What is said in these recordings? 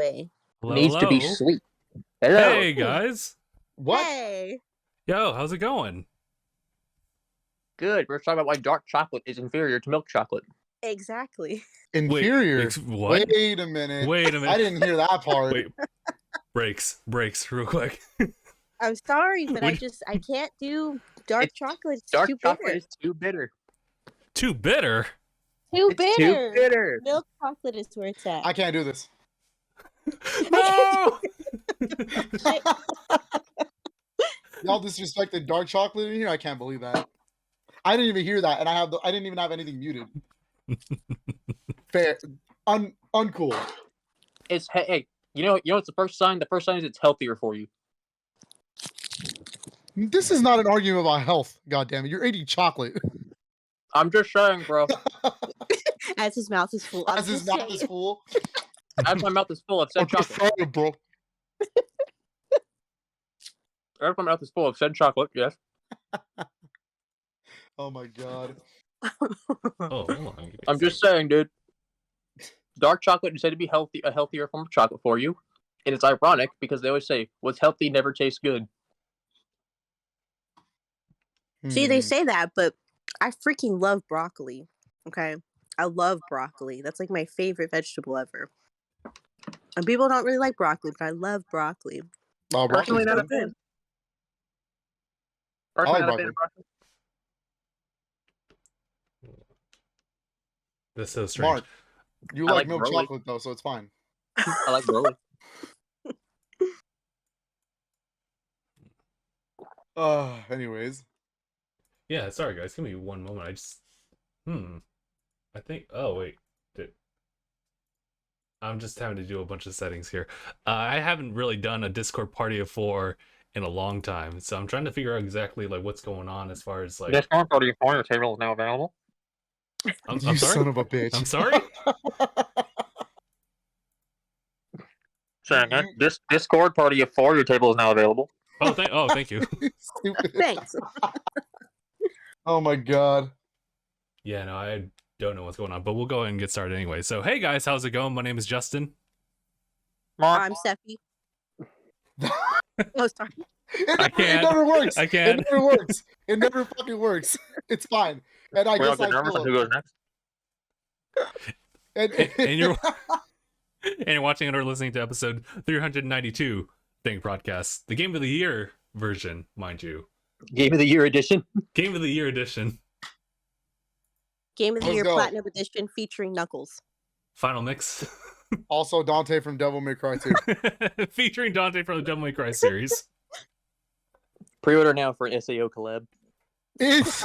way. Hello, needs to be hello. sweet. Hello. Hey guys. What? Hey. Yo, how's it going? Good. We're talking about why dark chocolate is inferior to milk chocolate. Exactly. Inferior. What? Wait a minute. Wait a minute. I didn't hear that part. Wait. Breaks real quick. I'm sorry, but Would- I can't do dark It's- chocolate. It's Dark too chocolate bitter. is too bitter. Too bitter. Too It's bitter. too bitter. Milk chocolate is where it's at. I can't do this. No. Y'all disrespected dark chocolate in here. I can't believe that. I didn't even hear that, and I didn't even have anything muted. Fair, uncool. It's hey, you know what's the first sign? The first sign is it's healthier for you. This is not an argument about health. God damn it, you're eating chocolate. I'm just saying, bro. As his mouth is full. As his mouth is full. As my mouth is full of I'm said just chocolate. saying, bro. As my mouth is full of said chocolate. Yes. Oh my god. Oh, hold on. I'm just saying, dude. Dark chocolate is said to be a healthier form of chocolate for you, and it's ironic because they always say what's healthy never tastes good. See, they Hmm. say that, but I freaking love broccoli. Okay? I love broccoli. That's like my favorite vegetable ever. And people don't really like broccoli, but I love broccoli. Oh, Personally, broccoli's not a good. fan. Personally, like not a fan of broccoli. That's so strange. Mark, you I like like milk broccoli. chocolate though, so it's fine. I like broccoli. Anyways. Yeah, sorry guys. Give me one moment. I think. Oh wait. I'm just having to do a bunch of settings here. I haven't really done a Discord party of 4 in a long time, so I'm trying to figure out exactly like what's going on as far as like. This one party for your table is now available. I'm You sorry. son of a bitch. I'm sorry. Saying it. This Discord party of 4 your table is now available. Thank you. Stupid. Thanks. Oh my god. Yeah, no, I don't know what's going on, but we'll go ahead and get started anyway. So, hey guys, how's it going? My name is Justin. Mark, I'm Sephie. Oh, sorry. It can't. never works. I can't. It never works. It never fucking works. It's fine. And I we all guess get I nervous on who feel goes next. And you're and you're watching or listening to episode 392 DangIT Prodcast, the Game of the Year version, mind you. Game of the Year edition. Game of the Year edition. Game of the Let's Year go. Platinum Edition featuring Knuckles. Final mix. Also Dante from Devil May Cry 2. Featuring Dante from the Devil May Cry series. Pre-order now for an SAO collab. It's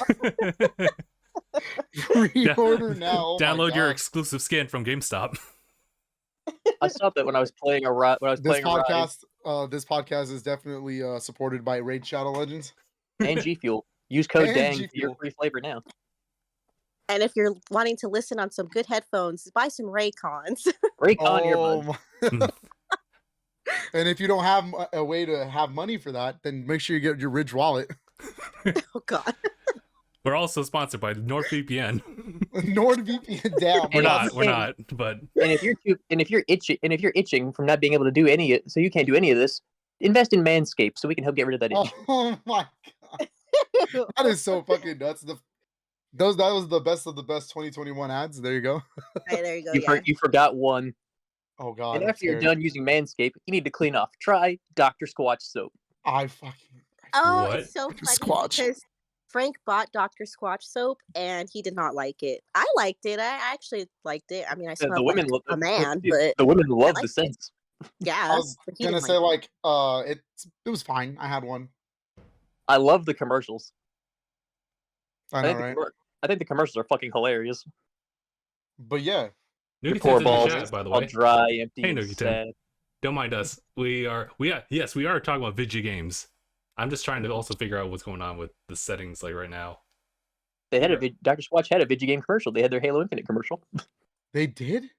pre-order now. Oh my Download your God. exclusive skin from GameStop. I saw that when I was playing a When I was This playing a this podcast is definitely supported by Raid Shadow Legends. and G Fuel. Use code And DANG G for your Fuel. free flavor now. And if you're wanting to listen on some good headphones, buy some Raycons. Raycon earbuds. my- And if you don't have a way to have money for that, then make sure you get your Ridge wallet. Oh God. We're also sponsored by NordVPN. NordVPN down. We're And not, but And if you're itching from not being able to do so you can't do any of this, invest in Manscaped so we can help get rid of that itch. Oh my god, that is so fucking nuts. That was the best of the best 2021 ads. There you go. Right, there you go. You forgot one. Oh god. And I'm after you're scared. done using Manscaped, you need to clean off. Try Dr. Squatch soap. I fucking. Oh, What? it's so funny Squatch. because Frank bought Dr. Squatch soap and he did not like it. I liked it. I actually liked it. I mean, I The smelled women like lo- a man, but the women love the liked it. scents. yeah. I was but he gonna didn't say like like it was fine. I had one. I love the commercials. I know, right? I think the commercials are fucking hilarious. But yeah, Your Noogie poor Tan's in the balls, chat, by the all way. dry, empty, Hey, and Noogie Tan. sad. Don't mind us. We are talking about video games. I'm just trying to also figure out what's going on with the settings like right now. They had Dr. Squatch had a video game commercial. They had their Halo Infinite commercial. they did.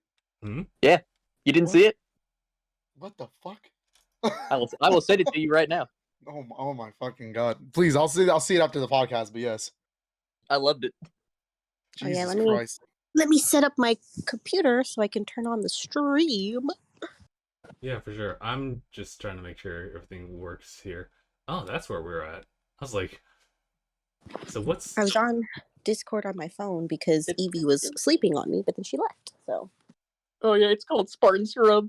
You didn't What? see it? What the fuck? I will send it to you right now. Oh my fucking god! Please, I'll see it after the podcast. But yes, I loved it. Oh, yeah, Jesus let me- Christ. Let me set up my computer so I can turn on the stream. Yeah, for sure. I'm just trying to make sure everything works here. Oh, that's where we're at. I was like, so what's... I was on Discord on my phone because It- Evie was sleeping on me, but then she left. So Oh yeah, it's called Spartan Scrub.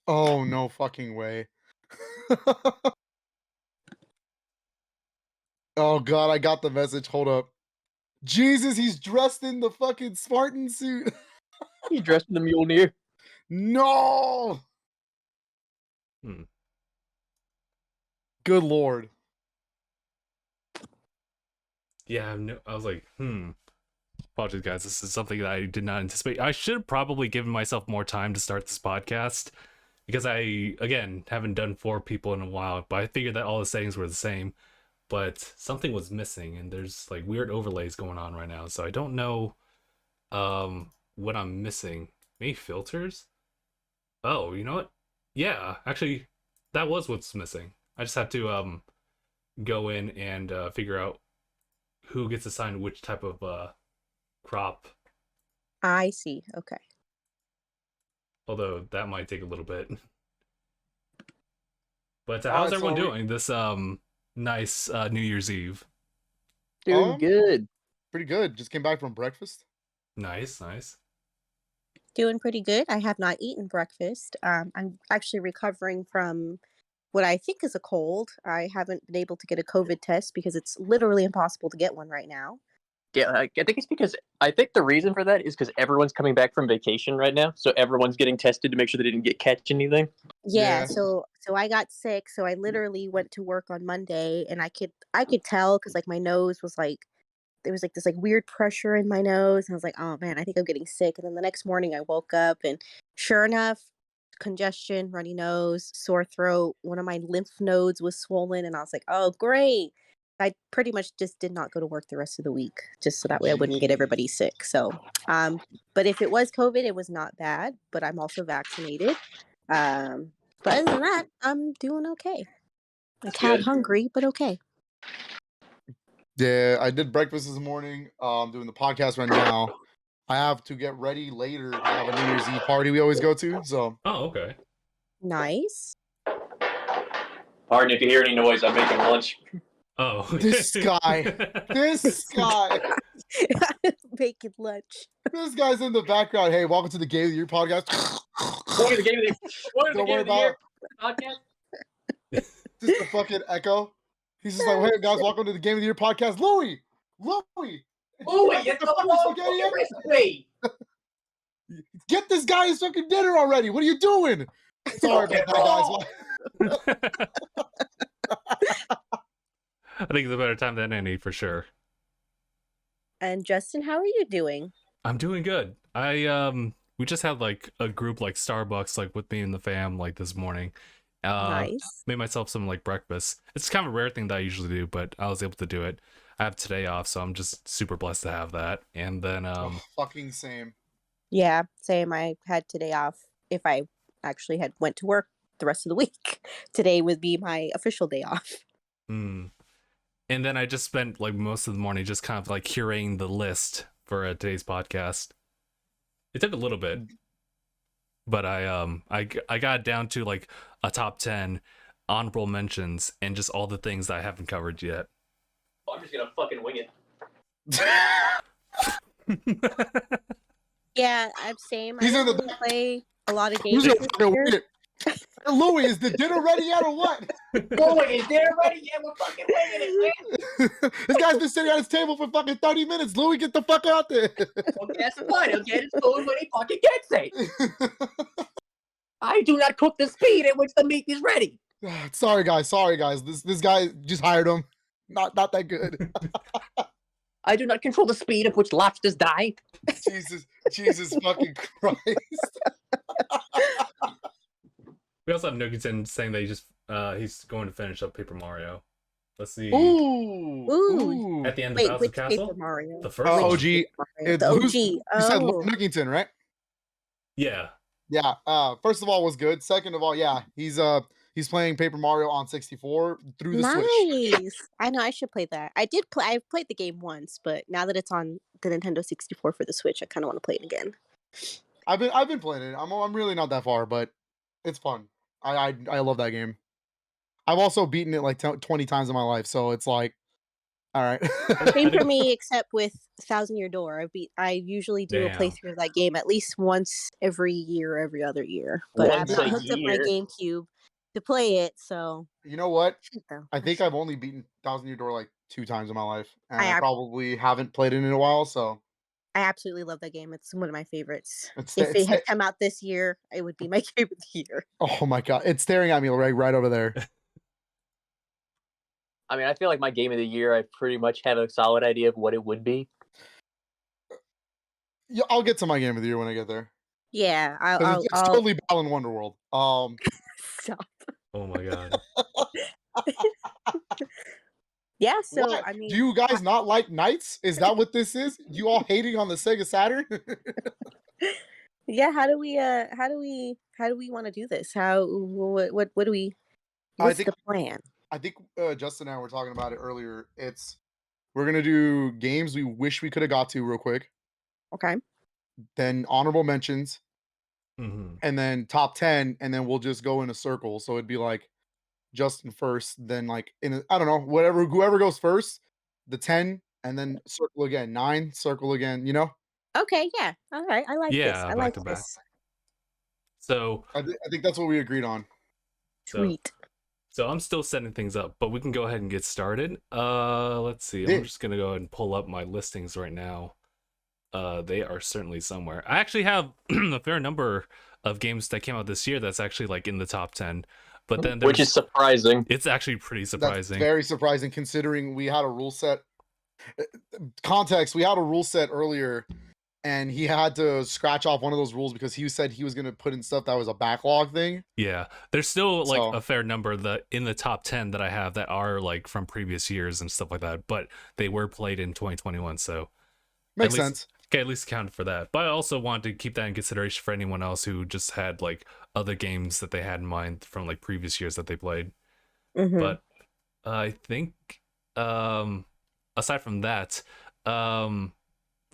Oh, no fucking way. Oh god, I got the message. Hold up. Jesus, he's dressed in the fucking Spartan suit. He's dressed in the Mjolnir. No! Hmm. Good lord. Yeah, I was like, apologies, guys. This is something that I did not anticipate. I should have probably given myself more time to start this podcast because I, again, haven't done 4 people in a while, but I figured that all the settings were the same, but something was missing, and there's like weird overlays going on right now, so I don't know what I'm missing. Maybe filters? Oh, you know what? Yeah, actually, that was what's missing. I just have to go in and figure out who gets assigned which type of crop. I see. Okay. Although that might take a little bit. But how's Alright, so everyone are we- doing this nice New Year's Eve? Doing good. Pretty good. Just came back from breakfast. Nice. Doing pretty good. I have not eaten breakfast. I'm actually recovering from what I think is a cold. I haven't been able to get a COVID test because it's literally impossible to get one right now. Yeah, I think it's because I think the reason for that is because everyone's coming back from vacation right now, so everyone's getting tested to make sure they didn't catch anything. Yeah, Yeah. so I got sick, so I literally went to work on Monday and I could tell cuz like my nose was like there was like this like weird pressure in my nose and I was like, "Oh man, I think I'm getting sick." And then the next morning I woke up and sure enough, congestion, runny nose, sore throat, one of my lymph nodes was swollen and I was like, "Oh, great." I pretty much just did not go to work the rest of the week just so that way I wouldn't get everybody sick. So, but if it was COVID, it was not bad, but I'm also vaccinated. But other than that, I'm doing okay. A tad Good. hungry, but okay. Yeah, I did breakfast this morning. Doing the podcast right now. I have to get ready later. I have a New Year's Eve party we always go to. So Oh, okay. Nice. Pardon if you hear any noise, I'm making lunch. Oh, This guy. This guy. Making lunch. This guy's in the background. Hey, welcome to the Game of the Year podcast. Welcome to the Game of the Don't worry about podcast. just a fucking echo. He's just like, hey guys, welcome to the Game of the Year podcast. Louie! Louie, get the fucking fucking recipe! Get this guy his fucking dinner already. What are you doing? Sorry about that, guys. I think it's a better time than any for sure. And Justin, how are you doing? I'm doing good. We just had like a group like Starbucks like with me and the fam like this morning. Nice. Made myself some like breakfast. It's kind of a rare thing that I usually do, but I was able to do it. I have today off, so I'm just super blessed to have that. And then Fucking same. Yeah, same. I had today off. If I actually had went to work the rest of the week, today would be my official day off. And then I just spent like most of the morning just kind of like curating the list for today's podcast. It took a little bit, but I got it down to like a top 10 honorable mentions and just all the things that I haven't covered yet. I'm just gonna fucking wing it. Yeah, I'm same. I He's in didn't the really play a lot of games Who's this your year. Hey, Louie, is the dinner ready yet or what? Louie, is dinner ready yet? We're fucking winging it, man. This guy's been sitting at his table for fucking 30 minutes. Louie, get the fuck out there. Well, guess what? He'll get his food when he fucking gets it. I do not cook the speed at which the meat is ready. Sorry guys. This guy just hired him. Not that good. I do not control the speed at which lobsters die. Jesus fucking Christ. We also have Nuggington saying that he's going to finish up Paper Mario. Let's see. Ooh. At the end of Wait, Bowser's which Castle? Paper Mario? The first OG. one. The OG. You said Oh. Nuggington, right? Yeah. Yeah. First of all, was good. Second of all, yeah, he's playing Paper Mario on 64 through the Switch. Nice. I know I should play that. I did play. I've played the game once, but now that it's on the Nintendo 64 for the Switch, I kind of want to play it again. I've been playing it. I'm really not that far, but It's fun. I love that game. I've also beaten it like 20 times in my life, so it's like, all right. Same for me, except with Thousand Year Door. I usually do a Damn. playthrough of that game at least once every year, every other year. But I've Once not a hooked up my year. GameCube to play it, so You know what? shit, though. I think I've only beaten Thousand Year Door like 2 times in my life, and I I probably haven't played it in a while. So I absolutely love that game. It's one of my favorites. it's If it's it had come out this year, it would be my game of the year. oh my god, it's staring at me right over there. I mean, I feel like my game of the year, I pretty much have a solid idea of what it would be. Yeah, I'll get to my game of the year when I get there. Yeah, 'Cause it's totally Balan Wonderworld. stop. Oh my god. Yeah, so What? I mean, Do you guys not like Knights? Is that what this is? You all hating on the Sega Saturn? yeah. How do we want to do this? What do we? I What's think the plan? Justin and I were talking about it earlier. We're gonna do games we wish we could have got to real quick, Okay. then honorable mentions, Hmm. and then top 10, and then we'll just go in a circle. So it'd be like Justin first, then like I don't know, whoever goes first, the 10, and then circle again, 9, circle again, you know? Okay. Yeah. All right. I like this. Yeah, I back like to back. this. So I think that's what we agreed on. Sweet. So I'm still setting things up, but we can go ahead and get started. Let's see. Yeah. I'm just gonna go ahead and pull up my listings right now. They are certainly somewhere. I actually have a fair number of games that came out this year that's actually like in the top 10. But then Which is surprising. it's actually pretty That's surprising. very surprising considering we had a rule set. Context, we had a rule set earlier and he had to scratch off one of those rules because he said he was going to put in stuff that was a backlog thing. Yeah, there's still like So- a fair number that in the top 10 that I have that are like from previous years and stuff like that, but they were played in 2021, so Makes least- sense. okay, at least account for that. But I also want to keep that in consideration for anyone else who just had like other games that they had in mind from like previous years that they played. Mhm. But I think aside from that,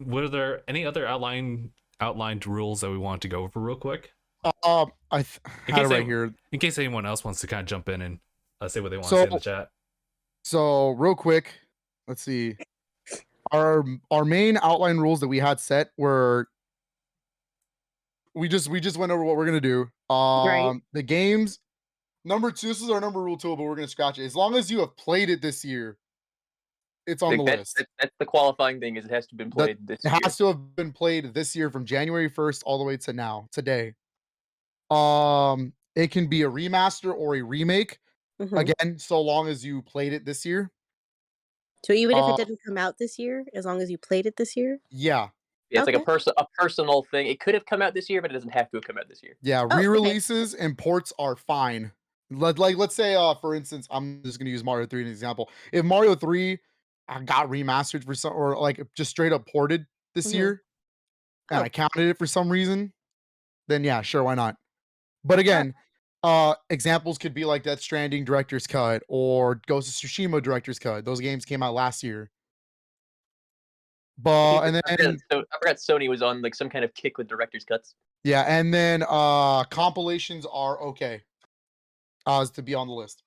were there any other outlined rules that we want to go over real quick? I had it right they- here. In case anyone else wants to kind of jump in and say what they want to So- say in the chat. So real quick, let's see. Our main outline rules that we had set were we just went over what we're gonna do. Right. The games number 2. This is our number rule 2, but we're gonna scratch it. As long as you have played it this year, it's on the list. That's the qualifying thing, is it has to have been played this It year. has to have been played this year from January 1st all the way to now, today. It can be a remaster or a remake. Mhm. Again, so long as you played it this year. So even if Uh, it didn't come out this year, as long as you played it this year. Yeah. Yeah, it's like Okay. a personal thing. It could have come out this year, but it doesn't have to have come out this year. Yeah, okay. re-releases and ports are fine. Let's say for instance, I'm just going to use Mario 3 as an example. If Mario 3 got remastered for some or like just straight up ported this Mhm. year and Oh. I counted it for some reason, then yeah, sure, why not? But again, examples could be like Death Stranding Director's Cut or Ghost of Tsushima Director's Cut. Those games came out last year. But and I then forgot Sony was on like some kind of kick with director's cuts. yeah, and then compilations are okay. As to be on the list.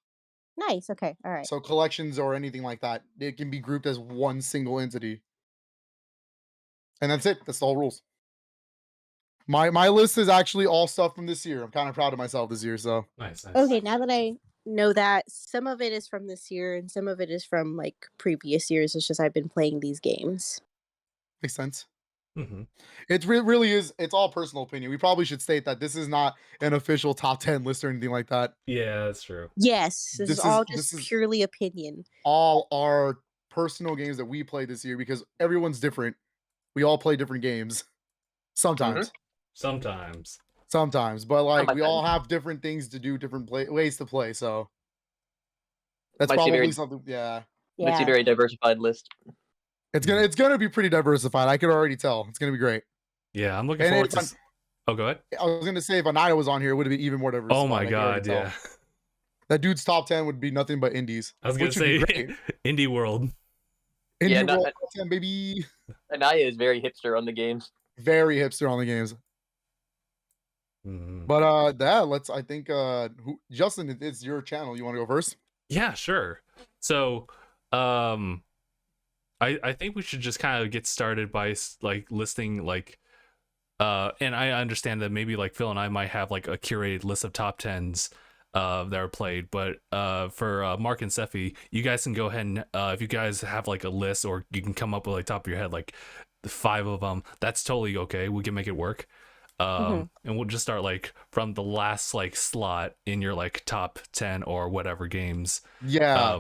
Nice. Okay. All right. So collections or anything like that, it can be grouped as one single entity. And that's it. That's the whole rules. My list is actually all stuff from this year. I'm kind of proud of myself this year, so Nice. Okay. Now that I know that, some of it is from this year and some of it is from like previous years. It's just I've been playing these games. makes sense. Mm-hmm. It really is. It's all personal opinion. We probably should state that this is not an official top 10 list or anything like that. Yeah, that's true. Yes, this is all this just is- purely opinion. All our personal games that we played this year because everyone's different. We all play different games. Sometimes. Sometimes. But like we all Sometimes. have different things to do, different ways to play. So that's Might be probably very- something. Yeah, It's a Yeah. very diversified list. it's gonna be pretty diversified. I could already tell. It's gonna be great. Yeah, I'm looking And forward if to. Oh, go ahead. I was gonna say if Anaya was on here, it would have been even more diversified. Oh my I could already god, tell. yeah. That dude's top 10 would be nothing but indies. I was gonna which would be say great. Indie World. Indie Yeah, World top 10, baby. Anaya is very hipster on the games. Very hipster on the games. But yeah, let's. I think Justin, it's your channel. You want to go first? Yeah, sure. So, I think we should just kind of get started by like listing like and I understand that maybe like Phil and I might have like a curated list of top 10s that are played, but for Mark and Sephie, you guys can go ahead and if you guys have like a list, or you can come up with like top of your head like the 5 of them, that's totally okay. We can make it work. And we'll just start like from the last like slot in your like top 10 or whatever games. Yeah.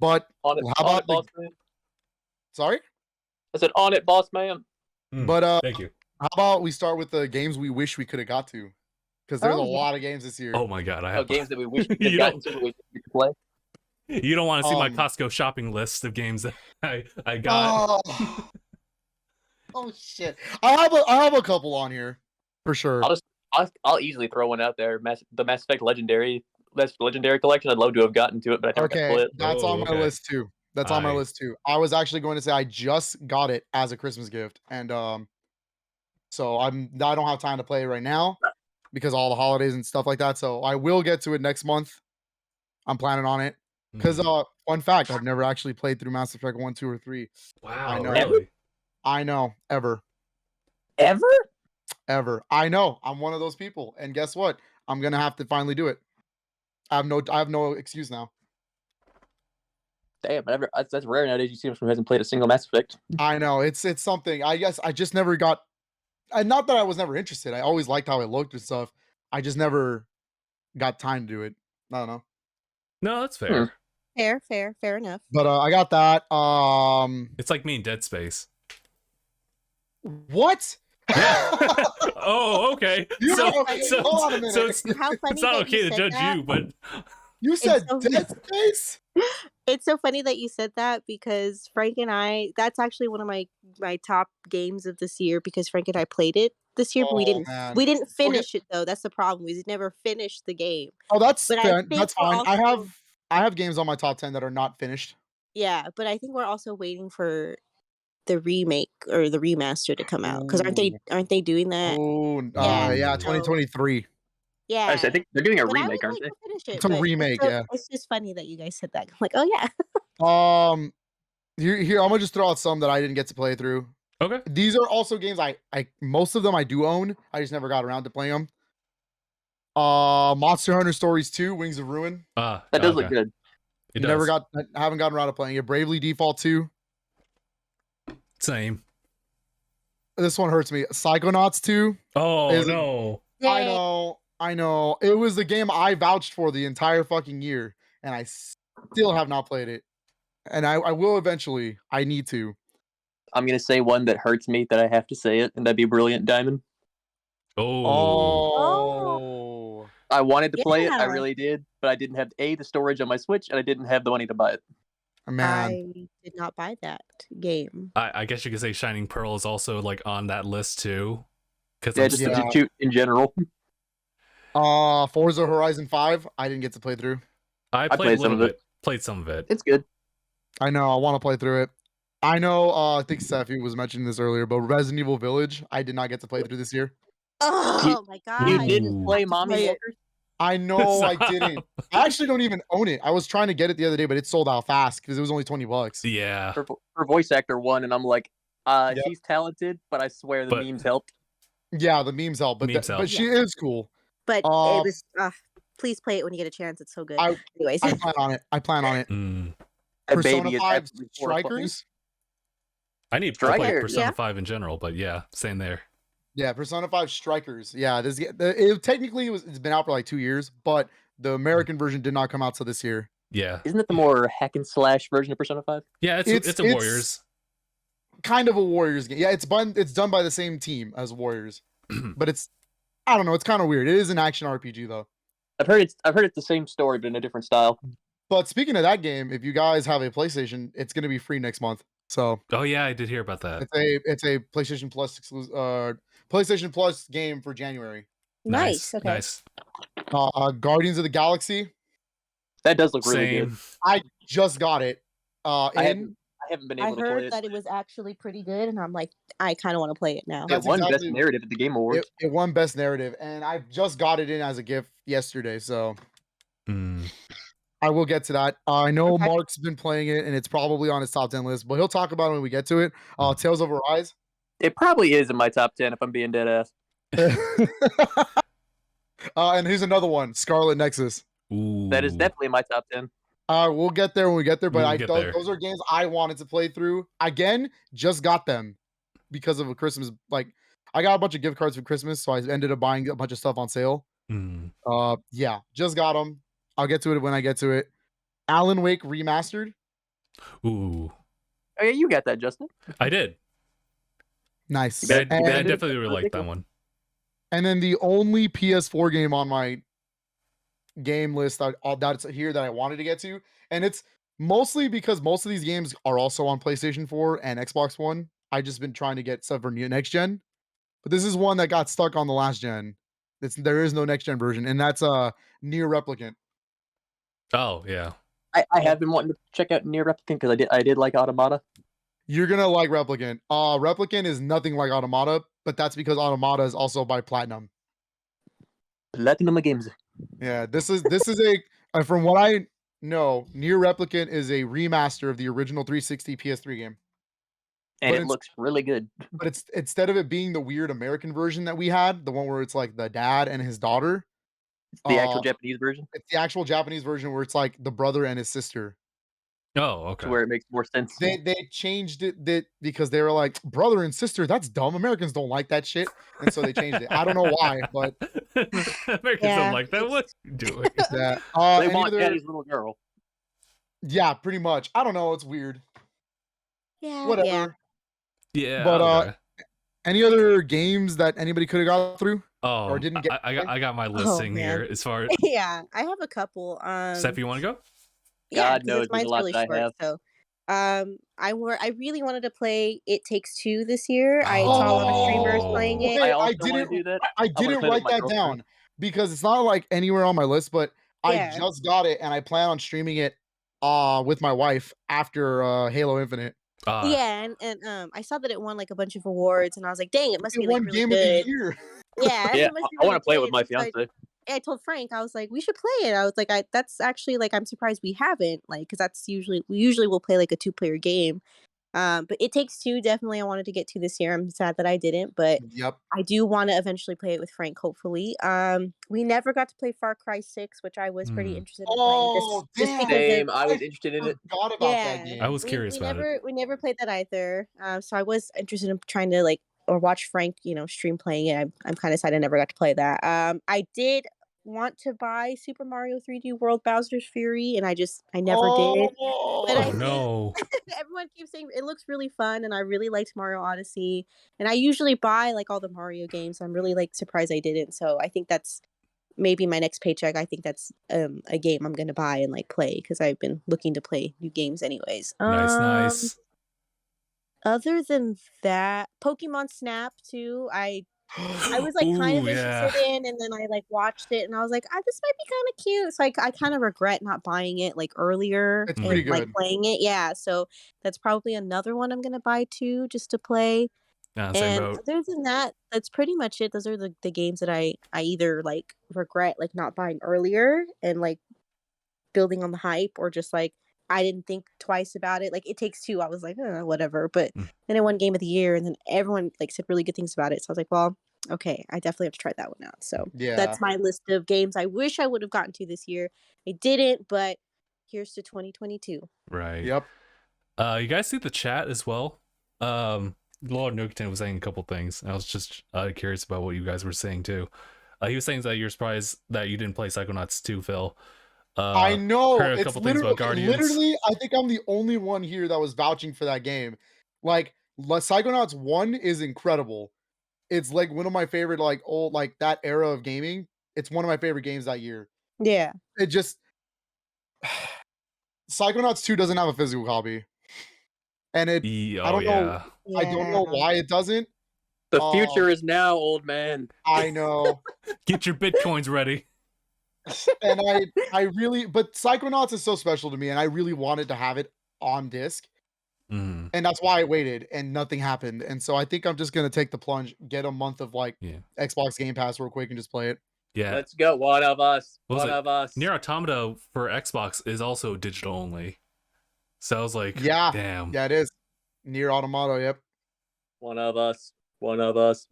But On it, how on about it, boss man. Sorry? I said on it, boss man. But thank you. how about we start with the games we wish we could have got to? Because there's a Oh, yeah. lot of games this year. Oh my god, I have games that we wish we could You have gotten to, but we didn't play. You don't want to see my Um, Costco shopping list of games that I got. Oh shit! I have a couple on here for sure. I'll easily throw one out there. The Mass Effect Legendary collection. I'd love to have gotten to it, but I never got to play it. That's on my list too. That's on my Aye. list too. I was actually going to say I just got it as a Christmas gift, and so I don't have time to play it right now because of all the holidays and stuff like that. So I will get to it next month. I'm planning on it because fun fact, I've never actually played through Mass Effect 1, 2, or 3. Wow, I know. really? I know, ever. I know. I'm one of those people, and guess what? I'm gonna have to finally do it. I have no excuse now. Damn, that's rare nowadays. You see someone who hasn't played a single Mass Effect. I know it's something. I guess I just never got. And not that I was never interested. I always liked how it looked and stuff. I just never got time to do it. I don't know. No, that's fair. Fair enough. But I got that. It's like me in Dead Space. What? Oh, okay. You So, know, hold on a minute. so it's How funny it's not that okay you to said judge that. you, but You said so- Dead Space? It's so funny that you said that because Frank and I, that's actually one of my top games of this year because Frank and I played it this year, but Oh, man. we didn't finish it though. That's the problem. We never finished the game. Oh, that's But I fair. think That's we're fine. also- I have games on my top 10 that are not finished. Yeah, but I think we're also waiting for the remake or the remaster to come out because aren't they doing that? Oh, Yeah, yeah, so- 2023. Yeah, Actually, I think they're doing a but I remake, would aren't like they? to finish it. It's a but remake, so- yeah. It's just funny that you guys said that. I'm like, oh yeah. Here I'm gonna just throw out some that I didn't get to play through. okay. These are also games I most of them I do own. I just never got around to playing them. Monster Hunter Stories 2, Wings of Ruin. That does look good. It I does. haven't gotten around to playing it. Bravely Default 2. Same. This one hurts me. Psychonauts 2. Oh Is it- no. I know. It was the game I vouched for the entire fucking year, and I still have not played it. And I will eventually. I need to. I'm gonna say one that hurts me that I have to say it, and that'd be Brilliant Diamond. Oh. I wanted to play it, I Yeah. really did, but I didn't have the storage on my Switch, and I didn't have the money to buy it. Man. I did not buy that game. I guess you could say Shining Pearl is also like on that list too. Because Yeah, just to shoot in general. Forza Horizon 5. I didn't get to play through. I played a little bit. Played some of it. It's good. I know. I want to play through it. I know. I think Sephie was mentioning this earlier, but Resident Evil Village, I did not get to play through this year. Oh my god! You I didn't play have to Mommy play it. Maker? I know I didn't. I actually don't even own it. I was trying to get it the other day, but it sold out fast because it was only $20. Yeah. For voice actor one, and I'm like, Yep. she's talented, but I swear the But- memes helped. Yeah, the memes help, but Memes help. but she is cool. But it Uh, was. Please play it when you get a chance. It's so good. I- Anyways, I plan on it. That Persona baby is 5 absolutely horrifying. Strikers. I need to play Striker, Persona yeah. 5 in general, but yeah, same there. Yeah, Persona 5 Strikers. Yeah, technically it's been out for like 2 years, but the American version did not come out till this year. Yeah. Isn't it the more hack and slash version of Persona 5? Yeah, it's a Warriors. Kind of a Warriors game. Yeah, it's done by the same team as Warriors, but I don't know. It's kind of weird. It is an action RPG though. I've heard it's the same story, but in a different style. But speaking of that game, if you guys have a PlayStation, it's going to be free next month. So Oh yeah, I did hear about that. it's a PlayStation Plus PlayStation Plus game for January. nice. Okay. Nice. Guardians of the Galaxy. That does look really good. Same. I just got it. I haven't been I able to play heard it. that it was actually pretty good, and I'm like, I kind of want to play it now. It That's won Best exactly- Narrative at the Game Awards. It won Best Narrative, and I just got it in as a gift yesterday, so I will get to that. I know Okay. Mark's been playing it, and it's probably on his top 10 list, but he'll talk about it when we get to it. Tales of Arise. It probably is in my top 10 if I'm being dead ass. And here's another one, Scarlet Nexus. Ooh. That is definitely in my top 10. We'll get there when we get there, but We'll get there. those are games I wanted to play through. Again, just got them because of a Christmas. Like, I got a bunch of gift cards for Christmas, so I ended up buying a bunch of stuff on sale. Yeah, just got them. I'll get to it when I get to it. Alan Wake Remastered. Ooh. Oh yeah, you got that, Justin. I did. Nice. I And- definitely really liked that one. And then the only PS4 game on my game list that's here that I wanted to get to, and it's mostly because most of these games are also on PlayStation 4 and Xbox One. I just been trying to get stuff for next gen, but this is one that got stuck on the last gen. There is no next gen version, and that's Nier Replicant. Oh yeah. I have been wanting to check out Nier Replicant because I did like Automata. You're gonna like Replicant. Replicant is nothing like Automata, but that's because Automata is also by Platinum. Platinum Games. Yeah, this is a from what I know, Nier Replicant is a remaster of the original 360 PS3 game. And But it it's- looks really good. But it's instead of it being the weird American version that we had, the one where it's like the dad and his daughter, It's the actual Japanese version. it's the actual Japanese version where it's like the brother and his sister. Oh, okay. To where it makes more sense. They changed it because they were like, brother and sister, that's dumb. Americans don't like that shit. And so they changed it. I don't know why, but Americans Yeah, don't like that. What you doing? that They any want other- Daddy's little girl. yeah, pretty much. I don't know, it's weird. Yeah, Whatever. yeah. Yeah. But, okay. Any other games that anybody could have got through? Oh, or didn't get I got my listing man. here as far as Yeah, I have a couple. Seth, you want to go? Yeah, God 'cause knows there's a mine's lot really that I short. have. So, I really wanted to play It Takes Two this year. I saw a lot of streamers playing Oh. it. Okay, I also I want to didn't do that. I wanna didn't play it with write my that girlfriend. down because it's not like anywhere on my list, but I Yeah. just got it and I plan on streaming it with my wife after Halo Infinite. Yeah, and I saw that it won like a bunch of awards, and I was like, dang, it must It be like won really Game good. of the Year. Yeah, Yeah, it must be I want really to play it with good. my So fiance. I told Frank, I was like, we should play it. I was like, that's actually like, I'm surprised we haven't, like, because that's we usually will play like a 2-player game. But It Takes Two, definitely I wanted to get to this year. I'm sad that I didn't, but Yep. I do want to eventually play it with Frank, hopefully. We never got to play Far Cry 6, which I was pretty interested in playing. Oh, Just damn. because Same. it, I was interested in it. Forgot about yeah, that game. I was curious about it. we never played that either. So I was interested in trying to like or watch Frank, stream playing it. I'm kind of sad I never got to play that. I did want to buy Super Mario 3D World Bowser's Fury, and I never did. But I Oh did. no. Everyone keeps saying it looks really fun, and I really liked Mario Odyssey. And I usually buy like all the Mario games. So I'm really like surprised I didn't. So I think that's maybe my next paycheck. I think that's a game I'm gonna buy and like play because I've been looking to play new games anyways. Nice. Other than that, Pokemon Snap too. I was like kind of Ooh, yeah. interested in, and then I like watched it, and I was like, this might be kind of cute. So I kind of regret not buying it like earlier It's and pretty like good. playing it. Yeah, so that's probably another one I'm gonna buy too, just to play. Yeah, same And boat. other than that, that's pretty much it. Those are the games that I either like regret like not buying earlier and like building on the hype, or just like I didn't think twice about it. Like It Takes Two, I was like, whatever. But then it won Game of the Year, and then everyone like said really good things about it. So I was like, well, okay, I definitely have to try that one out. So Yeah. that's my list of games I wish I would have gotten to this year. I didn't, but here's to 2022. Right. Yep. You guys see the chat as well? Lord Nuketon was saying a couple things. I was just curious about what you guys were saying too. He was saying that you're surprised that you didn't play Psychonauts 2, Phil. I know. heard a It's couple things about Guardians. literally, I think I'm the only one here that was vouching for that game. Like, Psychonauts 1 is incredible. It's like one of my favorite, like old, like that era of gaming. It's one of my favorite games that year. Yeah. It just Psychonauts 2 doesn't have a physical copy. And it Oh, I don't know. yeah. I don't know why it doesn't. The future is now, old man. I know. Get your bitcoins ready. And I really, but Psychonauts is so special to me, and I really wanted to have it on disc. Mm, And that's why I waited and nothing happened. And so I think I'm just gonna take the plunge, get a month of like yeah. Xbox Game Pass real quick and just play it. Yeah. Let's go. One of us. What was One it? of us. Nier Automata for Xbox is also digital only. So I was like, Yeah. damn. Yeah, it is. Near Automata, yep. One of us. One of us.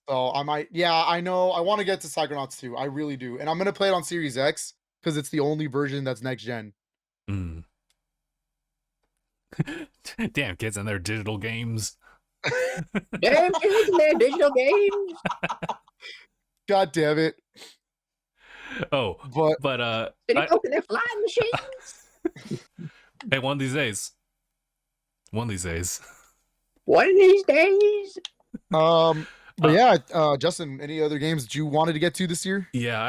So I might, yeah, I know. I want to get to Psychonauts 2. I really do. And I'm gonna play it on Series X because it's the only version that's next gen. Mm. Damn, kids and their digital games. Damn kids and their digital games. God damn it. Oh, But City folk and their flying machines. hey, one of these days. One of these days. One of these days. but yeah, Justin, any other games that you wanted to get to this year? Yeah,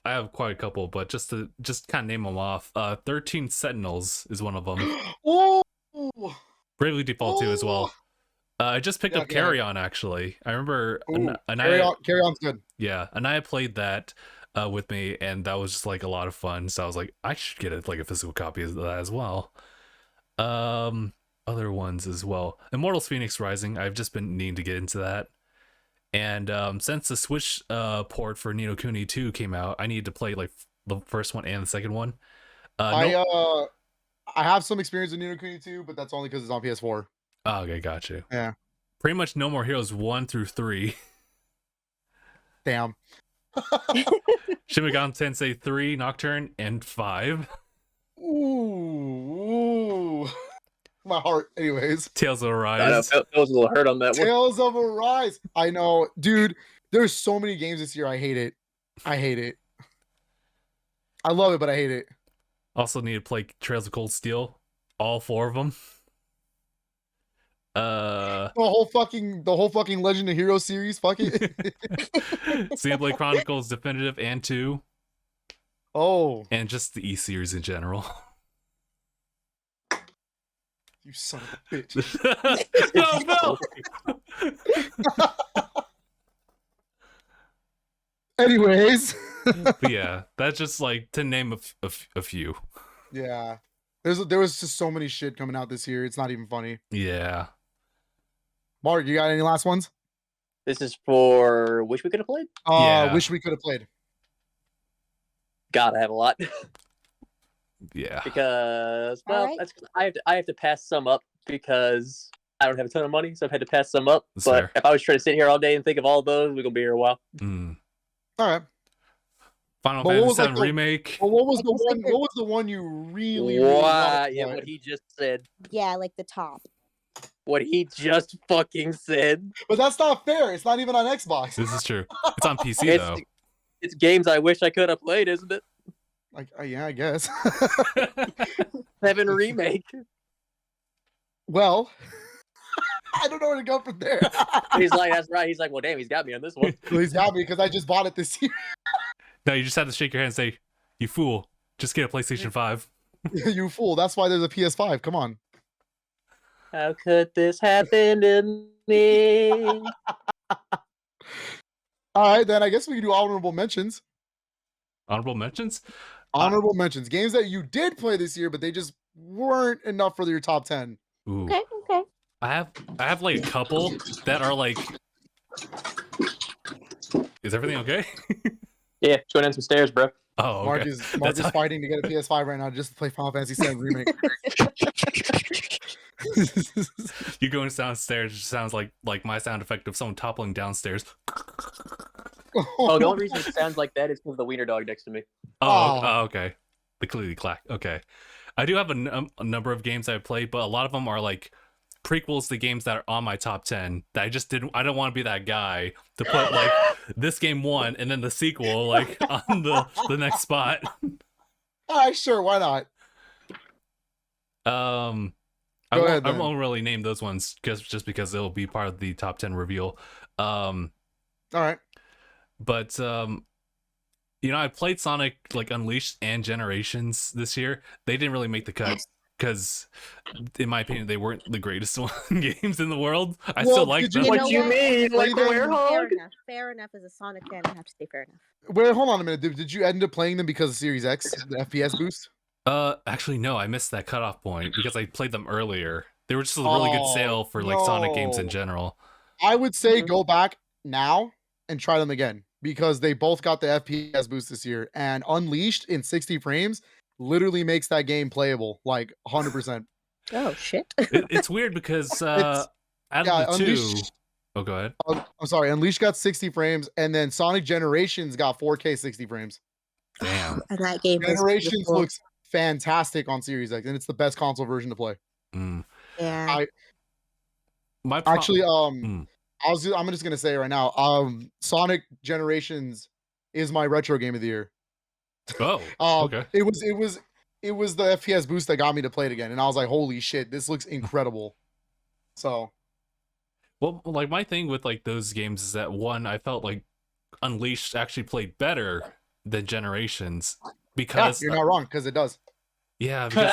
I have quite a couple, but just to kind of name them off. 13 Sentinels is one of them. Oh, Bravely Default 2 as well. I just picked up Yeah. Carry On actually. I remember Carry On's good. Yeah, Anaya played that with me, and that was just like a lot of fun. So I was like, I should get a physical copy of that as well. Other ones as well. Immortals Phoenix Rising. I've just been needing to get into that. And since the Switch port for Ni no Kuni 2 came out, I needed to play like the first one and the second one. I have some experience with Ni no Kuni 2, but that's only because it's on PS4. Oh, okay, got you. Yeah. Pretty much No More Heroes 1 through 3. Damn. Shin Megami Tensei 3, Nocturne, and 5. Ooh. My heart. Anyways. Tales of I Arise. know, Phil's a little hurt on that one. Tales of Arise. I know. Dude, there's so many games this year. I hate it. I hate it. I love it, but I hate it. Also need to play Trails of Cold Steel. All 4 of them. The whole fucking Legend of Heroes series. Fuck it. Xenoblade Chronicles Definitive and 2. Oh, And just the E series in general. you son of a bitch. No. Anyways. But yeah, that's just like to name a few. Yeah. There was just so many shit coming out this year. It's not even funny. Yeah. Mark, you got any last ones? This is for Wish We Could Have Played? Yeah. Wish we could have played. God, I have a lot. Yeah. Because, well, Alright. that's I have to pass some up because I don't have a ton of money, so I've had to pass some up. That's but fair. if I was trying to sit here all day and think of all those, we're gonna be here a while. Mm. All right. Final But what Fantasy was, like, VII the- Remake. Well, what was the one you really Why? wanted to Yeah, play? what he just said. Yeah, like the top. What he just fucking said. But that's not fair. It's not even on Xbox. This is true. It's on PC though. It's games I wish I could have played, isn't it? Like, yeah, I guess. 7 Remake. Well, I don't know where to go from there. He's like, that's right. He's like, well, damn, he's got me on this one. He's got me because I just bought it this year. No, you just have to shake your hand and say, "You fool! Just get a PlayStation 5." You fool. That's why there's a PS5. Come on. How could this happen to me? All right, then I guess we can do honorable mentions. Honorable mentions. Honorable mentions. Games that you did play this year, but they just weren't enough for your top 10. Ooh. Okay, okay. I have like a couple that are like. Is everything okay? Yeah, just going down some stairs, bro. Oh, okay. Mark is That's how- fighting to get a PS5 right now just to play Final Fantasy VII Remake. You going downstairs, it just sounds like my sound effect of someone toppling downstairs. Oh, the only reason it sounds like that is because of the wiener dog next to me. Oh, okay. The clearly clack. Okay. I do have a number of games I've played, but a lot of them are like prequels to games that are on my top 10 that I don't want to be that guy to put like this game 1 and then the sequel like on the next spot. All right, sure, why not? I Go ahead, then. won't really name those ones just because it'll be part of the top 10 reveal. All right. But I played Sonic like Unleashed and Generations this year. They didn't really make the cut because, in my opinion, they weren't the greatest games in the world. I Well, still like did you- them. What you mean? Like the Fair werehog? Fair enough. As a Sonic fan, I have to say fair enough. Wait, hold on a minute. Did you end up playing them because of Series X, the FPS boost? Actually, no, I missed that cutoff point because I played them earlier. They were just a really good Oh, sale for like Sonic games in no. general. I would say Mhm. go back now and try them again because they both got the FPS boost this year, and Unleashed in 60 frames literally makes that game playable like 100%. Oh shit. It's weird because It's out of yeah, the two, Unleashed. oh, go ahead. I'm sorry, Unleashed got 60 frames, and then Sonic Generations got 4K 60 frames. Damn. And that game is Generations beautiful. looks fantastic on Series X, and it's the best console version to play. Mm. Yeah. I My actually Mm. I'm just gonna say right now, Sonic Generations is my retro game of the year. Oh, okay. It was the FPS boost that got me to play it again, and I was like, holy shit, this looks incredible. So Well, like my thing with like those games is that one, I felt like Unleashed actually played better than Generations yeah, because you're not wrong because it does. yeah, because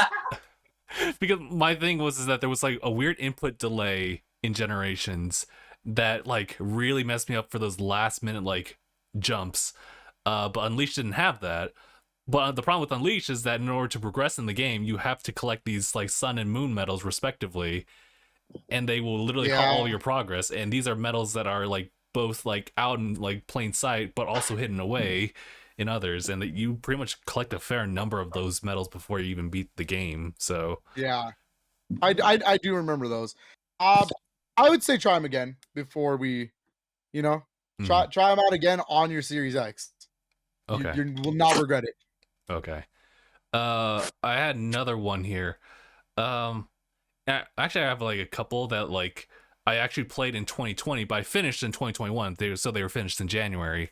because my thing was is that there was like a weird input delay in Generations that like really messed me up for those last minute like jumps. But Unleashed didn't have that. But the problem with Unleashed is that in order to progress in the game, you have to collect these like sun and moon medals respectively, and they will literally halt all Yeah, your progress. And these are medals that are like both like out in like plain sight, but also hidden away in others, and that you pretty much collect a fair number of those medals before you even beat the game. So yeah, I do remember those. I would say try them again before we, you know, mhm. try them out again on your Series X. Okay, You will not regret it. okay. I had another one here. Um, actually, I have like a couple that like I actually played in 2020, but I finished in 2021. They were finished in January,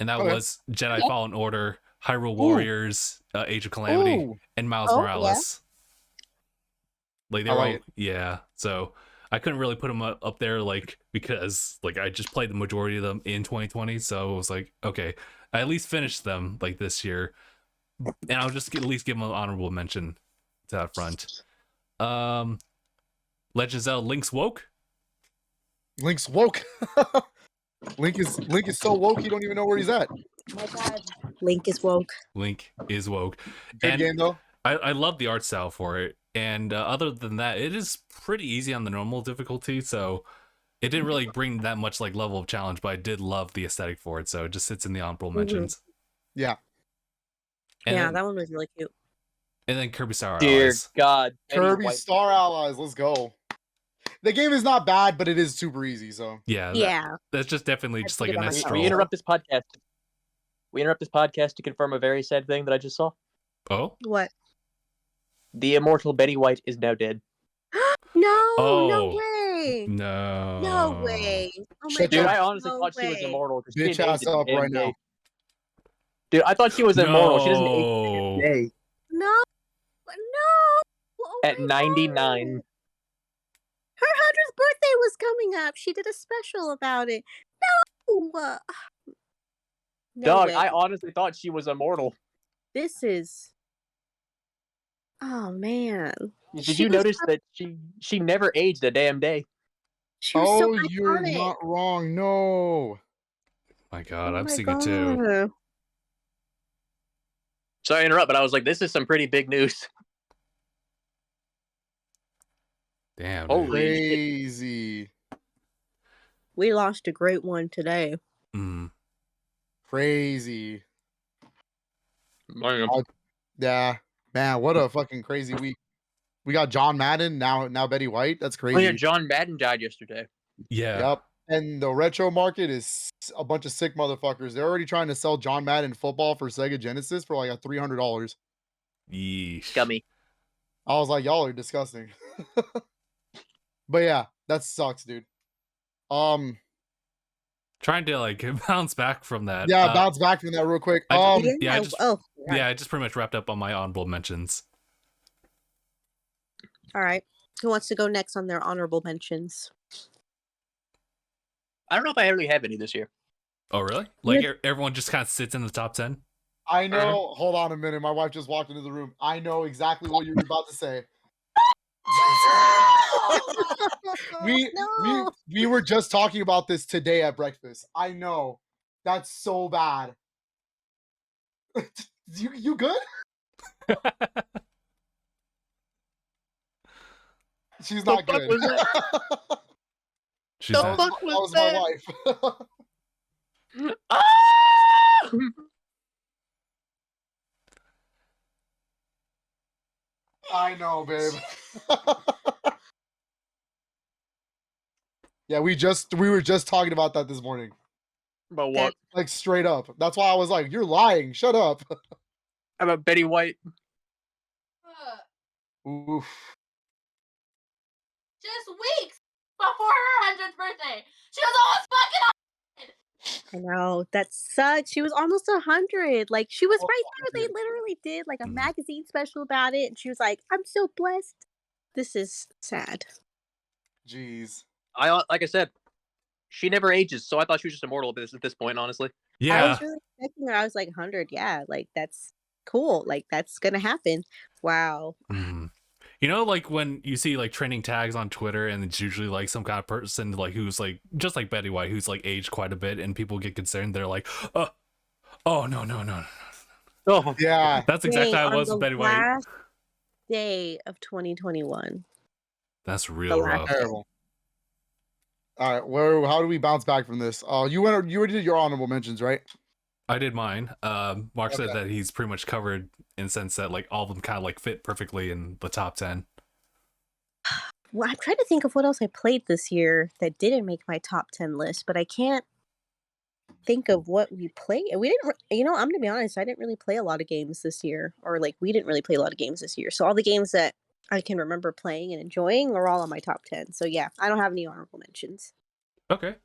and that Okay. was Jedi Fallen Order, Hyrule Ooh. Warriors, Age of Calamity, Ooh, and Miles Oh, yeah. Morales. Like they I were like all, it. yeah. So I couldn't really put them up there like because like I just played the majority of them in 2020. So it was like okay, I at least finished them like this year, and I'll just at least give them an honorable mention to that front. Legend of Zelda Link's Woke. Link's woke. Link is so woke he don't even know where he's at. My God. Link is woke. Link is woke, Good and game though. I love the art style for it. And other than that, it is pretty easy on the normal difficulty, so it didn't really bring that much like level of challenge. But I did love the aesthetic for it, so it just sits in the honorable mentions. Yeah. And Yeah, then, that one was really cute. and then Kirby Star Dear Allies. God, Betty Kirby White. Star Allies, let's go. The game is not bad, but it is super easy. So Yeah, Yeah. that's just definitely I just put like it a on my nice phone. We stroll. interrupt this podcast. We interrupt this podcast to confirm a very sad thing that I just saw. Oh, What? The immortal Betty White is now dead. No, no oh way. no, No way. Oh my Shut Dude, your God. I honestly No thought she was way. immortal because she bitch didn't age ass a up damn right day. now. Dude, I thought she was immortal. She doesn't age a damn No. day. No. No. Oh At my 99. God. Her 100th birthday was coming up. She did a special about it. No. No Dog, way. I honestly thought she was immortal. This is. Oh man. Did She you was notice that she never aged a damn day? She was so Oh, you're iconic. not wrong. No. My God, Oh I'm my seeing it too. God. Sorry to interrupt, but I was like, this is some pretty big news. Damn. Holy Dude. Crazy. We lost a great one today. Mm. Crazy. Man. Yeah. Man, what a fucking crazy week. We got John Madden, now Betty White. That's Oh yeah, crazy. John Madden died yesterday. Yeah. Yep. And the retro market is a bunch of sick motherfuckers. They're already trying to sell John Madden football for Sega Genesis for like a $300. Yeesh. Scummy. I was like, y'all are disgusting. But yeah, that sucks, dude. Trying to like bounce back from that. Yeah, bounce back from that real quick. I Yeah. yeah, I just Oh. yeah, I just pretty much wrapped up on my honorable mentions. All right. Who wants to go next on their honorable mentions? I don't know if I really have any this year. Oh, really? Like everyone just kind of sits in the top 10? I know. Hold on a minute. My wife just walked into the room. I know exactly what you're about to say. We were just talking about this today at breakfast. I know. That's so bad. You good? She's The not fuck good. was that? She's The not. fuck That was was my that? wife. Ah! I know, babe. Yeah, we were just talking about that this morning. About what? Like straight up. That's why I was like, "You're lying. Shut up." About Betty White. Oof. Just weeks before her 100th birthday. She was almost fucking I know, that sucks. She was almost 100. Like, she was Almost right there. 100. They literally did like a Mhm. magazine special about it, and she was like, "I'm so blessed." This is sad. Jeez. Like I said, she never ages, so I thought she was just immortal at this point, honestly. I Yeah. was really expecting her. I was like, 100, yeah, like that's cool. Like that's gonna happen. Wow. Mhm. You know, like when you see like trending tags on Twitter, and it's usually like some kind of person like who's like just like Betty White, who's like aged quite a bit, and people get concerned. They're like, oh no. Oh, Yeah. That's exactly Dang, how it on was the with Betty White. last day of 2021. That's real last rough. Terrible. All right, how do we bounce back from this? You already did your honorable mentions, right? I did mine. Mark said Okay. that he's pretty much covered in the sense that like all of them kind of like fit perfectly in the top 10. Well, I'm trying to think of what else I played this year that didn't make my top 10 list, but I can't think of what we played. We didn't, I'm gonna be honest, I didn't really play a lot of games this year, or like we didn't really play a lot of games this year. So all the games that I can remember playing and enjoying are all on my top 10. So yeah, I don't have any honorable mentions. Okay.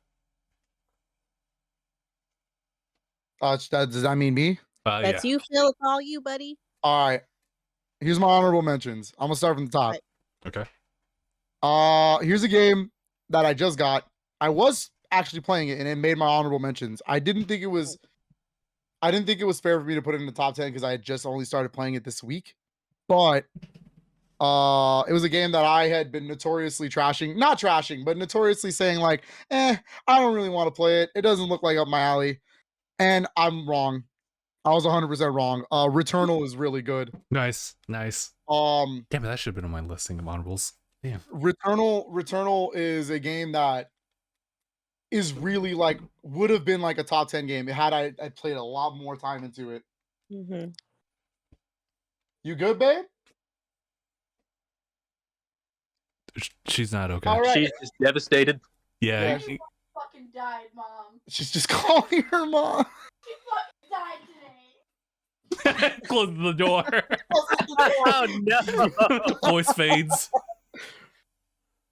Does that mean me? That's Yeah. you, Phil. It's all you, buddy. All right. Here's my honorable mentions. I'm gonna start from the top. Okay. Here's a game that I just got. I was actually playing it, and it made my honorable mentions. I didn't think it was fair for me to put it in the top 10 because I had just only started playing it this week. But it was a game that I had been notoriously not trashing, but notoriously saying like, I don't really want to play it. It doesn't look like up my alley. And I'm wrong. I was 100% wrong. Returnal is really good. Nice. Damn it, that should have been on my listing of honorables. Damn. Returnal is a game that is really like would have been like a top 10 game had I played a lot more time into it. Mm-hmm. You good, babe? She's not okay. All right. she's just devastated. Yeah. She fucking died, Mom. She's just calling her mom. She fucking died today. Close the door. Oh no! Voice fades.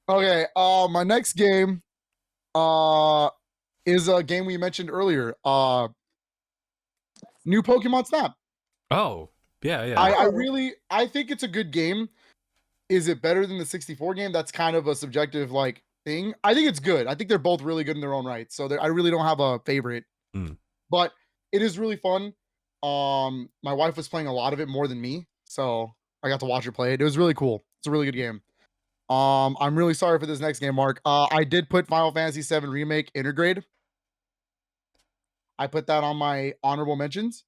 Okay, my next game is a game we mentioned earlier. New Pokemon Snap. Oh, yeah. I think it's a good game. Is it better than the 64 game? That's kind of a subjective like thing. I think it's good. I think they're both really good in their own right. So I really don't have a favorite. But it is really fun. My wife was playing a lot of it more than me, so I got to watch her play it. It was really cool. It's a really good game. I'm really sorry for this next game, Mark. I did put Final Fantasy VII Remake Intergrade. I put that on my honorable mentions.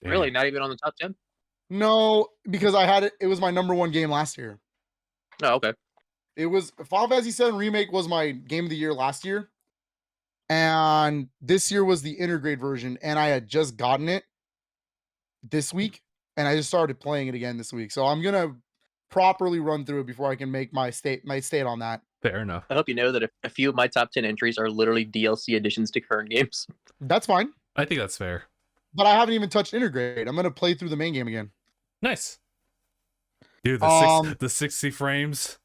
Really, not even on the top 10? No, because I had it. It was my number one game last year. Oh, okay. It was Final Fantasy VII Remake was my game of the year last year, and this year was the Intergrade version, and I had just gotten it this week, and I just started playing it again this week. So I'm gonna properly run through it before I can make my state on that. Fair enough. I hope you know that a few of my top 10 entries are literally DLC additions to current games. That's fine, I think that's fair. but I haven't even touched Intergrade. I'm gonna play through the main game again. Nice. Dude, the 60 frames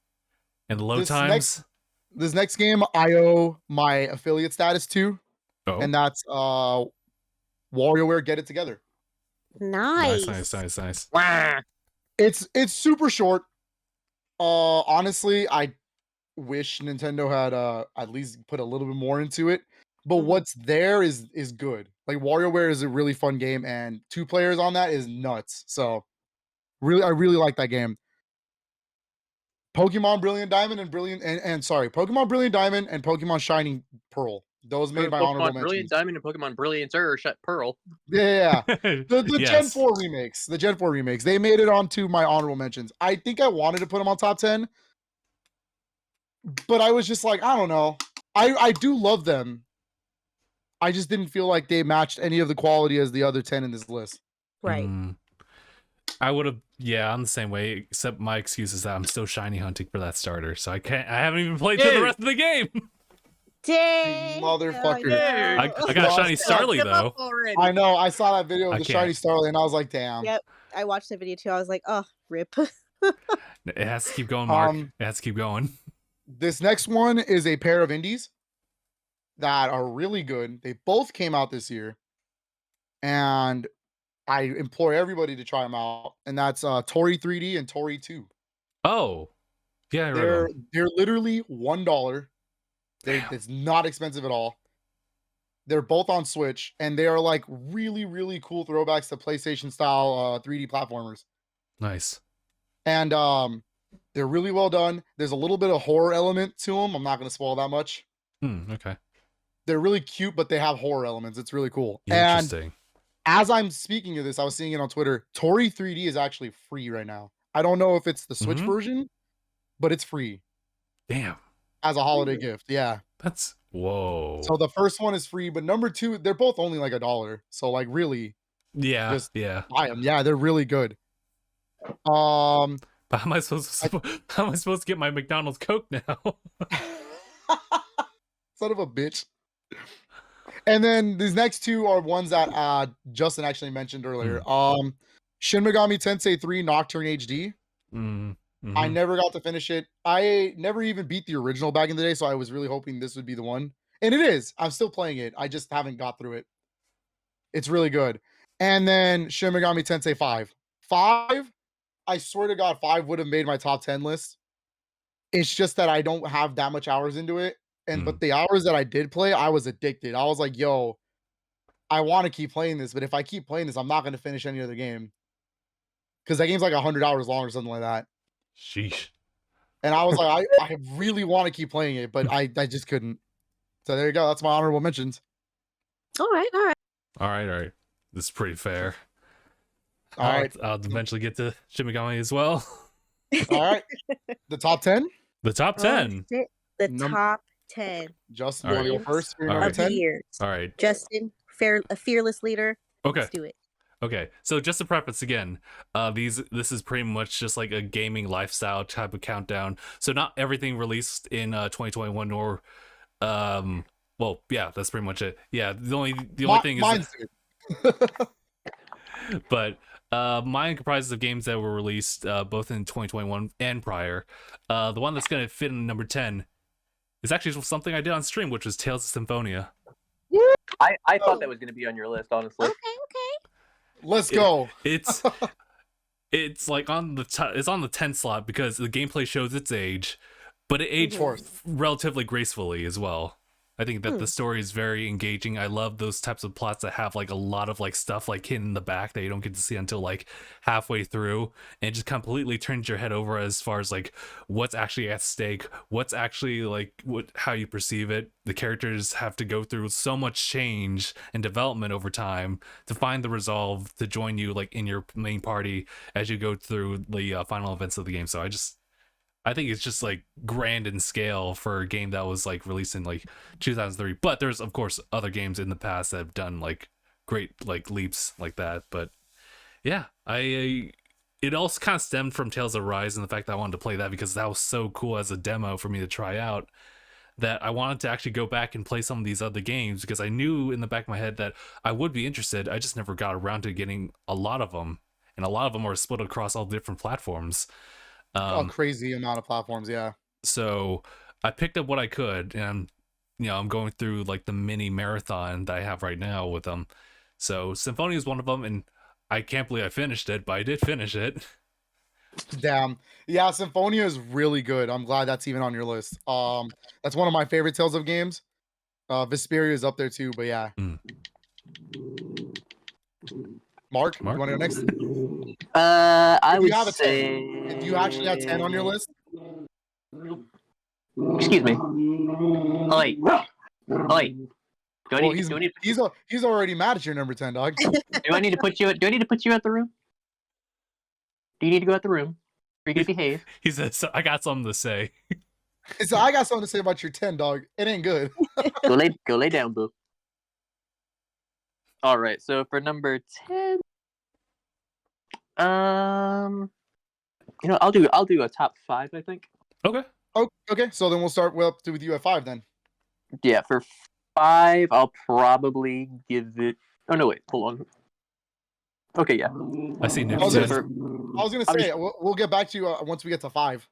and low this times. This next game I owe my affiliate status to, Oh, and that's WarioWare Get It Together. Nice. nice. Wah! It's super short. Honestly, I wish Nintendo had at least put a little bit more into it. But what's there is good. Like WarioWare is a really fun game, and 2 players on that is nuts. So I really like that game. Pokemon Brilliant Diamond and Pokemon Brilliant Diamond and Pokemon Shining Pearl. Those made my honorable Pokemon Brilliant mentions. Diamond and Pokemon Brilliant Pearl. Yeah. The Yes. Gen 4 remakes. They made it onto my honorable mentions. I think I wanted to put them on top 10, but I was just like, I don't know. I do love them. I just didn't feel like they matched any of the quality as the other 10 in this list. Right. I would have, I'm the same way, except my excuse is that I'm still shiny hunting for that starter, so I haven't even played through the rest of the game. Dang, Motherfucker. I got shiny Starly though. I know, I saw that video of the shiny Starly and I was like, damn. Yep, I watched the video too. I was like, oh, rip. It has to keep going, Mark. It has to keep going. This next one is a pair of indies that are really good. They both came out this year, and I implore everybody to try them out. And that's Tori 3D and Tori 2. Oh, yeah, they're literally $1. It's not expensive at all. They're both on Switch, and they are like really, really cool throwbacks to PlayStation style 3D platformers. Nice. And they're really well done. There's a little bit of horror element to them. I'm not going to spoil that much. Okay. They're really cute, but they have horror elements. It's really cool. Interesting. And as I'm speaking of this, I was seeing it on Twitter. Tori 3D is actually free right now. I don't know if it's the Switch version, but it's free. Damn. As a holiday gift. Yeah. That's whoa. So the first one is free, but number 2, they're both only like $1. So like really, just buy them. Yeah, they're really good. But how am I supposed to get my McDonald's Coke now? Son of a bitch. And then these next two are ones that Justin actually mentioned earlier. Shin Megami Tensei 3 Nocturne HD. I never got to finish it. I never even beat the original back in the day, so I was really hoping this would be the one. And it is. I'm still playing it. I just haven't got through it. It's really good. And then Shin Megami Tensei 5. 5, I swear to God, 5 would have made my top 10 list. It's just that I don't have that much hours into it. But the hours that I did play, I was addicted. I was like, yo, I want to keep playing this, but if I keep playing this, I'm not going to finish any other game. Because that game's like 100 hours long or something like that. Sheesh. And I was like, I really want to keep playing it, but I just couldn't. So there you go. That's my honorable mentions. All right. This is pretty fair. All right. I'll eventually get to Shin Megami as well. All right. The top 10? The top 10. Top 10. Justin, you want to go first? For number 10? All right. Justin, a fearless leader. Okay. Let's do it. Okay, so just to preface again, this is pretty much just like a gaming lifestyle type of countdown. So not everything released in 2021 or that's pretty much it. Yeah, the only thing is but mine comprises of games that were released both in 2021 and prior. The one that's going to fit in number 10 is actually something I did on stream, which was Tales of Symphonia. I thought that was going to be on your list, honestly. Okay. Let's go. It's like on the 10th slot because the gameplay shows its age, but it aged relatively gracefully as well. I think that the story is very engaging. I love those types of plots that have like a lot of like stuff like hidden in the back that you don't get to see until like halfway through, and it just completely turns your head over as far as like what's actually at stake, what's actually like how you perceive it. The characters have to go through so much change and development over time to find the resolve to join you like in your main party as you go through the final events of the game. So I think it's just like grand in scale for a game that was like released in like 2003. But there's of course other games in the past that have done like great like leaps like that. But yeah, it also kind of stemmed from Tales of Rise and the fact that I wanted to play that because that was so cool as a demo for me to try out, that I wanted to actually go back and play some of these other games because I knew in the back of my head that I would be interested. I just never got around to getting a lot of them, and a lot of them are split across all different platforms. A crazy amount of platforms, yeah. So I picked up what I could, and I'm going through like the mini marathon that I have right now with them. So Symphonia is one of them, and I can't believe I finished it, but I did finish it. Damn. Yeah, Symphonia is really good. I'm glad that's even on your list. That's one of my favorite Tales of games. Vesperia is up there too, but yeah. Mark, you want to go next? I would say... If you actually have 10 on your list? Excuse me. Oh, wait. He's already mad at your number 10, dog. Do I need to put you out the room? Do you need to go out the room? Are you going to behave? He says, I got something to say. So I got something to say about your 10, dog. It ain't good. Go lay down, boo. All right, so for number 10, I'll do a top 5, I think. Okay. Oh, okay. So then we'll start with you at 5 then. Yeah, for 5, I'll probably give it. Oh no, wait, hold on. Okay, yeah. I see Nick I was said. gonna say we'll get back to you once we get to 5.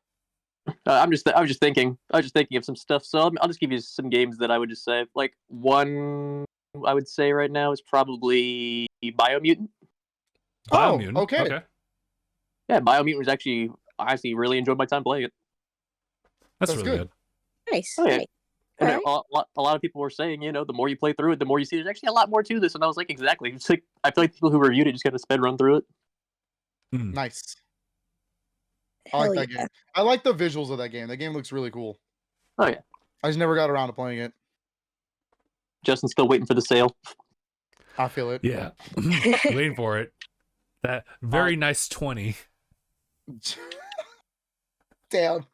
I was just thinking of some stuff. So I'll just give you some games that I would just say. Like one, I would say right now is probably Biomutant. Biomutant. Oh, okay. Yeah, Biomutant was actually I actually really enjoyed my time playing it. That's really good. Nice. Oh, yeah. Nice. And Alright. a lot of people were saying, the more you play through it, the more you see there's actually a lot more to this. And I was like, exactly. It's like I feel like people who reviewed it just kind of sped run through it. Nice. I like that game. I like the visuals of that game. That game looks really cool. Oh yeah. I just never got around to playing it. Justin's still waiting for the sale. I feel it. Yeah. Waiting for it. That very nice 20. Damn.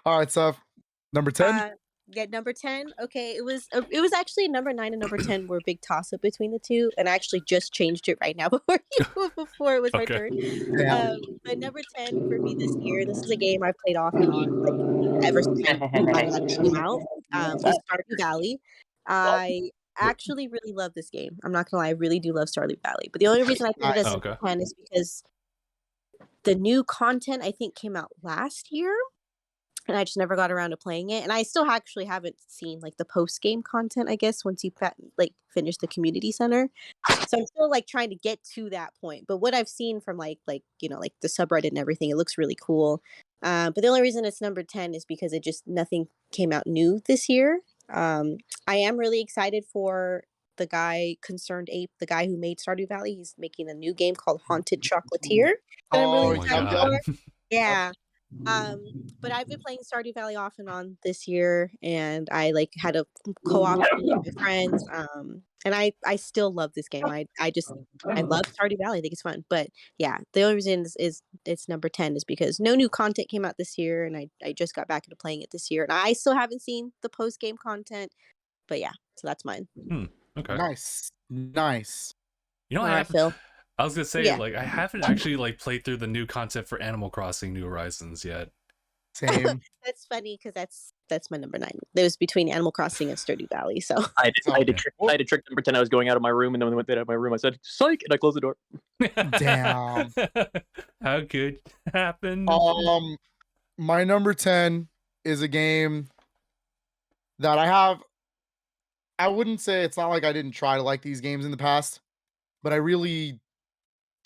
All right, Seth. Number 10? Yeah, number 10. Okay, it was actually number 9 and number 10 were a big toss up between the two, and I actually just changed it right now before it was my turn. But number 10 for me this year, this is a game I've played off and on like ever since it came out. Was Stardew Valley. I actually really love this game. I'm not gonna lie, I really do love Stardew Valley. But the only reason I put it as number 10 is because the new content I think came out last year. And I just never got around to playing it. And I still actually haven't seen like the post-game content, I guess, once you finish the community center. So I'm still like trying to get to that point. But what I've seen from like the subreddit and everything, it looks really cool. But the only reason it's number 10 is because nothing came out new this year. I am really excited for the guy, Concerned Ape, the guy who made Stardew Valley. He's making a new game called Haunted Chocolatier. That I'm really excited for. Yeah. But I've been playing Stardew Valley off and on this year, and I had a co-op with my friends. And I still love this game. I love Stardew Valley. I think it's fun. But yeah, the only reason is it's number 10 is because no new content came out this year, and I just got back into playing it this year, and I still haven't seen the post game content. But yeah, so that's mine. Okay. Nice. You know, I was gonna say, I haven't actually played through the new content for Animal Crossing New Horizons yet. Same. That's funny because that's my number 9. It was between Animal Crossing and Stardew Valley. So I had to trick them, pretend I was going out of my room, and then when they went out of my room, I said "psych," and I closed the door. Damn. How could happen? My number 10 is a game that I wouldn't say it's not like I didn't try to like these games in the past, but I really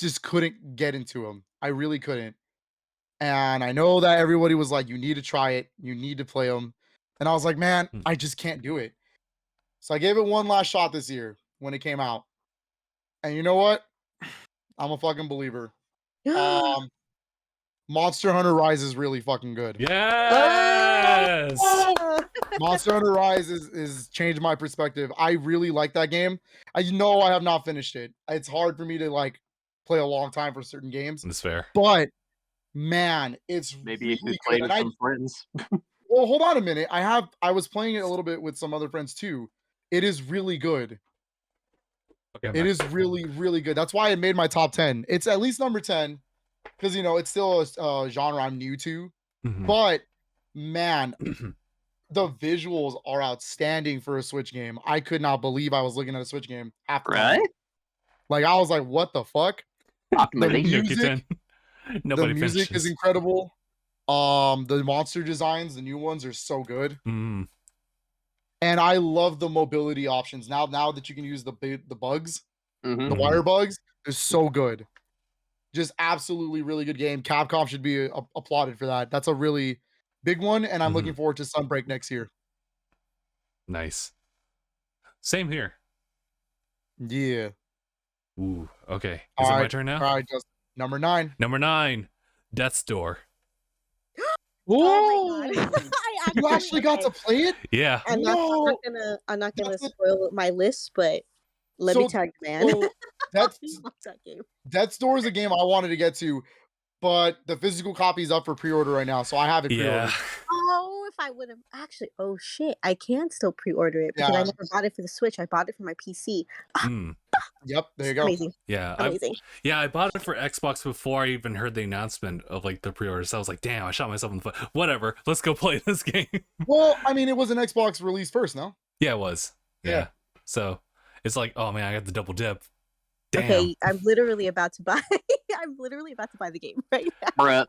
just couldn't get into them. I really couldn't. And I know that everybody was like, you need to try it. You need to play them. And I was like, man, I just can't do it. So I gave it one last shot this year when it came out. And you know what? I'm a fucking believer. Monster Hunter Rise is really fucking good. Yes! Monster Hunter Rise is changed my perspective. I really like that game. I know I have not finished it. It's hard for me to play a long time for certain games. That's fair. But man, it's maybe really you could play with some friends. Well, hold on a minute. I was playing it a little bit with some other friends too. It is really good. Okay, it is really, really good. That's why it made my top 10. It's at least number 10 because it's still a genre I'm new to. But man, the visuals are outstanding for a Switch game. I could not believe I was looking at a Switch game after right. I was like, what the fuck? The music is incredible. The monster designs, the new ones are so good. And I love the mobility options. Now that you can use the bugs, the wire bugs, is so good. Just absolutely really good game. Capcom should be applauded for that. That's a really big one, and I'm looking forward to Sunbreak next year. Nice. Same here. Yeah. Ooh, okay. Is it my turn now? All right, just number 9. Number 9, Death's Door. Oh my God. You actually got to play it? Yeah. I'm not gonna spoil my list, but let me tell you, man. Death's Door is a game I wanted to get to. but the physical copy is up for pre-order right now, so I have it Yeah. pre-ordered. Oh, if I would have actually, oh shit, I can still pre-order it because I Yeah. never bought it for the Switch. I bought it for my PC. Mm. Yep, there you go. Amazing. Yeah. Amazing. I bought it for Xbox before I even heard the announcement of like the pre-order. So I was like, damn, I shot myself in the foot. Whatever. Let's go play this game. Well, I mean, it was an Xbox release first, no? Yeah, it was. Yeah. Yeah. So it's like, oh man, I got the double dip. Damn. Okay, I'm literally about to buy. I'm literally about to buy the game right now. Bruh.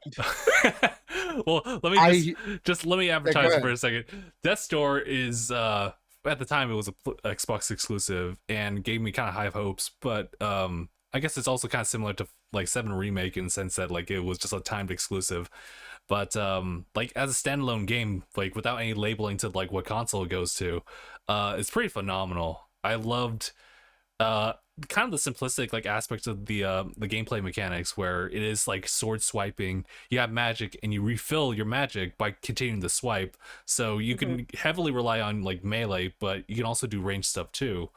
Well, let me just let me advertise ahead. for a second. Death's Door is at the time it was a Xbox exclusive and gave me kind of high hopes, but I guess it's also kind of similar to like 7 Remake in the sense that like it was just a timed exclusive. But like as a standalone game, like without any labeling to like what console it goes to, it's pretty phenomenal. I loved kind of the simplistic like aspects of the gameplay mechanics where it is like sword swiping. You have magic and you refill your magic by continuing to swipe, so you can heavily rely on like melee, but you can also do range stuff too.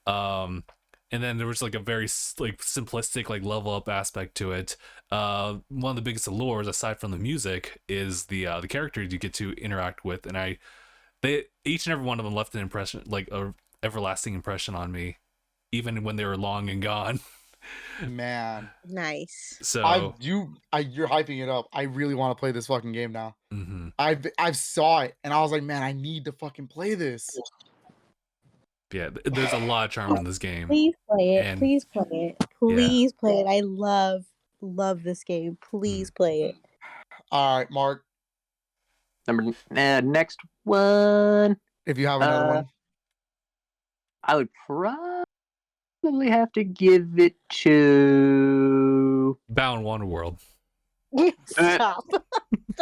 And then there was like a very like simplistic like level up aspect to it. One of the biggest allures aside from the music is the characters you get to interact with, and they each and every one of them left an impression, like a everlasting impression on me, even when they were long and gone. Man, Nice. So you're hyping it up. I really want to play this fucking game now. mhm. I've saw it and I was like, man, I need to fucking play this. Yeah, there's a lot of charm in this game. Please play it. And- Please play it. Please play it. I love this game. Please play it. All right, Mark, Next one. if you have another one. I would probably have to give it to. Bound Wonderworld. Stop.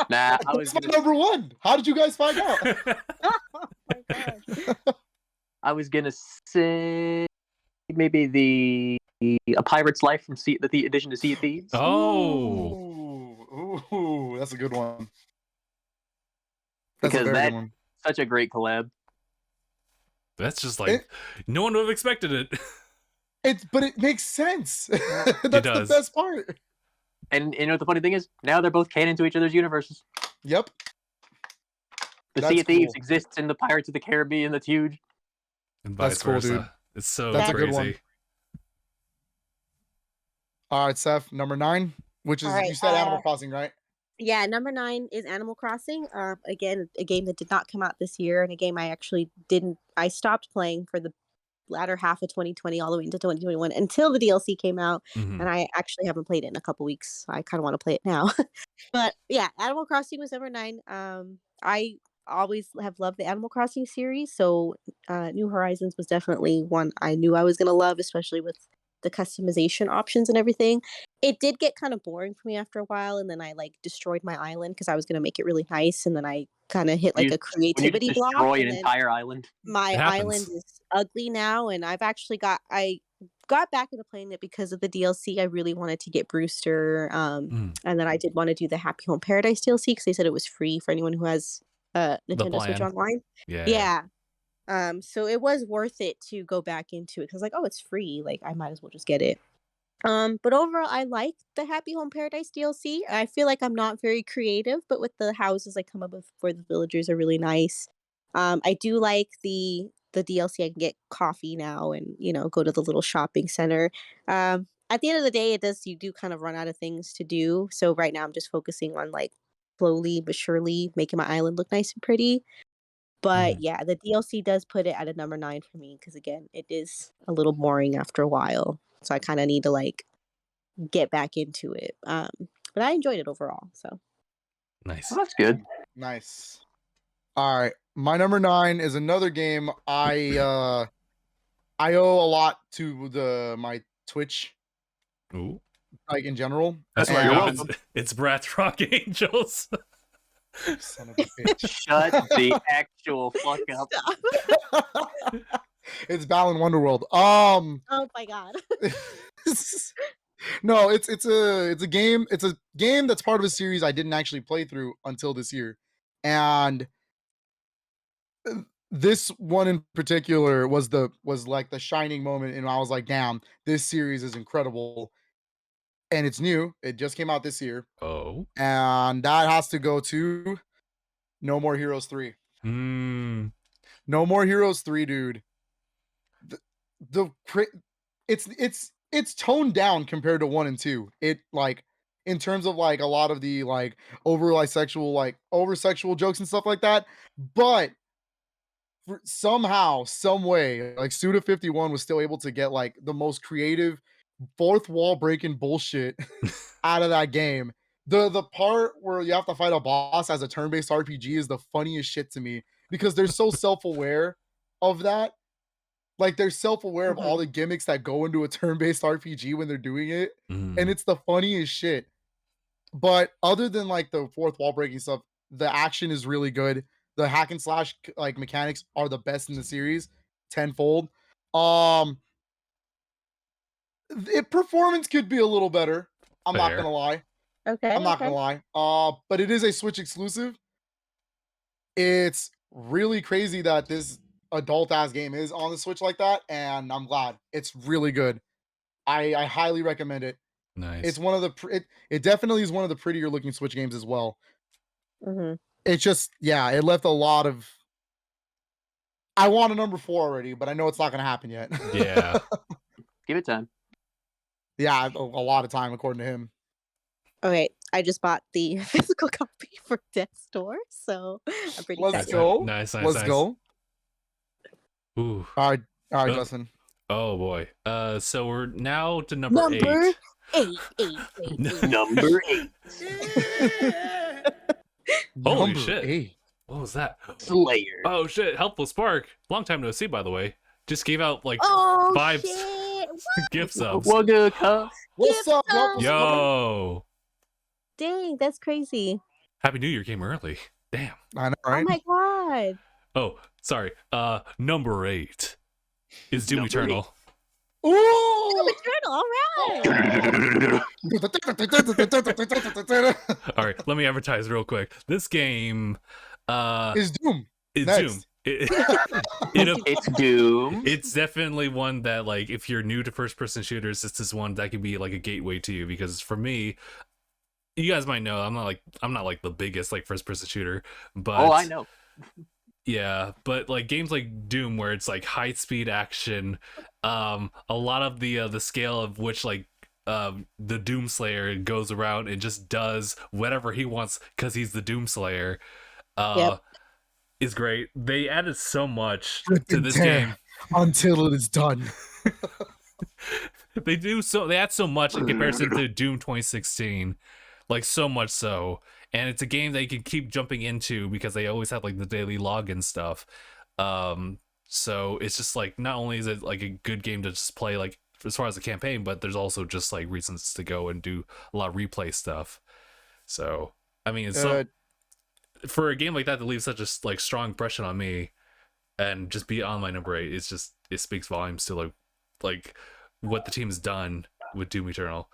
Nah, I It's was my gonna, number one. How did you guys find out? Oh my god. I was gonna say maybe A Pirate's Life from the addition to Sea of Thieves. Oh, Ooh, that's a good one. That's Because a very that- good one. Such a great collab. that's just like no one would have expected it. But it makes sense. That's does. the best part. And you know what the funny thing is? Now they're both canon to each other's universes. Yep. The That's Sea of Thieves cool. exists in the Pirates of the Caribbean. That's huge. And That's vice cool, versa. dude. It's so That's a good crazy. one. All right, Seth, number 9, which is All right, you said Animal Crossing, right? Yeah, number 9 is Animal Crossing. Again, a game that did not come out this year, and a game I actually didn't. I stopped playing for the latter half of 2020 all the way into 2021 until the DLC came out, Mhm. and I actually haven't played it in a couple weeks. So I kind of want to play it now. But yeah, Animal Crossing was number 9. I always have loved the Animal Crossing series, so New Horizons was definitely one I knew I was gonna love, especially with the customization options and everything. It did get kind of boring for me after a while, and then I like destroyed my island because I was gonna make it really nice, and then I kind of hit like a When you creativity just block. destroy And an then entire island. my It island happens. is ugly now, and I got back into playing it because of the DLC. I really wanted to get Brewster, and then I did want to do the Happy Home Paradise DLC because they said it was free for anyone who has Nintendo Switch plan. Online. Yeah. So it was worth it to go back into it because like, oh, it's free, like I might as well just get it. But overall, I like the Happy Home Paradise DLC. I feel like I'm not very creative, but with the houses I come up with for the villagers are really nice. I do like the DLC. I can get coffee now, and go to the little shopping center. At the end of the day, you do kind of run out of things to do. So right now, I'm just focusing on like slowly but surely making my island look nice and pretty. But yeah, the DLC does put it at a number 9 for me because again, it is a little boring after a while. So I kind of need to like get back into it. But I enjoyed it overall. So Nice. Oh, that's good. Nice. All right, my number 9 is another game I owe a lot to my Twitch, Ooh. like in general. That's Yeah, why you're you're welcome. it's Bratz Rock Angels. Son of a bitch. Shut the actual fuck up. stop. It's Balan Wonderworld. Oh my god. No, it's a game. It's a game that's part of a series I didn't actually play through until this year, and this one in particular was like the shining moment, and I was like, damn, this series is incredible. and it's new. It just came out this year, Oh. and that has to go to No More Heroes 3. Hmm. No More Heroes 3, dude. The it's toned down compared to 1 and 2. It like in terms of like a lot of the like over sexual jokes and stuff like that, but somehow, some way, like Suda51 was still able to get like the most creative fourth wall breaking bullshit out of that game. The part where you have to fight a boss as a turn-based RPG is the funniest shit to me because they're so self-aware of that. Like they're self-aware of all the gimmicks that go into a turn-based RPG when they're doing it, and it's the funniest shit. But other than like the fourth wall breaking stuff, the action is really good. The hack and slash like mechanics are the best in the series, tenfold. Performance could be a little better. I'm not Fair. gonna lie. Okay. I'm not gonna lie. But it is a Switch exclusive. It's really crazy that this adult ass game is on the Switch like that, and I'm glad. It's really good. I highly recommend it. Nice. It's one of the it definitely is one of the prettier looking Switch games as well. Mm-hmm. It's just it left a lot of. I want a number 4 already, but I know it's not gonna happen yet. Yeah. Give it time. Yeah, a lot of time according to him. Okay, I just bought the physical copy for Death's Door, so I'm pretty Let's excited. go. Nice. Let's go. Ooh. All right, Uh, Justin. Oh boy. So we're now to number 8. Eight. Number 8. Holy Number shit. 8. What was that? Slayer. Oh shit, Helpful Spark. Long time no see, by the way. Just gave out like Oh 5 shit! gift subs. Wugga. What's up, Give Helpful Spark? Yo. Dang, that's crazy. Happy New Year came early. Damn. I know, right? Oh my god. Oh, sorry. Number 8 is Doom Number Eternal. Doom Ooh! Eternal, all right. All right, let me advertise real quick. This game Is Doom. is Next. Doom. It's Doom. It's definitely one that, like, if you're new to first-person shooters, this is one that could be like a gateway to you. Because for me, you guys might know I'm not like the biggest like first-person shooter, but Oh, I know. yeah, but like games like Doom, where it's like high-speed action, a lot of the scale of which like the Doomslayer goes around and just does whatever he wants because he's the Doomslayer. Is great. They added so much to this game until it is done. They add so much in comparison to Doom 2016, like so much so, and it's a game that you can keep jumping into because they always have like the daily login stuff. So it's just like, not only is it like a good game to just play like as far as the campaign, but there's also just like reasons to go and do a lot of replay stuff. So I mean, it's for a game like that to leave such a like strong impression on me and just be on my number 8, it speaks volumes to like what the team's done with Doom Eternal.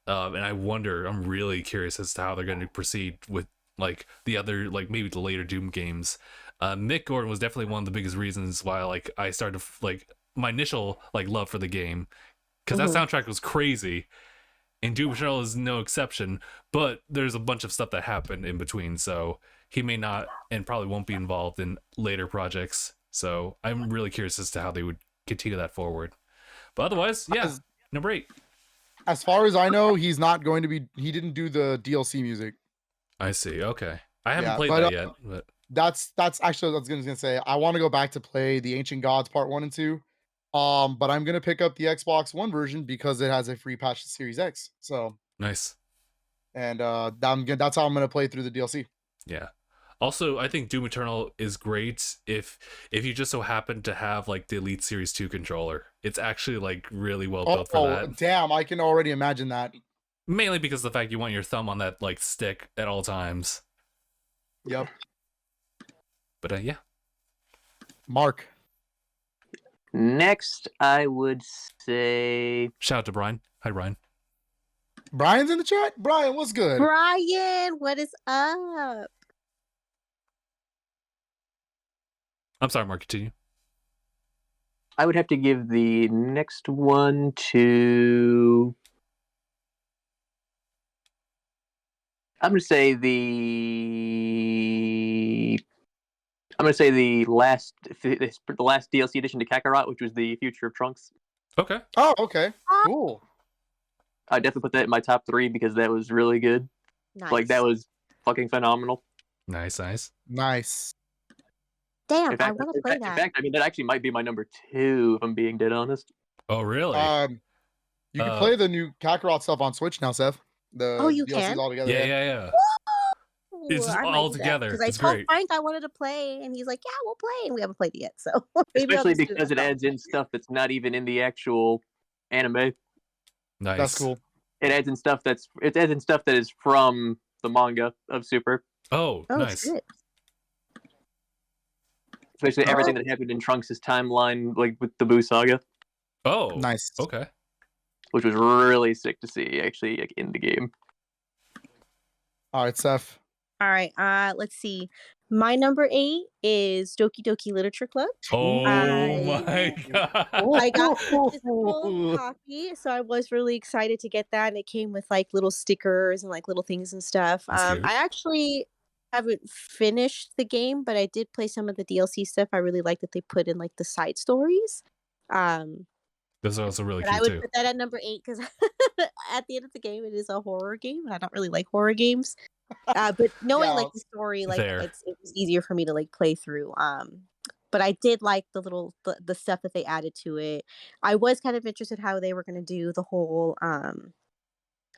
And I'm really curious as to how they're going to proceed with like the other, like maybe the later Doom games. Mick Gordon was definitely one of the biggest reasons why like I started like my initial like love for the game, because that soundtrack was crazy, and Doom Eternal is no exception. But there's a bunch of stuff that happened in between, so he may not and probably won't be involved in later projects. So I'm really curious as to how they would continue that forward. But otherwise, yeah, number 8. As far as I know, he's not going to be. He didn't do the DLC music. I see. Okay, I haven't Yeah, played but, that yet. But That's actually what I was gonna say. I want to go back to play the Ancient Gods Part 1 and 2. But I'm gonna pick up the Xbox One version because it has a free patch to Series X. So nice. And that's how I'm gonna play through the DLC. Yeah. Also, I think Doom Eternal is great if you just so happen to have like the Elite Series 2 controller. It's actually like really well built for that. Damn, I can already imagine that. Mainly because of the fact you want your thumb on that like stick at all times. Yep. But yeah. Mark. Next, I would say Shout out to Brian. Hi, Brian. Brian's in the chat. Brian, what's good? Brian, what is up? I'm sorry, Mark, continue. I would have to give the next one to I'm gonna say the last DLC addition to Kakarot, which was the Future of Trunks. Okay. Oh, okay. Cool. I definitely put that in my top 3 because that was really good. Nice. Like that was fucking phenomenal. Nice. Nice. Damn, In I fact, want to play that. in fact, I mean that actually might be my number 2 if I'm being dead honest. Oh, really? You can play the new Kakarot stuff on Switch now, Seth. The you DLCs can? all together. Yeah. It's just all together. Because I It's told great. Frank I wanted to play, and he's like, "Yeah, we'll play," and we haven't played it yet. So maybe Especially because it adds in stuff that's not even in the actual anime. Nice. That's cool. It adds in stuff that is from the manga of Super. Oh, nice. Shit. Especially everything that happened in Trunks' timeline, like with the Boo Saga. Oh, nice. Okay. Which was really sick to see, actually, like, in the game. All right, Seth. All right. Let's see. My number 8 is Doki Doki Literature Club. Oh my god! I got the physical copy, so I was really excited to get that. And it came with like little stickers and like little things and stuff. I actually haven't finished the game, but I did play some of the DLC stuff. I really like that they put in like the side stories. Those are also really but cute I would too. put that at number 8 because at the end of the game, it is a horror game, and I don't really like horror games. But knowing like the story, like it was easier for me to like play through. But I did like the stuff that they added to it. I was kind of interested how they were going to do the whole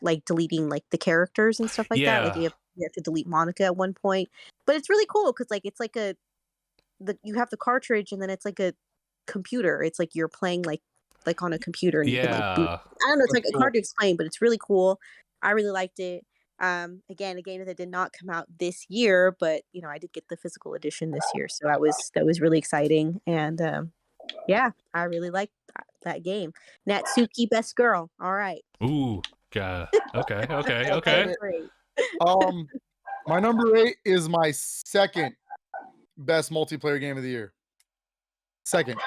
like deleting like the characters and stuff like that. Like you have to delete Monica at one point, but it's really cool because like it's like you have the cartridge and then it's like a computer. It's like you're playing like on a computer and you can like boot. I don't know, it's like hard to explain, but it's really cool. I really liked it. Again, a game that did not come out this year, but you know, I did get the physical edition this year, so that was really exciting. And yeah, I really liked that game. Natsuki, best girl. All right. Ooh, God. Okay. Great. My number 8 is my second best multiplayer game of the year. Second.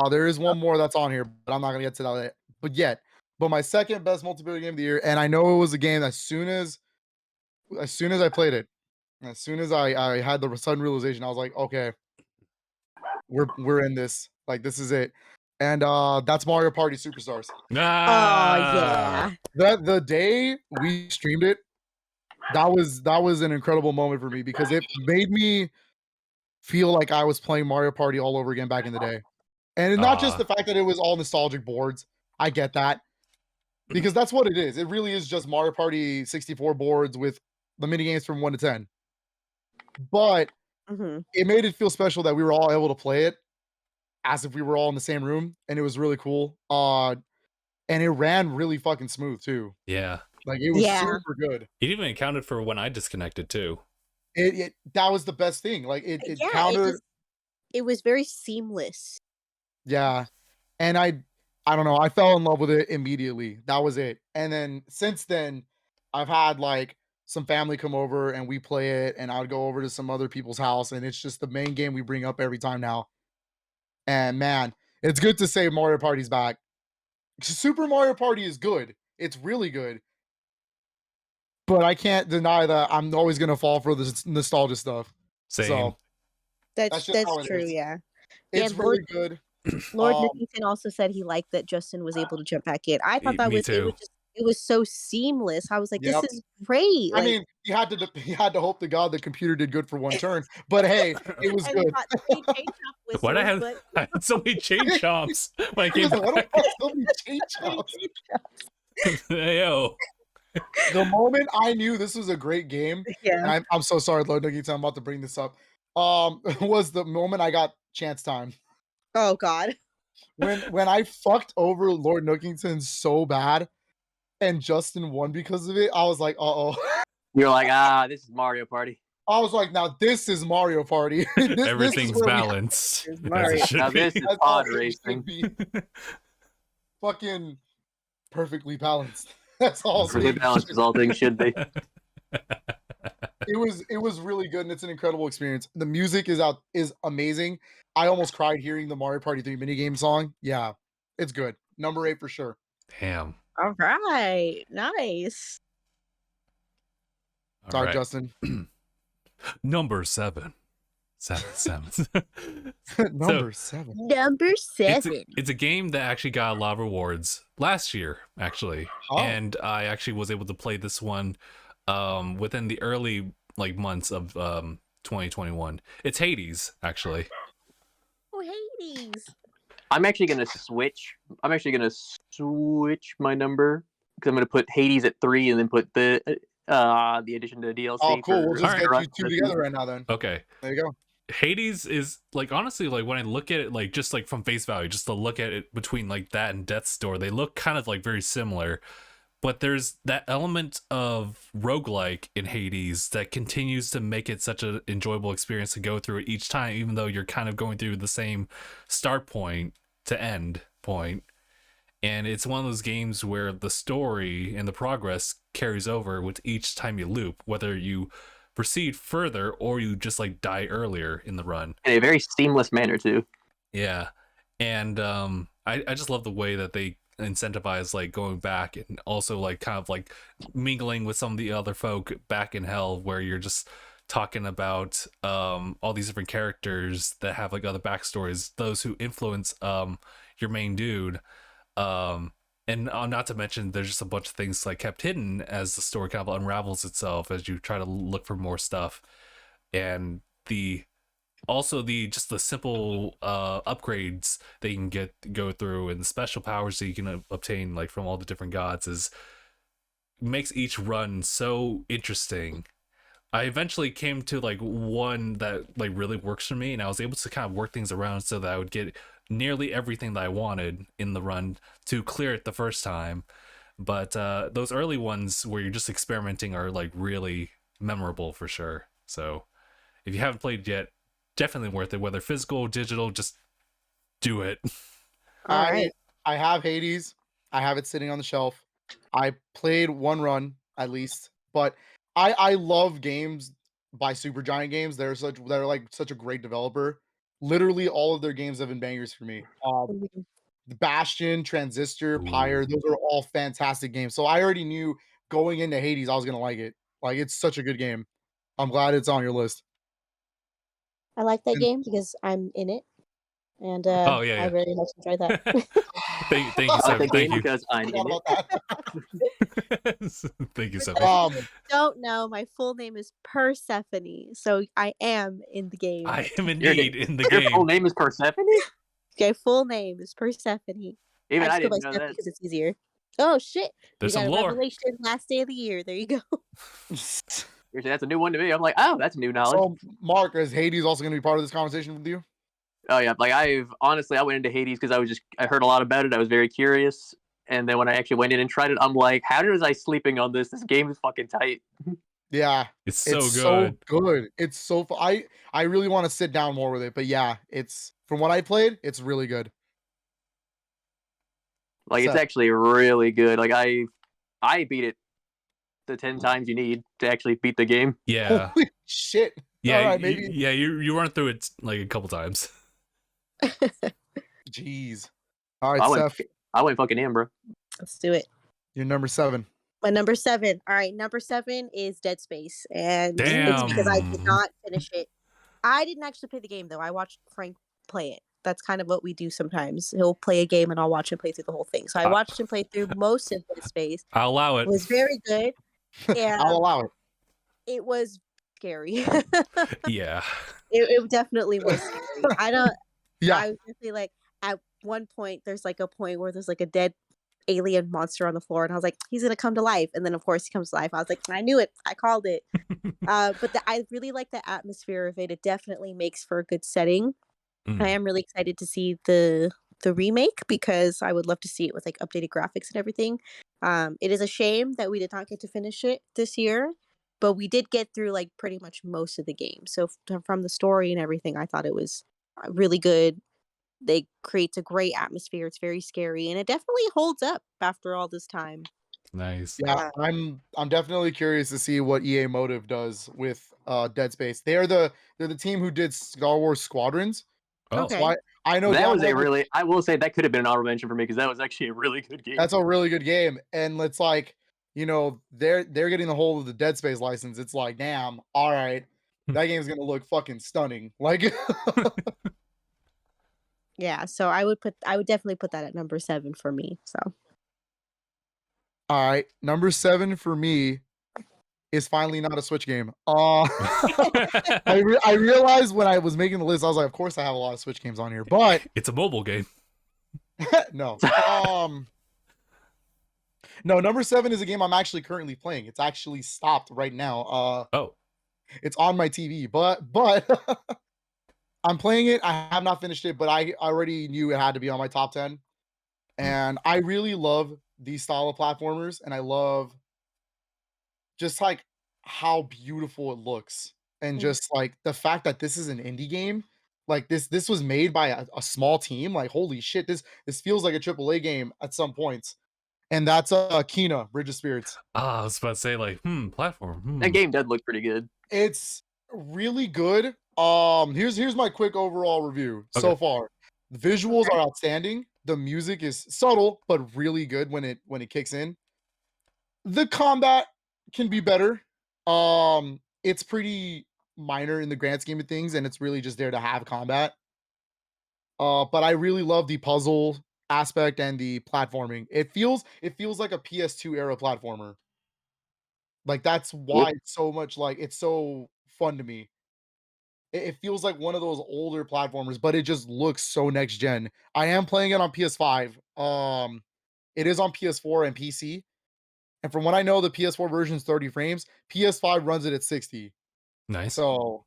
There is one more that's on here, but I'm not gonna get to that yet. But my second best multiplayer game of the year, and I know it was a game as soon as I played it, as soon as I had the sudden realization, I was like, okay, we're in this. Like this is it. And that's Mario Party Superstars. Yeah. The day we streamed it, that was an incredible moment for me because it made me feel like I was playing Mario Party all over again back in the day. And not just the fact that it was all nostalgic boards. I get that. Because that's what it is. It really is just Mario Party 64 boards with the minigames from 1 to 10. But it made it feel special that we were all able to play it as if we were all in the same room. And it was really cool. And it ran really fucking smooth too. Yeah. Like it was super good. It even accounted for when I disconnected too. That was the best thing. Like it countered. It was very seamless. Yeah. And I don't know. I fell in love with it immediately. That was it. And then since then, I've had like some family come over and we play it, and I would go over to some other people's house, and it's just the main game we bring up every time now. And man, it's good to say Mario Party's back. Super Mario Party is good. It's really good. But I can't deny that I'm always gonna fall for the nostalgia stuff. Same. So that's true. Yeah. It's really good. Lord Nickington also said he liked that Justin was able to jump back in. I thought that it was so seamless. I was like, this is great. I mean, he had to hope to God the computer did good for one turn. But hey, it was good. Why did I have so many chain chomps when I came back? Why do I have so many chain chomps? Yo. The moment I knew this was a great game, and I'm so sorry, Lord Nickington, I'm about to bring this up. Was the moment I got chance time. Oh God. When I fucked over Lord Nookington so bad and Justin won because of it, I was like, uh-oh. You're like, this is Mario Party. I was like, now this is Mario Party. Everything's balanced. Now this is pod racing. Fucking perfectly balanced. That's all. Perfectly balanced as all things should be. It was really good, and it's an incredible experience. The music is amazing. I almost cried hearing the Mario Party 3 minigame song. Yeah, it's good. Number 8 for sure. Damn. All right. Nice. All Sorry, right. Justin. Number 7. 7. Number 7. Number 7. It's a game that actually got a lot of rewards last year, actually. Oh. And I actually was able to play this one within the early months of 2021. It's Hades, actually. Oh, Hades. I'm actually gonna switch my number because I'm gonna put Hades at 3 and then put the addition to DLC. Oh, cool. We'll just get Alright. you two together right now then. Okay. There you go. Hades is honestly, when I look at it just from face value, just to look at it between that and Death's Door, they look kind of very similar, but there's that element of roguelike in Hades that continues to make it such an enjoyable experience to go through each time, even though you're kind of going through the same start point to end point. And it's one of those games where the story and the progress carries over with each time you loop, whether you proceed further or you just die earlier in the run in a very seamless manner too. Yeah. And I just love the way that they incentivize going back and also kind of mingling with some of the other folk back in hell, where you're just talking about all these different characters that have other backstories, those who influence your main dude, and not to mention there's just a bunch of things kept hidden as the story kind of unravels itself as you try to look for more stuff. And the simple upgrades that you can go through, and the special powers that you can obtain from all the different gods makes each run so interesting. I eventually came to one that really works for me, and I was able to kind of work things around so that I would get nearly everything that I wanted in the run to clear it the first time. But those early ones where you're just experimenting are really memorable for sure. So if you haven't played yet, definitely worth it, whether physical or digital. Just do it. All right. I have Hades. I have it sitting on the shelf. I played one run at least, but I love games by Supergiant Games. They're such a great developer. Literally all of their games have been bangers for me. Bastion, Transistor, Pyre, those are all fantastic games. So I already knew going into Hades I was gonna like it. It's such a good game. I'm glad it's on your list. I like that game because I'm in it, and Oh, yeah. I very much enjoyed that. Thank you, I like Sephie. the game Thank you. because I'm in Forgot it. about that. Thank you, Sephie. Don't know, my full name is Persephone, so I am in the game. I am indeed in the Your full game. name is Persephone? Okay, full name is Persephone. Even I just go by didn't know Stephanie that. because it's easier. Oh shit! There's we got some a lore. revelation last day of the year. There you go. That's a new one to me. I'm like, oh, that's new knowledge. So, Mark, is Hades also going to be part of this conversation with you? Oh yeah, I went into Hades because I heard a lot about it. I was very curious, and then when I actually went in and tried it, I'm like, how was I sleeping on this? This game is fucking tight. Yeah, It's so good. so good. It's so I really want to sit down more with it, but yeah, it's from what I played, it's really good. It's actually really good. I beat it the 10 times you need to actually beat the game. Yeah. Holy shit. Yeah. All right, maybe. You run through it a couple times. Jeez. All right, Seth. I went fucking in, bro. Let's do it. You're number 7. My number 7. All right, number 7 is Dead Space, and Damn. it's because I did not finish it. I didn't actually play the game though. I watched Frank play it. That's kind of what we do sometimes. He'll play a game and I'll watch him play through the whole thing. So I watched him play through most of Dead Space. I'll allow it. It was very good. Yeah, I'll allow it. It was scary. Yeah. It definitely was scary. Yeah. I was definitely at one point there's a point where there's a dead alien monster on the floor, and I was like, he's gonna come to life, and then of course he comes to life. I was like, I knew it, I called it. But I really like the atmosphere of it. It definitely makes for a good setting. I am really excited to see the remake because I would love to see it with updated graphics and everything. It is a shame that we did not get to finish it this year, but we did get through pretty much most of the game. So from the story and everything, I thought it was really good. They creates a great atmosphere. It's very scary, and it definitely holds up after all this time. Nice. Yeah, I'm definitely curious to see what EA Motive does with Dead Space. They're the team who did Star Wars Squadrons. Oh. Okay. So I know that was I will say that could have been an honorable mention for me because that was actually a really good game. That's a really good game, and it's they're getting the whole of the Dead Space license. It's like, damn, all right, that game's gonna look fucking stunning. Like, Yeah, so I would definitely put that at number 7 for me. So all right, number 7 for me is finally not a Switch game. I realized when I was making the list, I was like, of course I have a lot of Switch games on here, but It's a mobile game. no. No, number 7 is a game I'm actually currently playing. It's actually stopped right now. Oh, It's on my TV, but I'm playing it. I have not finished it, but I already knew it had to be on my top 10. And I really love these style of platformers, and I love just like how beautiful it looks, and Mhm. just like the fact that this is an indie game. Like this was made by a small team. Like, holy shit, this feels like a AAA game at some points. And that's Kina, Bridge of Spirits. I was about to say like, platform. That game did look pretty good. It's really good. Here's my quick overall review so Okay. far. The visuals are outstanding. The music is subtle but really good when it kicks in. The combat can be better. It's pretty minor in the grand scheme of things, and it's really just there to have combat. But I really love the puzzle aspect and the platforming. It feels like a PS2 era platformer. Like, that's why it's so much like it's so fun to me. It feels like one of those older platformers, but it just looks so next gen. I am playing it on PS5. It is on PS4 and PC. And from what I know, the PS4 version is 30 frames. PS5 runs it at 60. Nice. So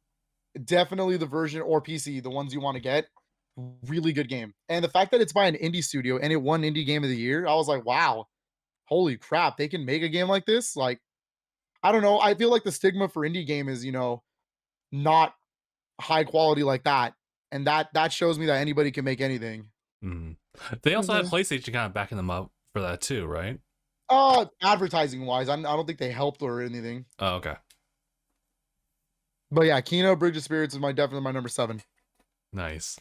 definitely the version, or PC, the ones you want to get. Really good game. And the fact that it's by an indie studio and it won Indie Game of the Year, I was like, wow, holy crap, they can make a game like this. Like, I don't know. I feel like the stigma for indie game is, not high quality like that. And that shows me that anybody can make anything. Mhm. They also had Mhm. PlayStation kind of backing them up for that too, right? Advertising wise, I don't think they helped or anything. Oh, okay. But yeah, Kino Bridge of Spirits is definitely my number 7. Nice.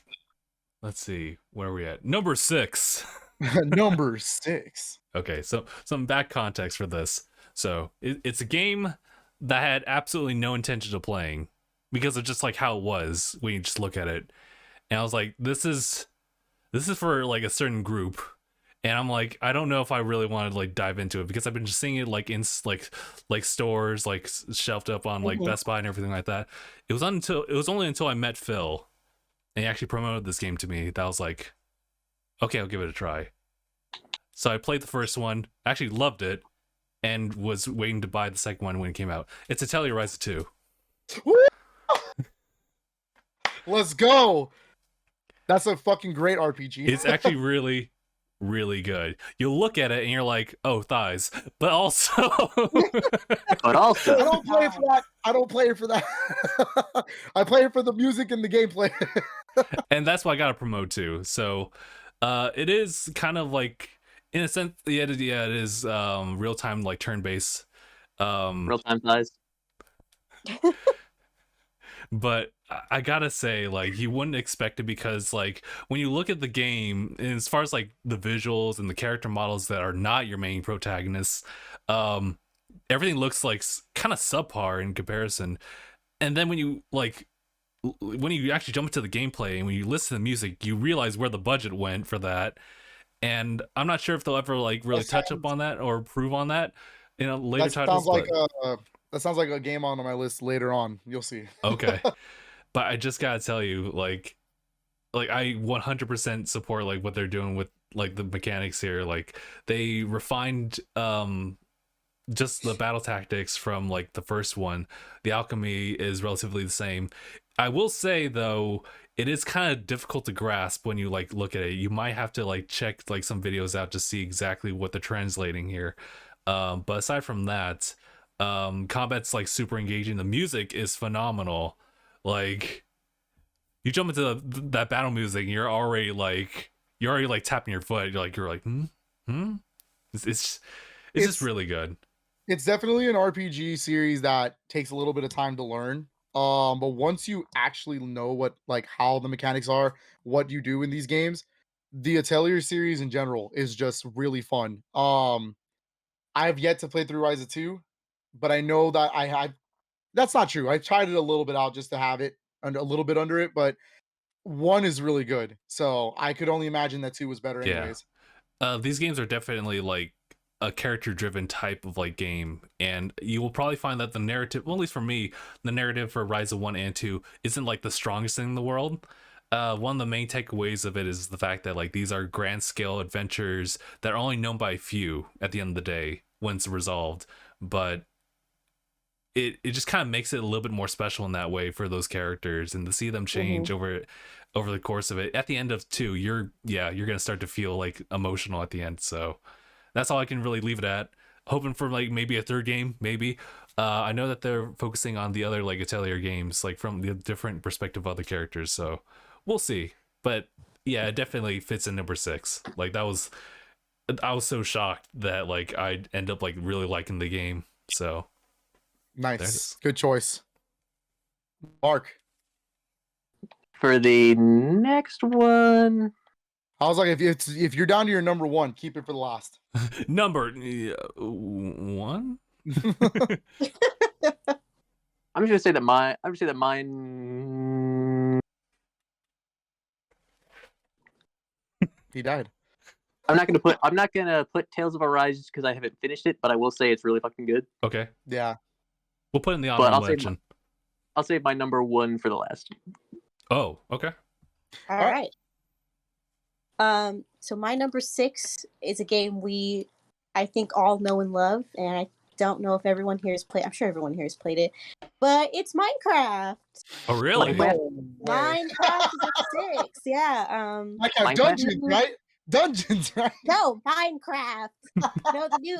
Let's see, where are we at? Number 6. Number 6. Okay, so some back context for this. So it's a game that I had absolutely no intention of playing because of just like how it was when you just look at it. And I was like, this is for like a certain group. And I'm like, I don't know if I really want to like dive into it because I've been just seeing it like in like stores, like shelved up on like Mhm. Best Buy and everything like that. It was only until I met Phil and he actually promoted this game to me that I was like, okay, I'll give it a try. So I played the first one, actually loved it, and was waiting to buy the second one when it came out. It's Atelier Rise 2. Let's go. That's a fucking great RPG. It's actually really, really good. You look at it and you're like, oh, thighs. But also But also, I don't play it for that. I don't play it for that. I play it for the music and the gameplay. and that's why I got to promote too. So it is kind of like, in a sense, yeah, it is real time, like turn based. real time size. But I gotta say, like, you wouldn't expect it because, like, when you look at the game, and as far as like the visuals and the character models that are not your main protagonists, everything looks like kind of subpar in comparison. And then when you when you actually jump into the gameplay and when you listen to the music, you realize where the budget went for that. And I'm not sure if they'll ever like really touch up on that or improve on that in later That titles. sounds like a game on my list later on. You'll see. Okay. But I just gotta tell you, like I 100% support like what they're doing with like the mechanics here. Like they refined just the battle tactics from like the first one. The alchemy is relatively the same. I will say though, it is kind of difficult to grasp when you like look at it. You might have to like check like some videos out to see exactly what they're translating here. But aside from that, combat's like super engaging. The music is phenomenal. Like you jump into that battle music and you're already like tapping your foot. You're like it's just really good. It's definitely an RPG series that takes a little bit of time to learn. But once you actually know how the mechanics are, what you do in these games, the Atelier series in general is just really fun. I have yet to play through Rise of 2, but I know that I had. That's not true. I tried it a little bit out just to have it a little bit under it, but 1 is really good. So I could only imagine that 2 was better Yeah. anyways. These games are definitely like a character-driven type of like game, and you will probably find that the narrative, well, at least for me, the narrative for Rise of 1 and 2 isn't like the strongest thing in the world. One of the main takeaways of it is the fact that like these are grand scale adventures that are only known by a few at the end of the day when it's resolved, but it just kind of makes it a little bit more special in that way for those characters, and to see them change over the course of it. At the end of 2, you're gonna start to feel like emotional at the end. So that's all I can really leave it at. Hoping for like maybe a third game, maybe. I know that they're focusing on the other like Atelier games, like from the different perspective of other characters. So we'll see. But yeah, it definitely fits in number 6. Like I was so shocked that like I'd end up like really liking the game. So Nice. Good choice. Mark. For the next one, I was like, if you're down to your number 1, keep it for the last. number 1. I'm just gonna say that mine. He died. I'm not gonna put Tales of Arise because I haven't finished it, but I will say it's really fucking good. Okay. Yeah. We'll put in the But honorable mention. I'll save my number 1 for the last. Oh, okay. All right. So my number 6 is a game I think all know and love, and I don't know if everyone here has played. I'm sure everyone here has played it, but it's Minecraft. Oh, really? Minecraft is at 6. Yeah. Minecraft Dungeons, right? Dungeons, right? No, Minecraft. No, the new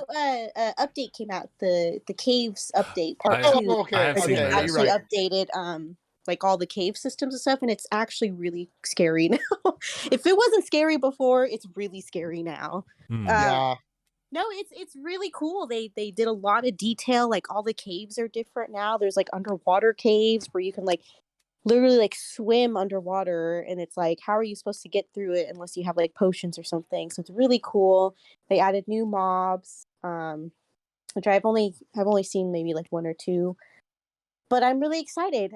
update came out. The caves update part 2. Okay. I have seen that. Actually Right. updated like all the cave systems and stuff, and it's actually really scary now. If it wasn't scary before, it's really scary now. Yeah. No, it's really cool. They did a lot of detail. Like all the caves are different now. There's like underwater caves where you can like literally like swim underwater, and it's like, how are you supposed to get through it unless you have like potions or something? So it's really cool. They added new mobs, which I've only seen maybe like 1 or 2. But I'm really excited.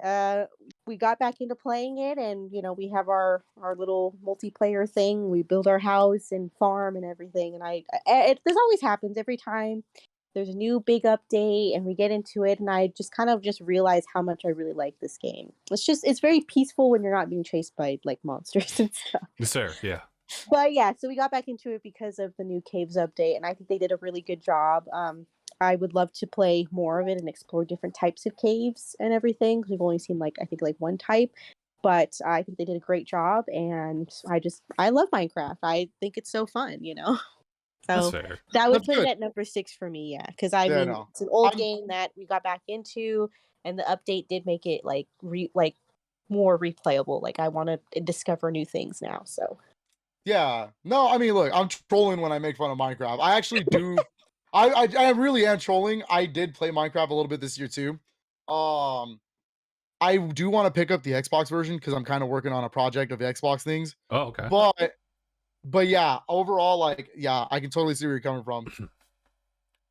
We got back into playing it, and we have our little multiplayer thing. We build our house and farm and everything. And this always happens every time there's a new big update, and we get into it. And I just kind of realize how much I really like this game. It's very peaceful when you're not being chased by like monsters and stuff. Yes, sir. Yeah. But yeah, so we got back into it because of the new caves update, and I think they did a really good job. I would love to play more of it and explore different types of caves and everything, because we've only seen like I think like 1 type, but I think they did a great job, and I love Minecraft. I think it's so fun, That's So fair. that would That's put good. it at number 6 for me, yeah, because No. it's an old I'm- game that we got back into, and the update did make it like more replayable. Like I want to discover new things now. So Yeah. No, I mean, look, I'm trolling when I make fun of Minecraft. I actually do. I really am trolling. I did play Minecraft a little bit this year too. I do want to pick up the Xbox version because I'm kind of working on a project of the Xbox things. Oh, okay. But yeah, overall, like, yeah, I can totally see where you're coming from.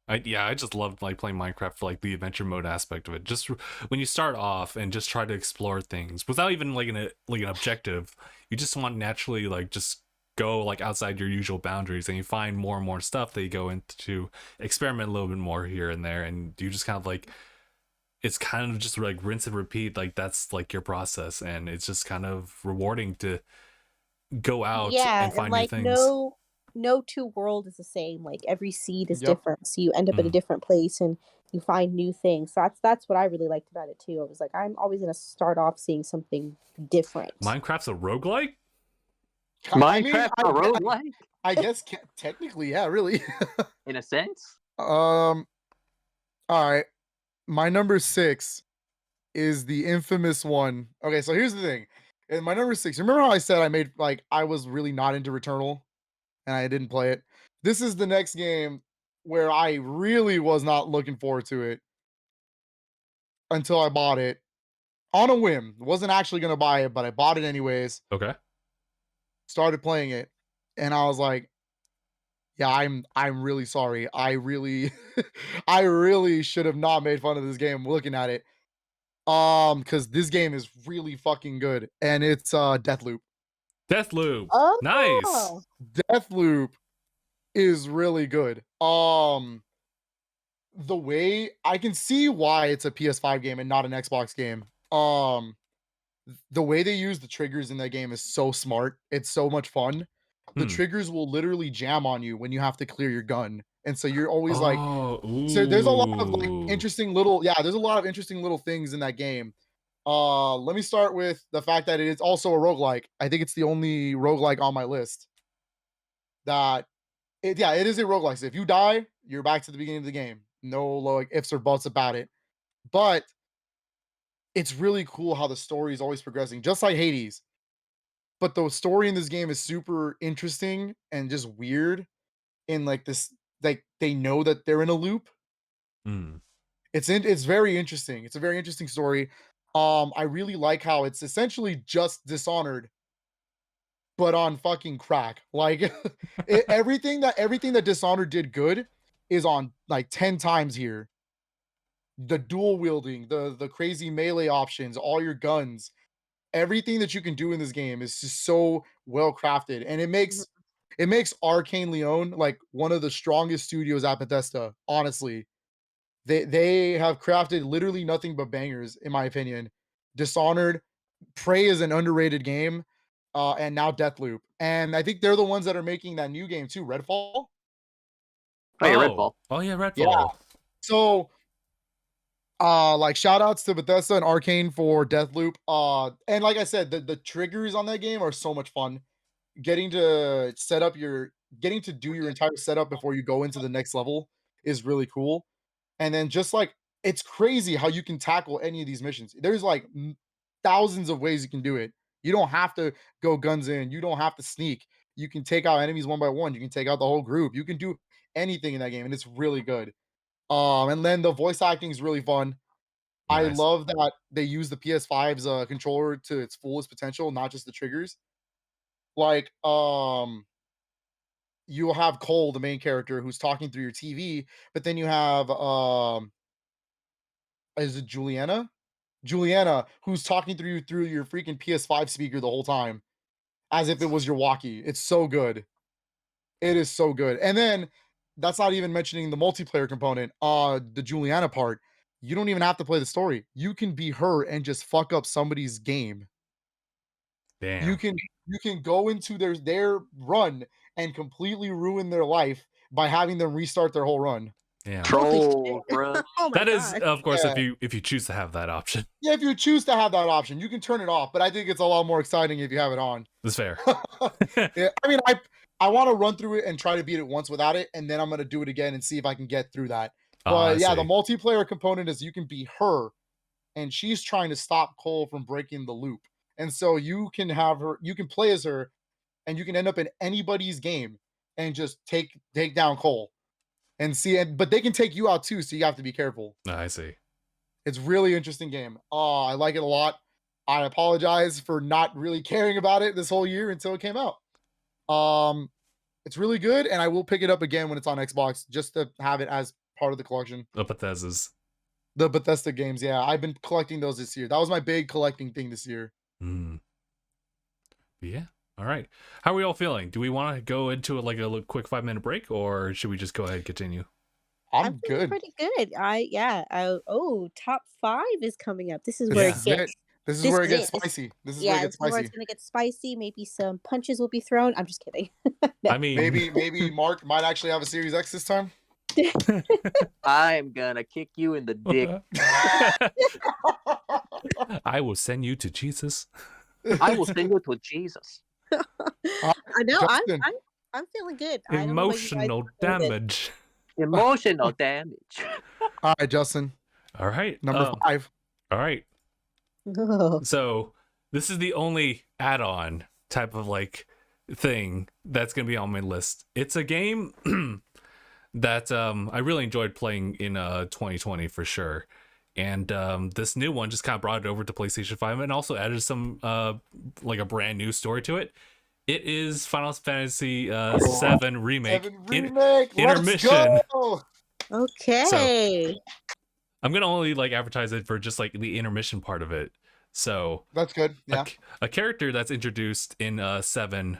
I just loved like playing Minecraft for like the adventure mode aspect of it. Just when you start off and just try to explore things without even like an objective, you just want naturally like just go like outside your usual boundaries, and you find more and more stuff that you go into to experiment a little bit more here and there, and you just kind of like, it's kind of just like rinse and repeat. Like that's like your process, and it's just kind of rewarding to go out and find like new things. no 2 world is the same. Like every seed is Yep. different, so you end up at a different place and you find new things. So that's what I really liked about it too. I was like, I'm always gonna start off seeing something different. Minecraft's a roguelike? Minecraft a roguelike? I guess technically, yeah, really. In a sense. All right. My number 6 is the infamous one. Okay, so here's the thing. In my number 6, remember how I said I was really not into Returnal and I didn't play it? This is the next game where I really was not looking forward to it until I bought it on a whim. Wasn't actually going to buy it, but I bought it anyways. Okay. Started playing it, and I was like, Yeah, I'm really sorry. I really I really should have not made fun of this game looking at it. Because this game is really fucking good, and it's Deathloop. Deathloop. Nice. Oh. Deathloop is really good. The way I can see why it's a PS5 game and not an Xbox game. The way they use the triggers in that game is so smart. It's so much fun. The Hmm. triggers will literally jam on you when you have to clear your gun. And so you're always like, Oh, so there's a lot of like ooh. interesting little, yeah, there's a lot of interesting little things in that game. Let me start with the fact that it is also a roguelike. I think it's the only roguelike on my list that it is a roguelike. So if you die, you're back to the beginning of the game. No like ifs or buts about it. But it's really cool how the story is always progressing, just like Hades. But the story in this game is super interesting and just weird in like this, like they know that they're in a loop. Hmm. It's very interesting. It's a very interesting story. I really like how it's essentially just Dishonored, but on fucking crack. Like everything that Dishonored did good is on like 10 times here. The dual wielding, the crazy melee options, all your guns, everything that you can do in this game is just so well crafted, and it makes Arcane Leon like one of the strongest studios at Bethesda. Honestly, they have crafted literally nothing but bangers, in my opinion. Dishonored, Prey is an underrated game, and now Deathloop, and I think they're the ones that are making that new game too, Redfall. Oh yeah, Redfall. Oh yeah, Yeah. Redfall. So like shout outs to Bethesda and Arcane for Deathloop. And like I said, the triggers on that game are so much fun. Getting to set up your getting to do your entire setup before you go into the next level is really cool. And then just like it's crazy how you can tackle any of these missions. There's like thousands of ways you can do it. You don't have to go guns in. You don't have to sneak. You can take out enemies one by one. You can take out the whole group. You can do anything in that game, and it's really good. And then the voice acting is really fun. I Nice. love that they use the PS5's controller to its fullest potential, not just the triggers. Like, you'll have Cole, the main character, who's talking through your TV, but then you have is it Juliana? Juliana, who's talking through your freaking PS5 speaker the whole time, as if it was your walkie. It's so good. It is so good. And then that's not even mentioning the multiplayer component. The Juliana part. You don't even have to play the story. You can be her and just fuck up somebody's game. Damn. You can go into their run and completely ruin their life by having them restart their whole run. Damn. Holy Troll, shit. bruh. Oh my That is, god. of course, Yeah. if you choose to have that option. Yeah, if you choose to have that option, you can turn it off, but I think it's a lot more exciting if you have it on. That's fair. Yeah, I mean, I want to run through it and try to beat it once without it, and then I'm gonna do it again and see if I can get through that. I But yeah, the see. multiplayer component is you can be her, and she's trying to stop Cole from breaking the loop. And so you can have her, you can play as her, and you can end up in anybody's game and just take down Cole and see it. But they can take you out too, so you have to be careful. I see. It's really interesting game. I like it a lot. I apologize for not really caring about it this whole year until it came out. It's really good, and I will pick it up again when it's on Xbox just to have it as part of the collection. The Bethesda's. The Bethesda games, yeah, I've been collecting those this year. That was my big collecting thing this year. Hmm. Yeah. All right. How are we all feeling? Do we want to go into like a quick 5-minute break, or should we just go ahead and continue? I'm feeling good. pretty good. Top 5 is coming up. This is This where is it gets. This is This where it is gets it. This- spicy. This is Yeah, where it this gets is where spicy. it's gonna get spicy. Maybe some punches will be thrown. I'm just kidding. I mean, Maybe Mark might actually have a Series X this time. I'm gonna kick you in the dick. I will send you to Jesus. I will send you to Jesus. I know. Justin. I'm feeling good. I don't know about you guys, Emotional but I'm feeling good. damage. Emotional damage. All right, Justin. All right. Number 5. All right. Oh. So this is the only add-on type of like thing that's gonna be on my list. It's a game that I really enjoyed playing in 2020 for sure. And this new one just kind of brought it over to PlayStation 5 and also added some like a brand new story to it. It is Final Fantasy VII Remake. 7 remake. Let's Intermission. go. Okay. I'm gonna only like advertise it for just like the intermission part of it. So That's good. Yeah. a character that's introduced in 7,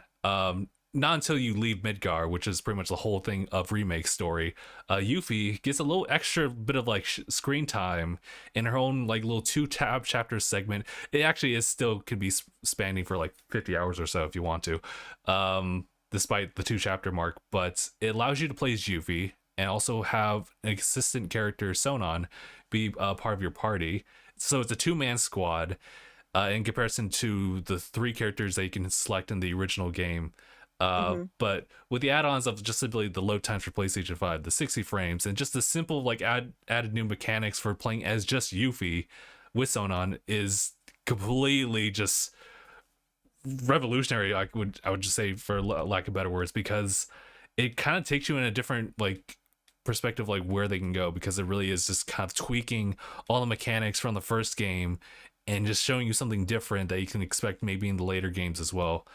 not until you leave Midgar, which is pretty much the whole thing of Remake story. Yuffie gets a little extra bit of like screen time in her own like little 2-tab chapter segment. It actually is still could be spanning for like 50 hours or so if you want to, despite the 2-chapter mark. But it allows you to play as Yuffie and also have an assistant character, Sonon, be part of your party. So it's a 2-man squad in comparison to the 3 characters that you can select in the original game. But with the add-ons of just simply the load times for PlayStation 5, the 60 frames, and just the simple like added new mechanics for playing as just Yuffie with Sonon is completely just revolutionary. I would just say, for lack of better words, because it kind of takes you in a different like perspective, like where they can go, because it really is just kind of tweaking all the mechanics from the first game and just showing you something different that you can expect maybe in the later games as well.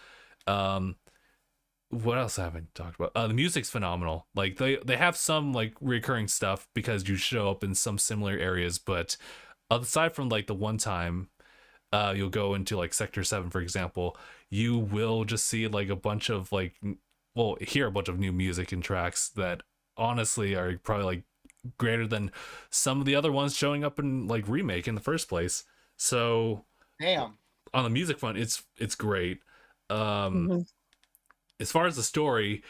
What else haven't talked about? The music's phenomenal. Like they have some like recurring stuff because you show up in some similar areas, but aside from like the one time you'll go into like Sector 7, for example, you will just see like a bunch of like, well, hear a bunch of new music and tracks that honestly are probably like greater than some of the other ones showing up in like Remake in the first place. So Damn. on the music front, it's great. Mhm. As far as the story,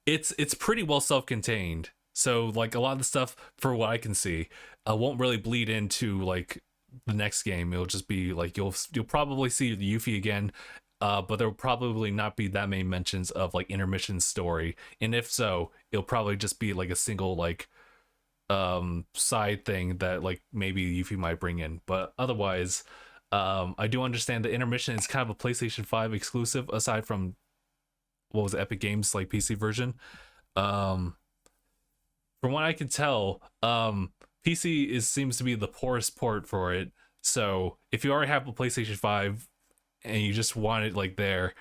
it's pretty well self-contained. So like a lot of the stuff, for what I can see, won't really bleed into like the next game. It'll just be like you'll probably see Yuffie again, but there will probably not be that many mentions of like intermission story. And if so, it'll probably just be like a single like side thing that like maybe Yuffie might bring in. But otherwise, I do understand the intermission is kind of a PlayStation 5 exclusive, aside from what was it, Epic Games like PC version. From what I can tell, PC seems to be the poorest port for it. So if you already have a PlayStation 5 and you just want it like there,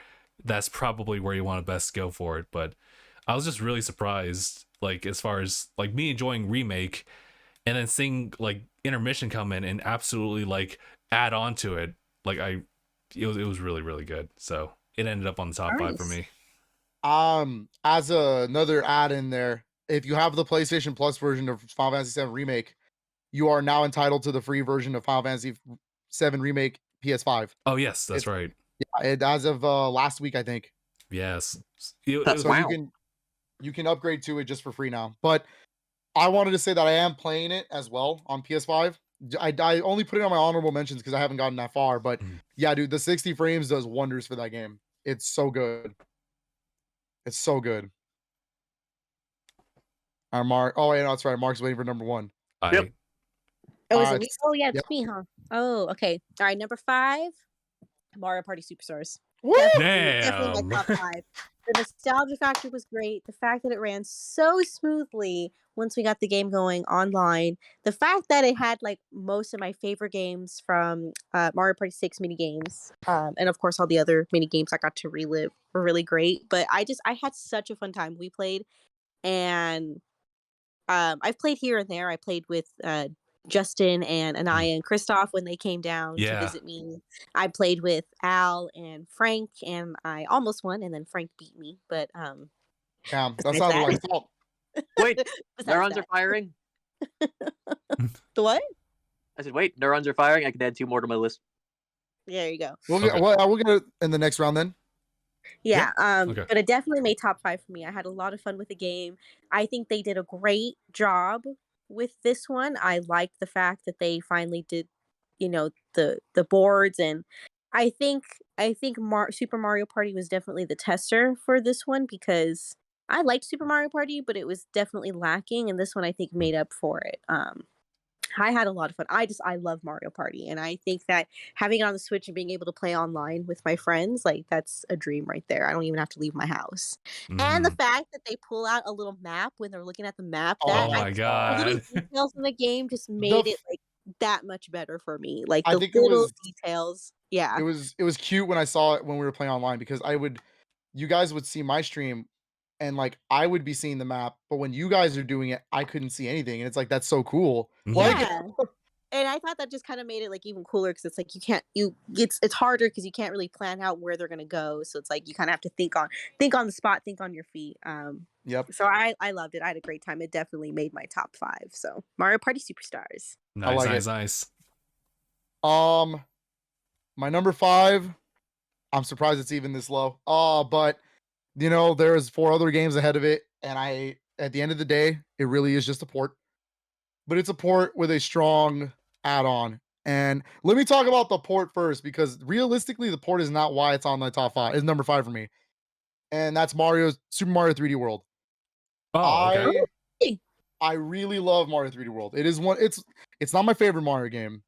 that's probably where you want to best go for it. But I was just really surprised, like as far as like me enjoying Remake and then seeing like intermission come in and absolutely like add on to it. Like it was really, really good. So it ended up on the top 5 for Nice. me. As another add in there, if you have the PlayStation Plus version of Final Fantasy VII Remake, you are now entitled to the free version of Final Fantasy VII Remake PS5. Oh yes, that's right. Yeah, as of last week, I think. Yes. So you can upgrade to it just for free now. But I wanted to say that I am playing it as well on PS5. I only put it on my honorable mentions because I haven't gotten that far. But yeah, dude, the 60 frames does wonders for that game. It's so good. It's so good. Mark. Oh, yeah, no, that's right. Mark's waiting for number 1. Yep. Oh, is it me? Oh, yeah, it's Yep. me, huh? Oh, okay. All right, number 5, Mario Party Superstars. Woo! Definitely my top 5. The nostalgia factor was great. The fact that it ran so smoothly once we got the game going online. The fact that it had like most of my favorite games from Mario Party 6 mini games, and of course all the other mini games I got to relive were really great. But I had such a fun time. We played, and I've played here and there. I played with Justin and Anaya and Christoph when they came down to visit me. I played with Al and Frank, and I almost won, and then Frank beat me. But Damn, that besides sounds that- like fault. Wait, besides neurons that. are firing. The what? I said, wait, neurons are firing. I can add 2 more to my list. There you go. We'll Okay. we'll get it in the next round then. Yeah, Okay. but it definitely made top 5 for me. I had a lot of fun with the game. I think they did a great job with this one. I liked the fact that they finally did, the boards, and I think Super Mario Party was definitely the tester for this one, because I liked Super Mario Party, but it was definitely lacking, and this one I think made up for it. I had a lot of fun. I love Mario Party, and I think that having it on the Switch and being able to play online with my friends, like that's a dream right there. I don't even have to leave my house. And the fact that they pull out a little map when they're looking at the map, Oh my the little god. details in the game just made it like that much better for me. Like I the think it little was- details. Yeah. It was cute when I saw it when we were playing online, because I would you guys would see my stream and like I would be seeing the map, but when you guys are doing it, I couldn't see anything. And it's like that's so cool. Like Yeah. And I thought that just kind of made it like even cooler because it's like it's harder because you can't really plan out where they're gonna go. So it's like you kind of have to think on the spot, think on your feet. Yep. So I loved it. I had a great time. It definitely made my top 5. So Mario Party Superstars. Nice, like nice, it. nice. My number 5, I'm surprised it's even this low. But you know, there's 4 other games ahead of it, and at the end of the day, it really is just a port. But it's a port with a strong add-on. And let me talk about the port first, because realistically, the port is not why it's on my top 5. It's number 5 for me. And that's Super Mario 3D World. Oh, okay. I really love Mario 3D World. It is it's not my favorite Mario game,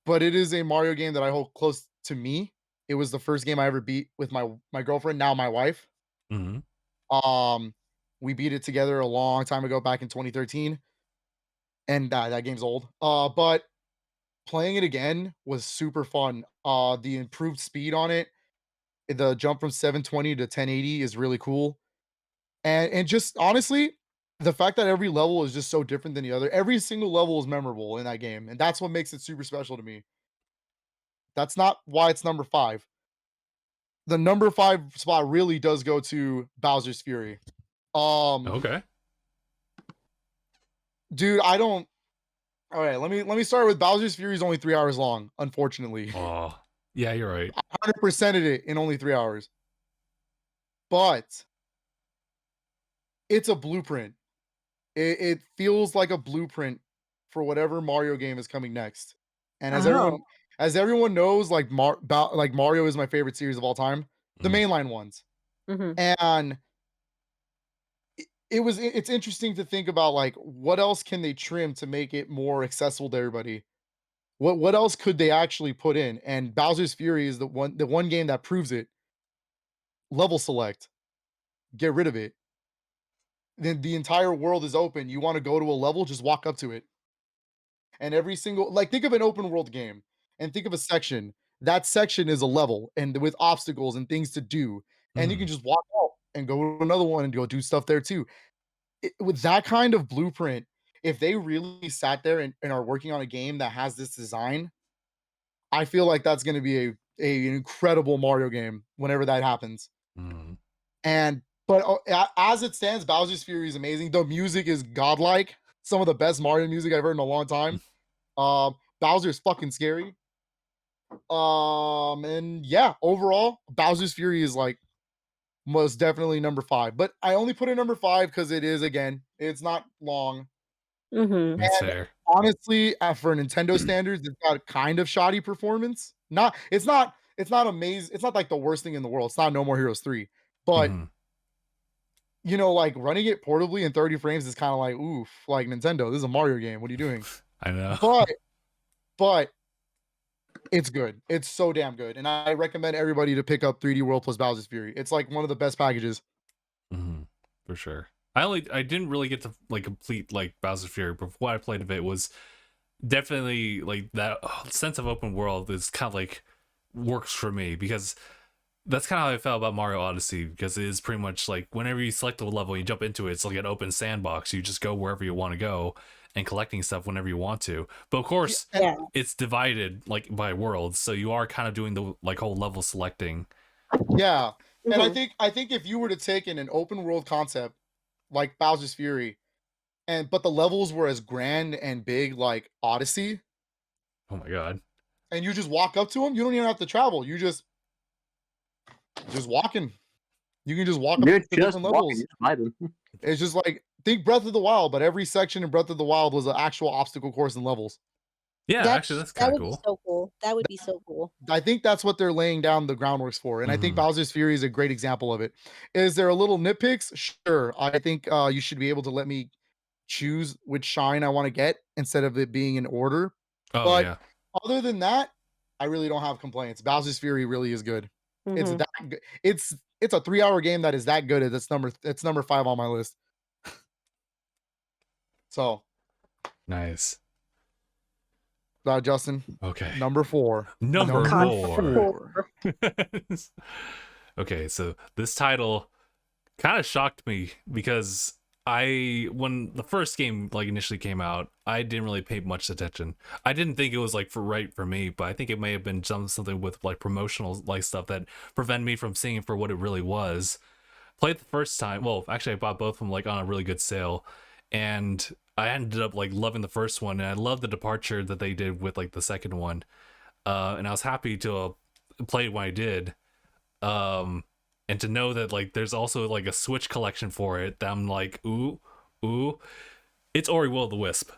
but it is a Mario game that I hold close to me. It was the first game I ever beat with my girlfriend, now my wife. Mm-hmm. We beat it together a long time ago, back in 2013, and that game's old. But playing it again was super fun. The improved speed on it, the jump from 720 to 1080 is really cool. And just honestly, the fact that every level is just so different than the other, every single level is memorable in that game, and that's what makes it super special to me. That's not why it's number 5. The number 5 spot really does go to Bowser's Fury. Okay. Dude, I don't. All right, let me start with Bowser's Fury is only 3 hours long, unfortunately. Oh, yeah, you're right. 100%ed it in only 3 hours. But it's a blueprint. It feels like a blueprint for whatever Mario game is coming next. And as everyone knows, like Mario is my favorite series of all time, the mainline ones. Mm-hmm. And it's interesting to think about, like, what else can they trim to make it more accessible to everybody? What else could they actually put in? And Bowser's Fury is the one game that proves it. Level select, get rid of it. Then the entire world is open. You want to go to a level, just walk up to it. And every single, like, think of an open world game and think of a section. That section is a level and with obstacles and things to do. And you can just walk out and go to another one and go do stuff there too. With that kind of blueprint, if they really sat there and are working on a game that has this design, I feel like that's going to be an incredible Mario game whenever that happens. But as it stands, Bowser's Fury is amazing. The music is godlike. Some of the best Mario music I've heard in a long time. Bowser is fucking scary. And yeah, overall, Bowser's Fury is like most definitely number 5. But I only put it number 5 because it is, again, it's not long. Mm-hmm. That's fair. Honestly, for Nintendo standards, it's got a kind of shoddy performance. It's not amazing. It's not like the worst thing in the world. It's not No More Heroes 3. But you know, like, running it portably in 30 frames is kind of like, oof, like, Nintendo, this is a Mario game. What are you doing? I know. But it's good. It's so damn good. And I recommend everybody to pick up 3D World plus Bowser's Fury. It's like one of the best packages. For sure. I didn't really get to like complete like Bowser's Fury, but what I played of it was definitely like that sense of open world is kind of like works for me, because that's kind of how I felt about Mario Odyssey, because it is pretty much like whenever you select a level, you jump into it, it's like an open sandbox. You just go wherever you want to go and collecting stuff whenever you want to. But of course, it's divided like by worlds, so you are kind of doing the like whole level selecting. Yeah. And I think if you were to take in an open world concept like Bowser's Fury, but the levels were as grand and big like Odyssey. Oh my god. And you just walk up to them, you don't even have to travel. You just walking. You can just walk up to different levels. It's just like, think Breath of the Wild, but every section in Breath of the Wild was an actual obstacle course and levels. Yeah, actually, that's kind of cool. Be so cool. That would be so cool. I think that's what they're laying down the groundworks for, and I think Bowser's Fury is a great example of it. Is there a little nitpicks? Sure. I think you should be able to let me choose which shine I want to get instead of it being in order. But other than that, I really don't have complaints. Bowser's Fury really is good. It's that good. It's a 3-hour game that is that good. It's number 5 on my list. So nice. Justin. Okay. Number 4. Number 4. Okay, so this title kind of shocked me because when the first game like initially came out, I didn't really pay much attention. I didn't think it was like for me, but I think it may have been something with like promotional like stuff that prevented me from seeing it for what it really was. Played the first time. Well, actually, I bought both of them like on a really good sale, and I ended up like loving the first one, and I love the departure that they did with like the second one. And I was happy to play it when I did. And to know that like there's also like a Switch collection for it, that I'm like, ooh, it's Ori Will of the Wisp.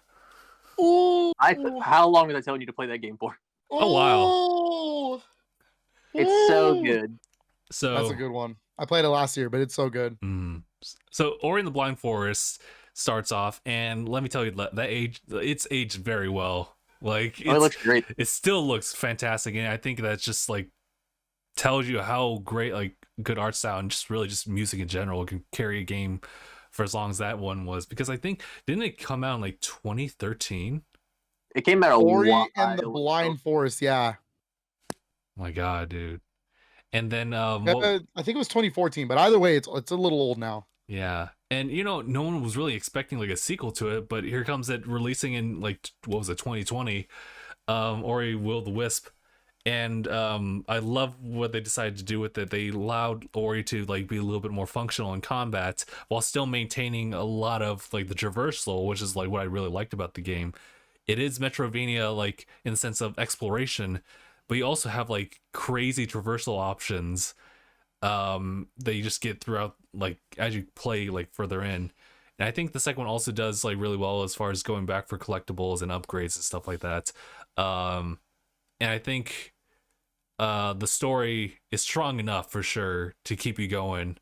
Ooh. How long was I telling you to play that game for? A while. It's so good. So that's a good one. I played it last year, but it's so good. So Ori and the Blind Forest starts off, and let me tell you that it's aged very well. Like it looks great. It still looks fantastic, and I think that's just like tells you how great like good art style and just really just music in general can carry a game for as long as that one was. Because I think didn't it come out in like 2013? It came out a Ori while and the Blind Forest, yeah. Oh my god, dude. And then I think it was 2014, but either way, it's a little old now. Yeah, and you know, no one was really expecting like a sequel to it, but here comes it releasing in like what was it, 2020, Ori Will the Wisp, and I love what they decided to do with it. They allowed Ori to like be a little bit more functional in combat while still maintaining a lot of like the traversal, which is like what I really liked about the game. It is Metrovania like in the sense of exploration, but you also have like crazy traversal options that you just get throughout like as you play like further in. And I think the second one also does like really well as far as going back for collectibles and upgrades and stuff like that. And I think the story is strong enough for sure to keep you going.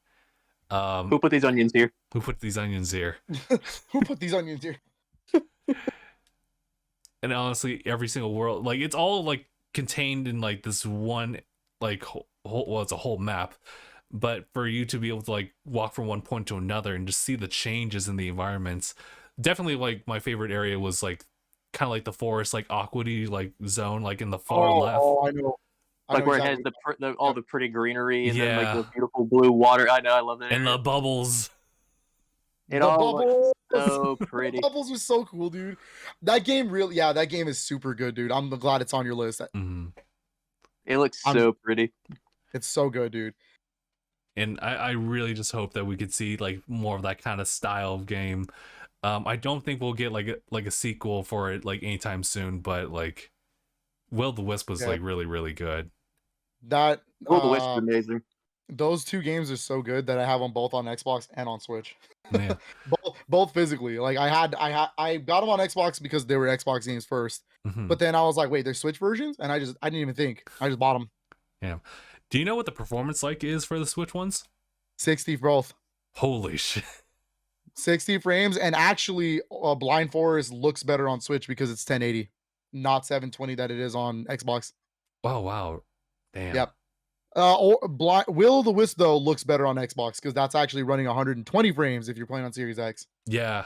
Who put these onions here? Who put these onions here? Who put these onions here? And honestly, every single world, like it's all like contained in like this one like well, it's a whole map, but for you to be able to like walk from one point to another and just see the changes in the environments, definitely like my favorite area was like kind of like the forest, like aquity like zone, like in the far left. Oh, I know. Like where exactly. It has all the pretty greenery and then like the beautiful blue water. I know, I love that. And the bubbles. It all looks so pretty. The bubbles are so cool, dude. That game really, that game is super good, dude. I'm glad it's on your list. It looks so pretty. It's so good, dude. And I really just hope that we could see like more of that kind of style of game. I don't think we'll get like a sequel for it like anytime soon, but like Will the Wisp was like really, really good. That Will the Wisp is amazing. Those two games are so good that I have them both on Xbox and on Switch. Yeah. both physically. Like I got them on Xbox because they were Xbox games first. But then I was like, wait, there's Switch versions? And I didn't even think. I just bought them. Yeah. Do you know what the performance like is for the Switch ones? 60 for both. Holy shit. 60 frames, and actually Blind Forest looks better on Switch because it's 1080, not 720 that it is on Xbox. Oh wow. Damn. Yep. Will of the Wisp though looks better on Xbox because that's actually running 120 frames if you're playing on Series X. Yeah.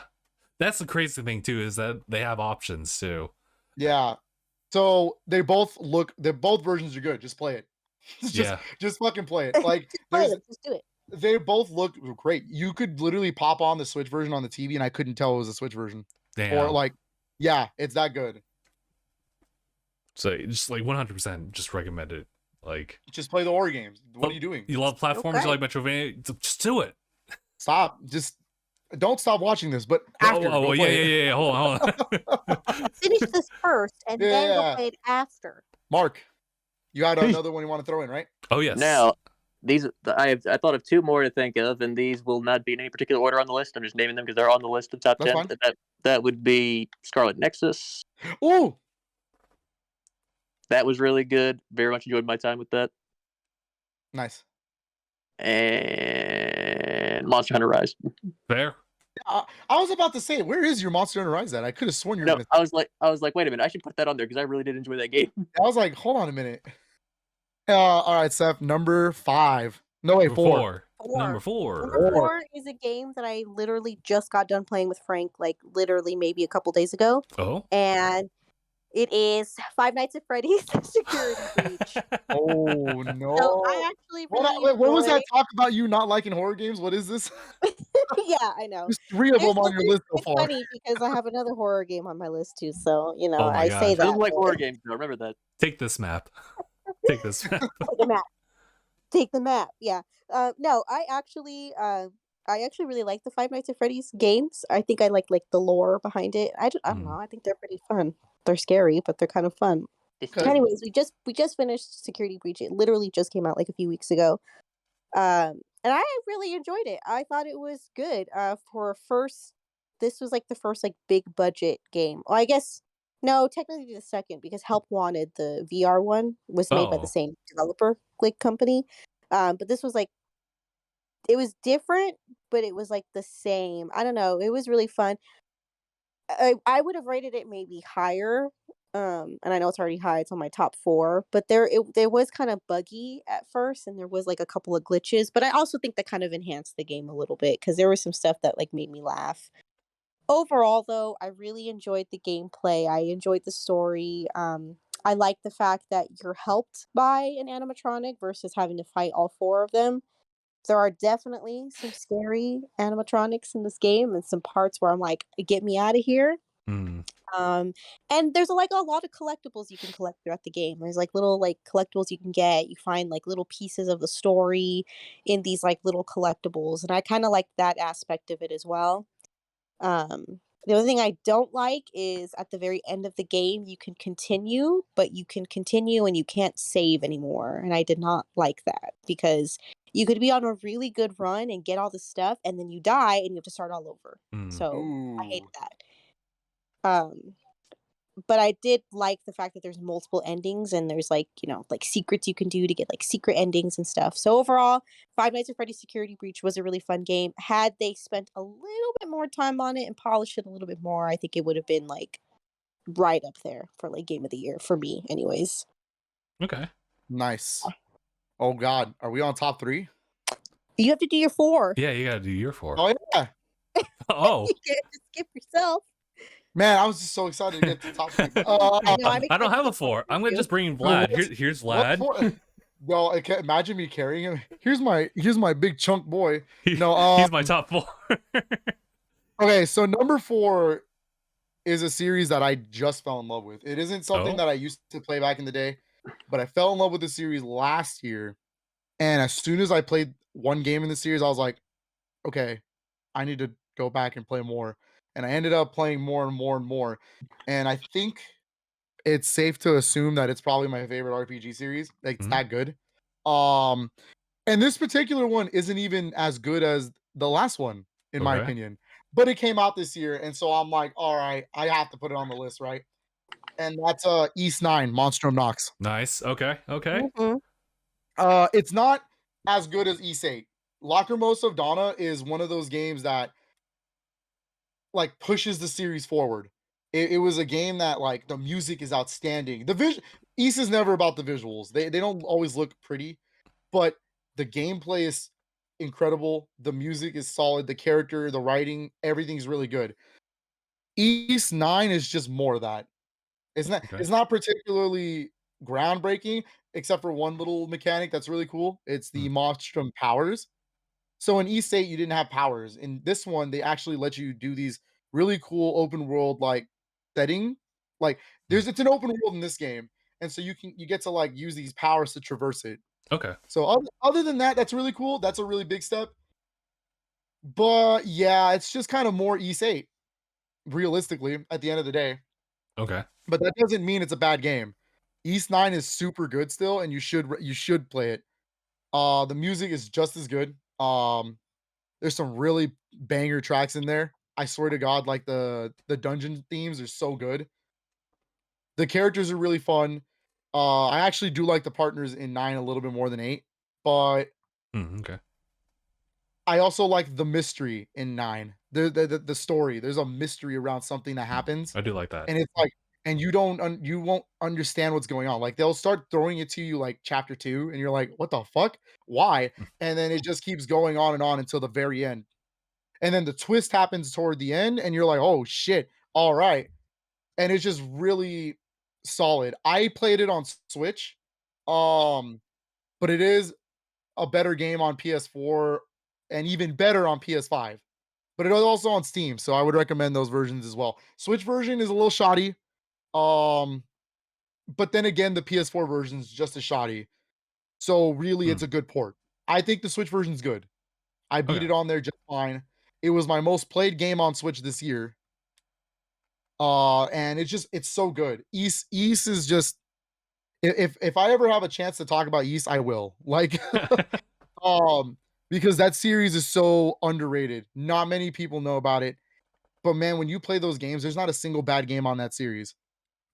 That's the crazy thing too, is that they have options too. Yeah. So both versions are good. Just play it. Just fucking play it. Like just do it. They both look great. You could literally pop on the Switch version on the TV and I couldn't tell it was a Switch version. Damn. Or like, yeah, it's that good. So just like 100% just recommend it. Like just play the Ori games. What are you doing? You love platforms, you like Metrovania, just do it. Stop. Just don't stop watching this, but after. Yeah. Hold on. Finish this first and then we'll play it after. Mark, you got another one you want to throw in, right? Oh yes. Now, these I thought of two more to think of, and these will not be in any particular order on the list. I'm just naming them because they're on the list of top 10. That would be Scarlet Nexus. Ooh. That was really good. Very much enjoyed my time with that. Nice. And Monster Hunter Rise. Fair. I was about to say, where is your Monster Hunter Rise at? I could have sworn you were. No, I was like, wait a minute, I should put that on there because I really did enjoy that game. I was like, hold on a minute. All right, Seth, number 5. No, wait, 4. Number 4. Number 4 is a game that I literally just got done playing with Frank, like literally maybe a couple days ago. Oh. And It is Five Nights at Freddy's Security Breach. Oh So no! I actually really What was that enjoy. talk about you not liking horror games? What is this? Yeah, I know. There's 3 of them on your list so It's far. funny because I have another horror game on my list too. So Oh my I say God. that. Doesn't like but- horror games though. Remember that. Take this map. Take this map. Take the map. Take the map. Yeah. No, I actually really like the Five Nights at Freddy's games. I think I like the lore behind it. I don't know. I think they're pretty fun. They're scary, but they're kind of fun. Okay. Anyways, we just finished Security Breach. It literally just came out like a few weeks ago. And I really enjoyed it. I thought it was good. This was like the first like big budget game. Well, I guess no, technically the second because Help Wanted, the VR one, was made by the Oh. same developer like company. But this was like it was different, but it was like the same. I don't know. It was really fun. I would have rated it maybe higher. And I know it's already high, it's on my top 4, but there was kind of buggy at first and there was like a couple of glitches, but I also think that kind of enhanced the game a little bit because there was some stuff that like made me laugh. Overall though, I really enjoyed the gameplay. I enjoyed the story. I like the fact that you're helped by an animatronic versus having to fight all 4 of them. There are definitely some scary animatronics in this game and some parts where I'm like, get me out of here. Hmm. And there's like a lot of collectibles you can collect throughout the game. There's like little like collectibles you can get. You find like little pieces of the story in these like little collectibles, and I kind of like that aspect of it as well. The only thing I don't like is at the very end of the game you can continue, but you can continue and you can't save anymore. And I did not like that because you could be on a really good run and get all the stuff, and then you die and you have to start all over. So I hate Ooh. that. But I did like the fact that there's multiple endings and there's like, like secrets you can do to get like secret endings and stuff. So overall, Five Nights at Freddy's Security Breach was a really fun game. Had they spent a little bit more time on it and polished it a little bit more, I think it would have been like right up there for like game of the year for me anyways. Okay. Nice. Oh God, are we on top 3? You have to do your 4. Yeah, you gotta do your 4. Oh yeah. Oh. You can't just skip yourself. Man, I was just so excited to get to top 3. I don't have a 4. I'm gonna just bring in Vlad. Here's Vlad. Well, I can't imagine me carrying him. Here's my big chunk boy. No, he's my top 4. Okay, so number 4 is a series that I just fell in love with. It isn't something that I used to play back in the day, but I fell in love with the series last year. And as soon as I played one game in the series, I was like, okay, I need to go back and play more. And I ended up playing more and more and more. And I think it's safe to assume that it's probably my favorite RPG series. Like, it's that good. And this particular one isn't even as good as the last one, in my opinion. But it came out this year, and so I'm like, all right, I have to put it on the list, right? And that's East 9, Monstrum Nox. Nice. Okay. Okay. It's not as good as East 8. Lacrimosa of Donna is one of those games that like pushes the series forward. It was a game that like the music is outstanding. East is never about the visuals. They don't always look pretty, but the gameplay is incredible. The music is solid. The character, the writing, everything's really good. East 9 is just more of that. It's not particularly groundbreaking, except for one little mechanic that's really cool. It's the Monstrum powers. So in East 8, you didn't have powers. In this one, they actually let you do these really cool open world like setting. Like it's an open world in this game, and so you get to like use these powers to traverse it. Okay. So other than that, that's really cool. That's a really big step. But yeah, it's just kind of more East 8, realistically, at the end of the day. Okay. But that doesn't mean it's a bad game. East 9 is super good still, and you should play it. The music is just as good. There's some really banger tracks in there. I swear to God, like the dungeon themes are so good. The characters are really fun. I actually do like the partners in 9 a little bit more than 8, but okay. I also like the mystery in 9. The story. There's a mystery around something that happens. I do like that. And it's like, and you won't understand what's going on. Like they'll start throwing it to you like chapter 2, and you're like, what the fuck? Why? And then it just keeps going on and on until the very end. And then the twist happens toward the end, and you're like, oh shit, all right. And it's just really, solid. I played it on Switch, but it is a better game on PS4 and even better on PS5. But it is also on Steam, so I would recommend those versions as well. Switch version is a little shoddy, um, but then again, the PS4 version is just as shoddy. So really, it's a good port. I think the Switch version is good. I beat Okay. it on there just fine. It was my most played game on Switch this year. And it's so good. East is just if I ever have a chance to talk about East, I will. Like um because that series is so underrated. Not many people know about it. But man, when you play those games, there's not a single bad game on that series.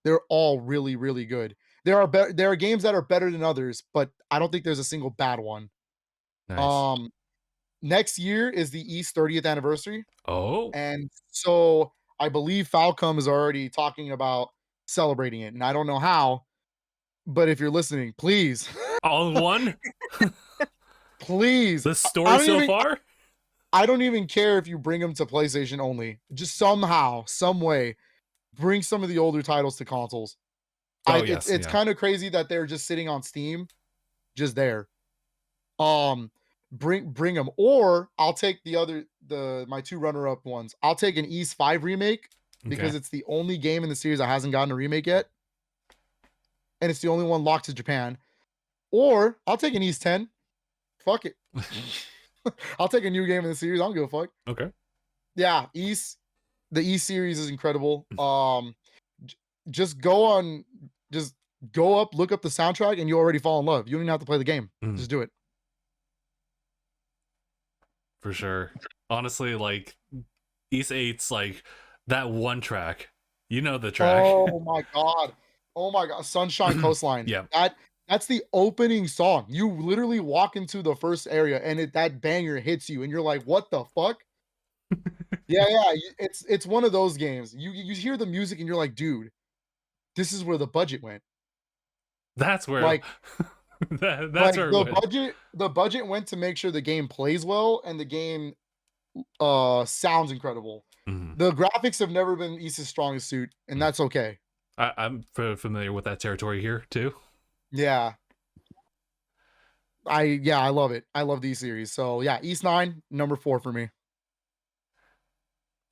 They're all really, really good. There are games that are better than others, but I don't think there's a single bad one. Nice. Um Next year is the East 30th anniversary. Oh, And so I believe Falcom is already talking about celebrating it. And I don't know how, but if you're listening, please, all in one. please. The story so far. I don't even care if you bring them to PlayStation only. Just somehow, some way, bring some of the older titles to consoles. Oh yes, It's kind of crazy that they're just sitting on Steam, just there. Bring them, or I'll take my two runner-up ones. I'll take an East 5 remake because Okay. it's the only game in the series that hasn't gotten a remake yet, and it's the only one locked to Japan. Or I'll take an East 10. Fuck it. I'll take a new game in the series. I don't give a fuck. Okay. Yeah, the East series is incredible. Just go up, look up the soundtrack, and you already fall in love. You don't even have to play the game. Just do it. For sure. Honestly, like East 8's like that one track. You know the track. Oh my god. Oh my god. Sunshine Coastline. Yeah. That's the opening song. You literally walk into the first area and that banger hits you and you're like, "What the fuck?" Yeah, it's one of those games. You hear the music and you're like, "Dude, this is where the budget went." That's where Like that's where it went. the budget went to make sure the game plays well and the game sounds incredible. Mhm. The graphics have never been East's strongest suit, and that's okay. I'm familiar with that territory here too. Yeah. I love it. I love these series. So yeah, East 9, number 4 for me.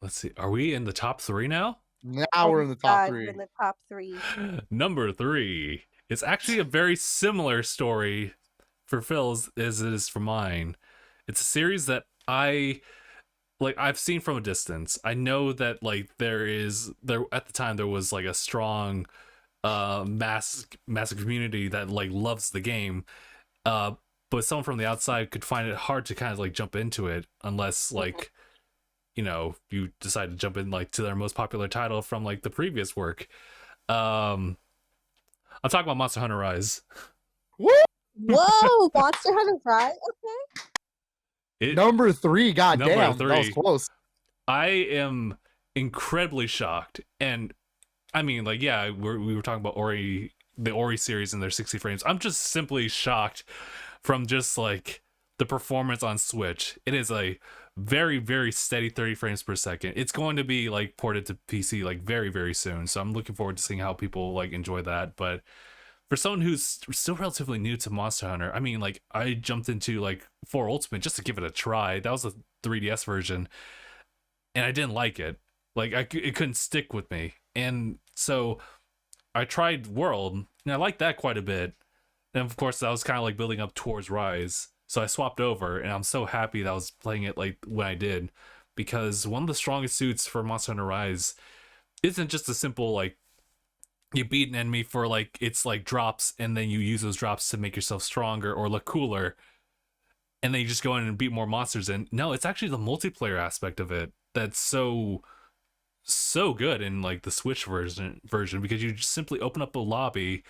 Let's see. Are we in the top 3 now? Now we're in the top We're 3. in the top 3. Number 3. It's actually a very similar story for Phil's as it is for mine. It's a series that I've seen from a distance. I know that like there at the time there was like a strong massive community that like loves the game. But someone from the outside could find it hard to kind of like jump into it unless like you decide to jump in like to their most popular title from like the previous work. I'm talking about Monster Hunter Rise. Woo! Whoa, Monster Hunter Rise. Okay. Number 3, goddamn. Number 3. That was close. I am incredibly shocked. And I mean, like, yeah, we were talking about the Ori series and their 60 frames. I'm just simply shocked from just like the performance on Switch. It is a very, very steady 30 frames per second. It's going to be like ported to PC like very, very soon. So I'm looking forward to seeing how people like enjoy that. But for someone who's still relatively new to Monster Hunter, I mean, like I jumped into like 4 Ultimate just to give it a try. That was a 3DS version, and I didn't like it. Like it couldn't stick with me, and so I tried World, and I liked that quite a bit. And of course, that was kind of like building up towards Rise. So I swapped over, and I'm so happy that I was playing it like when I did, because one of the strongest suits for Monster Hunter Rise isn't just a simple like you beat an enemy for like it's like drops, and then you use those drops to make yourself stronger or look cooler, and then you just go in and beat more monsters. And no, it's actually the multiplayer aspect of it that's so good in like the Switch version because you just simply open up a lobby.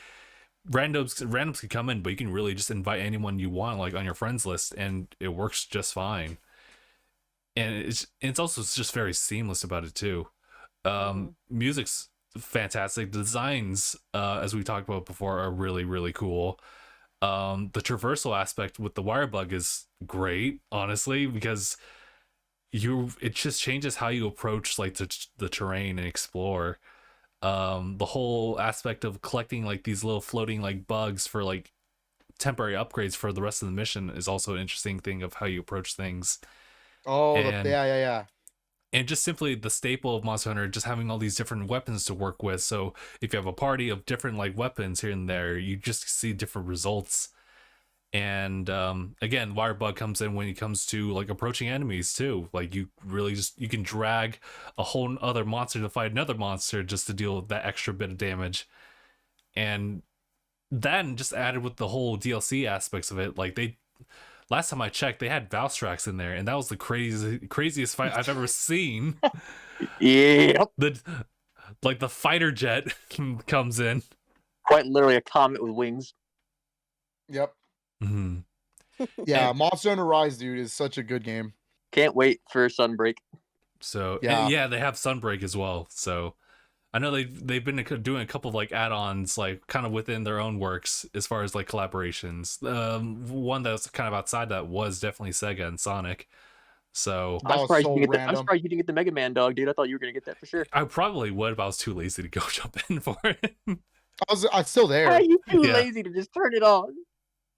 Randoms can come in, but you can really just invite anyone you want like on your friends list, and it works just fine. And it's also just very seamless about it too. Music's fantastic. Designs, as we talked about before, are really, really cool. The traversal aspect with the wire bug is great, honestly, because it just changes how you approach like the terrain and explore. The whole aspect of collecting like these little floating like bugs for like temporary upgrades for the rest of the mission is also an interesting thing of how you approach things. Oh, And yeah. and just simply the staple of Monster Hunter, just having all these different weapons to work with. So if you have a party of different like weapons here and there, you just see different results. And again, wire bug comes in when it comes to like approaching enemies too. Like you really you can drag a whole other monster to fight another monster just to deal with that extra bit of damage. And then just added with the whole DLC aspects of it, like last time I checked, they had Valstrax in there, and that was the craziest fight I've ever seen. Yeah. The fighter jet comes in. Quite literally a comet with wings. Yep. Mm-hmm. Yeah, Monster Hunter Rise, dude, is such a good game. Can't wait for Sunbreak. So yeah, they have Sunbreak as well. So I know they've been doing a couple of like add-ons, like kind of within their own works as far as like collaborations. One that's kind of outside that was definitely Sega and Sonic. So I'm surprised you didn't get the Mega Man dog, dude. I thought you were gonna get that for sure. I probably would, but I was too lazy to go jump in for it. I'm still there. How are you too lazy to just turn it on?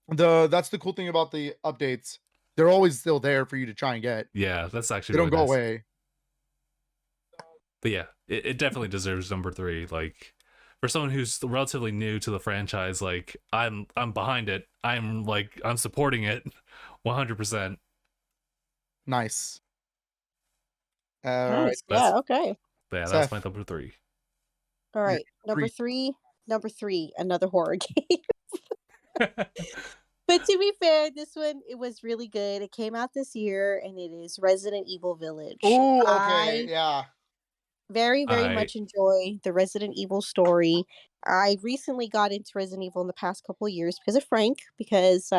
That's the cool thing about the updates. They're always still there for you to try and get. Yeah, that's actually they don't really go nice. away. But yeah, it definitely deserves number 3. Like for someone who's relatively new to the franchise, like I'm behind it. I'm supporting it 100%. Nice. Nice. Yeah, okay. But yeah, Seth. that's my number 3. All right. Number three, another horror game. But to be fair, this one, it was really good. It came out this year, and it is Resident Evil Village. Oh, okay, yeah. Very, very much enjoy the Resident Evil story. I recently got into Resident Evil in the past couple of years because of Frank, because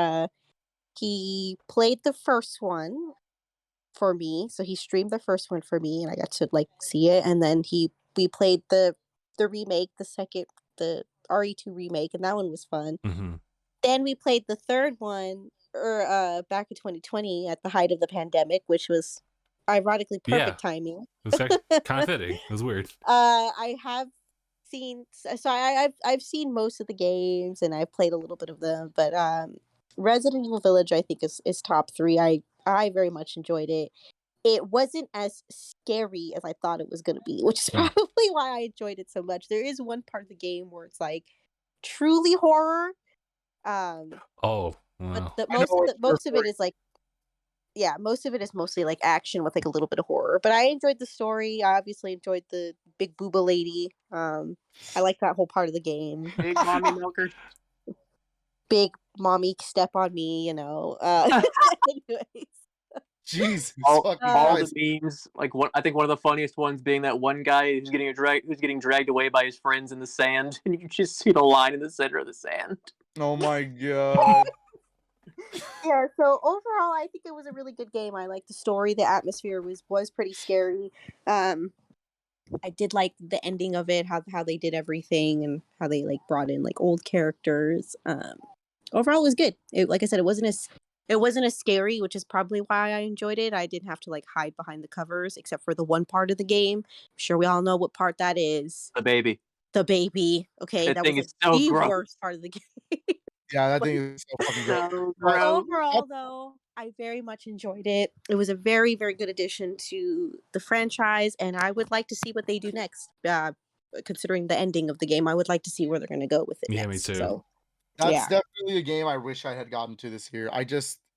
he played the first one for me. So he streamed the first one for me, and I got to like see it. And then we played the remake, the RE2 remake, and that one was fun. Mm-hmm. Then we played the third one back in 2020 at the height of the pandemic, which was ironically perfect timing. It was kind of fitting. It was weird. I have seen, so I've seen most of the games, and I've played a little bit of them, but Resident Evil Village I think is top 3. I very much enjoyed it. It wasn't as scary as I thought it was going to be, which is probably why I enjoyed it so much. There is one part of the game where it's like truly horror. Wow. But most of it is like, yeah, most of it is mostly like action with like a little bit of horror. But I enjoyed the story. I obviously enjoyed the big booba lady. I like that whole part of the game. Big mommy milker. Big mommy step on me, you know. Anyways. Jeez, all the memes. Like I think one of the funniest ones being that one guy who's getting dragged away by his friends in the sand, and you just see the line in the center of the sand. Oh my god. Yeah, so overall I think it was a really good game. I liked the story. The atmosphere was pretty scary. I did like the ending of it, how they did everything, and how they like brought in like old characters. Overall it was good. Like I said, it wasn't as scary, which is probably why I enjoyed it. I didn't have to like hide behind the covers, except for the one part of the game. I'm sure we all know what part that is. The baby. Okay, that was like so the gross. worst part of the game. Yeah, that thing is so fucking good. Overall, though, I very much enjoyed it. It was a very, very good addition to the franchise, and I would like to see what they do next. Considering the ending of the game, I would like to see where they're going to go with it. Yeah, next. me too. So, that's definitely a game I wish I had gotten to this year.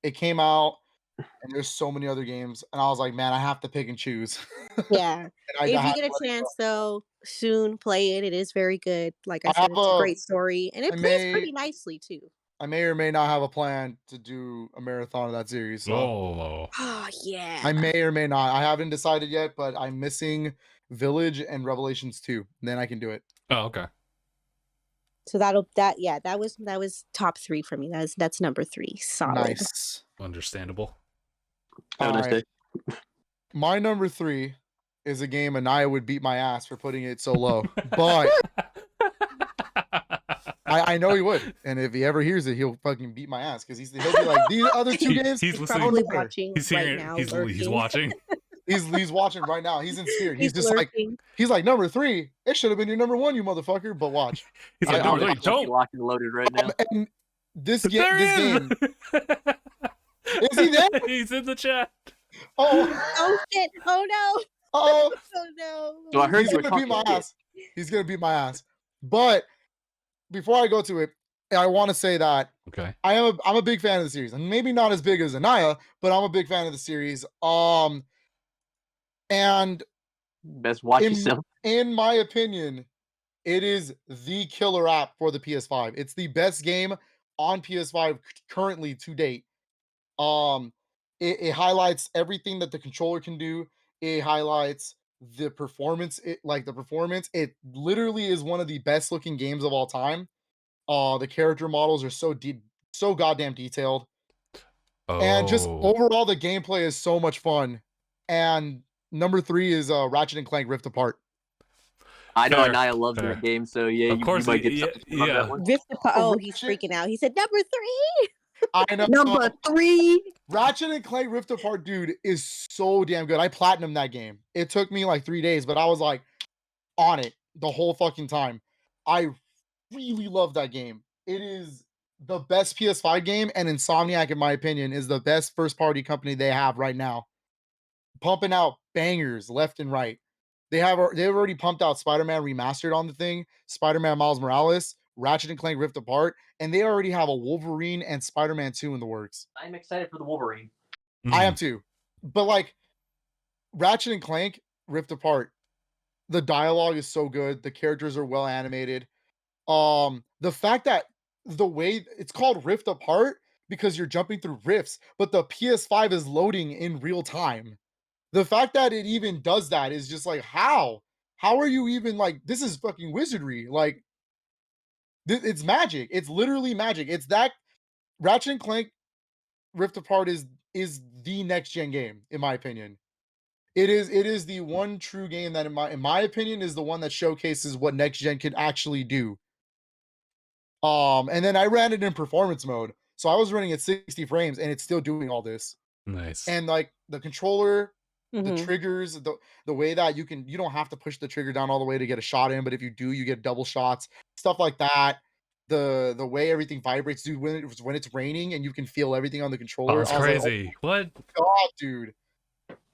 It came out, and there's so many other games, and I was like, man, I have to pick and choose. Yeah. If you get a chance, though, soon play it. It is very good. Like I said, it's a great story, and it plays pretty nicely too. I may or may not have a plan to do a marathon of that series. So. Oh yeah. I may or may not. I haven't decided yet, but I'm missing Village and Revelations 2. Then I can do it. Oh, okay. So that was top 3 for me. That's number 3. Solid. Nice. Understandable. Have a nice day. My number 3 is a game Anaya would beat my ass for putting it so low. But I know he would. And if he ever hears it, he'll fucking beat my ass because he'll be like, these other 2 games. He's probably watching He's right here. now. He's watching. He's watching right now. He's in spirit. He's He's just like lurking. he's like number 3. It should have been your number 1, you motherfucker. But watch. He's Yeah, like, I- no, I'm- wait, don't. locked and loaded right now. And this There this he is. game is he there? He's in the chat. Oh, Oh shit! Oh no! oh. Oh no! So I heard He's you were gonna beat talking my shit. ass. He's gonna beat my ass. But before I go to it, I want to say that Okay. I'm a big fan of the series, and maybe not as big as Anaya, but I'm a big fan of the series. And Best watch yourself. in my opinion, it is the killer app for the PS5. It's the best game on PS5 currently to date. It highlights everything that the controller can do. It highlights the performance. It literally is one of the best looking games of all time. The character models are so goddamn detailed. And just Oh. overall, the gameplay is so much fun. And number 3 is Ratchet and Clank Rift Apart. I know Fair, Anaya loves fair. that game, so yeah, Of course, you might get yeah, something from yeah. that one. Rift apart. Oh, he's Ratchet- freaking out. He said number 3. I know. Number 3. Ratchet and Clank Rift Apart, dude, is so damn good. I platinumed that game. It took me like 3 days, but I was like on it the whole fucking time. I really love that game. It is the best PS5 game, and Insomniac, in my opinion, is the best first-party company they have right now. Pumping out bangers left and right. They've already pumped out Spider-Man Remastered on the thing, Spider-Man Miles Morales, Ratchet and Clank Rift Apart, and they already have a Wolverine and Spider-Man 2 in the works. I'm excited for the Wolverine. I Mm. am too. But like Ratchet and Clank Rift Apart, the dialogue is so good, the characters are well animated. The fact that the way it's called Rift Apart because you're jumping through rifts, but the PS5 is loading in real time. The fact that it even does that is just like, how are you even like, this is fucking wizardry. Like it's magic. It's literally magic. It's that Ratchet and Clank Rift Apart is the next gen game, in my opinion. It is the one true game that in my opinion is the one that showcases what next gen can actually do. And then I ran it in performance mode. So I was running at 60 frames and it's still doing all this. Nice. And like the controller, the Mhm. triggers, the way that you don't have to push the trigger down all the way to get a shot in, but if you do, you get double shots, stuff like that. The way everything vibrates, dude, when it's raining and you can feel everything on the controller. Oh, it's I was like, crazy. What? oh God, dude.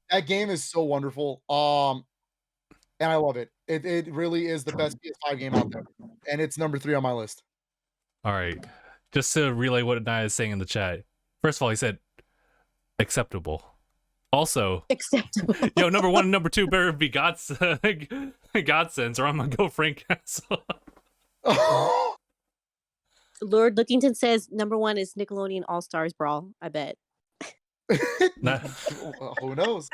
That game is so wonderful. And I love it. It really is the best PS5 game out there. And it's number 3 on my list. All right. Just to relay what Naya is saying in the chat. First of all, he said acceptable. Also, Acceptable. yo, number 1 and number 2 better be Godsends, or I'm gonna go Frank Castle. Lord Lookington says number 1 is Nickelodeon All Stars Brawl. I bet. Nah. Who knows?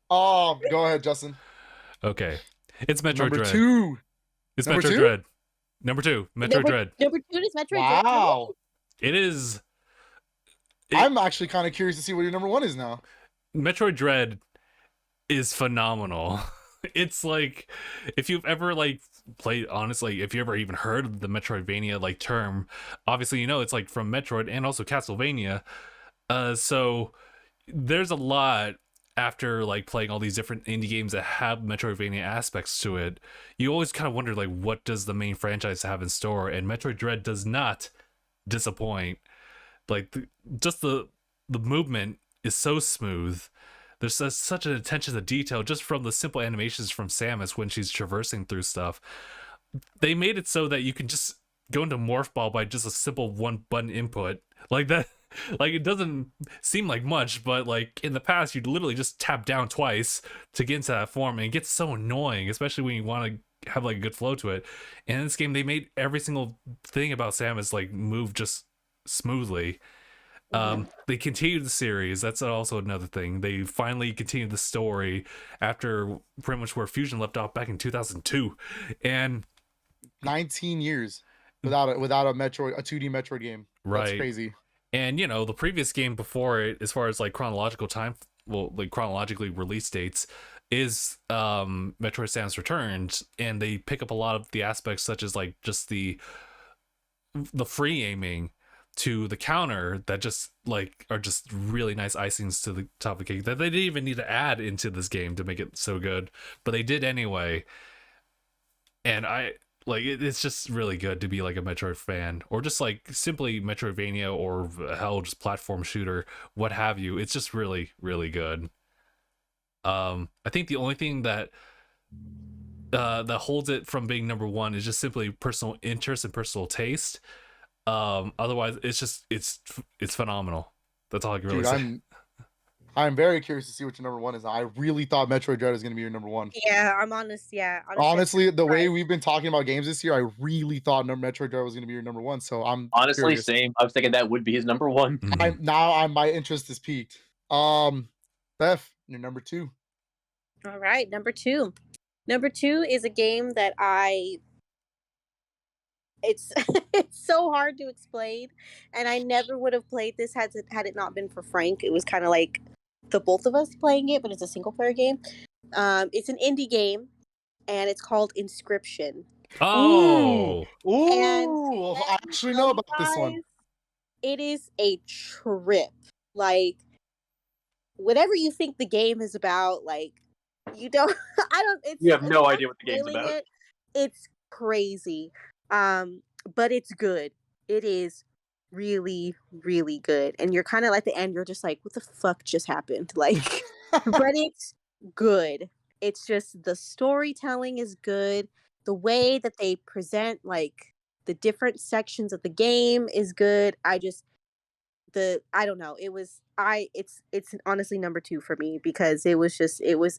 Go ahead, Justin. Okay. It's Metroid Number Dread. 2. It's Number Metroid 2? Dread. Number 2, Metroid Dread. Number 2 is Metroid Dread. Wow. It is. I'm actually kind of curious to see what your number 1 is now. Metroid Dread is phenomenal. It's like, if you've ever like played, honestly, if you ever even heard of the Metroidvania like term, obviously you know it's like from Metroid and also Castlevania. So there's a lot after like playing all these different indie games that have Metroidvania aspects to it. You always kind of wonder like, what does the main franchise have in store? And Metroid Dread does not disappoint. Like just the movement is so smooth. There's such an attention to detail just from the simple animations from Samus when she's traversing through stuff. They made it so that you can just go into Morph Ball by just a simple 1 button input. Like that, like it doesn't seem like much, but like in the past, you'd literally just tap down twice to get into that form, and it gets so annoying, especially when you want to have like a good flow to it. And in this game, they made every single thing about Samus like move just smoothly. They continued the series. That's also another thing. They finally continued the story after pretty much where Fusion left off back in 2002, and 19 years without a Metroid, a 2D Metroid game. That's right. crazy. And you know, the previous game before it, as far as like chronological time, well, like chronologically release dates, is Metroid Samus Returns, and they pick up a lot of the aspects such as like just the free aiming to the counter that just like are just really nice icings to the top of the cake that they didn't even need to add into this game to make it so good, but they did anyway. And I like it's just really good to be like a Metroid fan, or just like simply Metroidvania, or hell, just platform shooter, what have you. It's just really, really good. I think the only thing that that holds it from being number one is just simply personal interest and personal taste. Otherwise, it's phenomenal. That's all I can really Dude, say. I'm very curious to see what your number one is. I really thought Metroid Dread was going to be your number one. Yeah, I'm honest. Yeah, Honestly, the way surprised. we've been talking about games this year, I really thought Metroid Dread was going to be your number one. So I'm Honestly, curious. same. I was thinking that would be his number one. My interest is peaked. Beth, your number two. All right, number two. Number two is a game that it's it's so hard to explain, and I never would have played this had it not been for Frank. It was kind of like the both of us playing it, but it's a single player game. It's an indie game, and it's called Inscription. Oh, Ooh, I actually know about this one. It is a trip. Like, whatever you think the game is about, like, you don't. I don't. You have no idea what the game's about. It's crazy, but it's good. It is really, really good, and you're kind of at the end. You're just like, what the fuck just happened? Like, but it's good. It's just the storytelling is good. The way that they present like the different sections of the game is good. I don't know. It's honestly number two for me because it was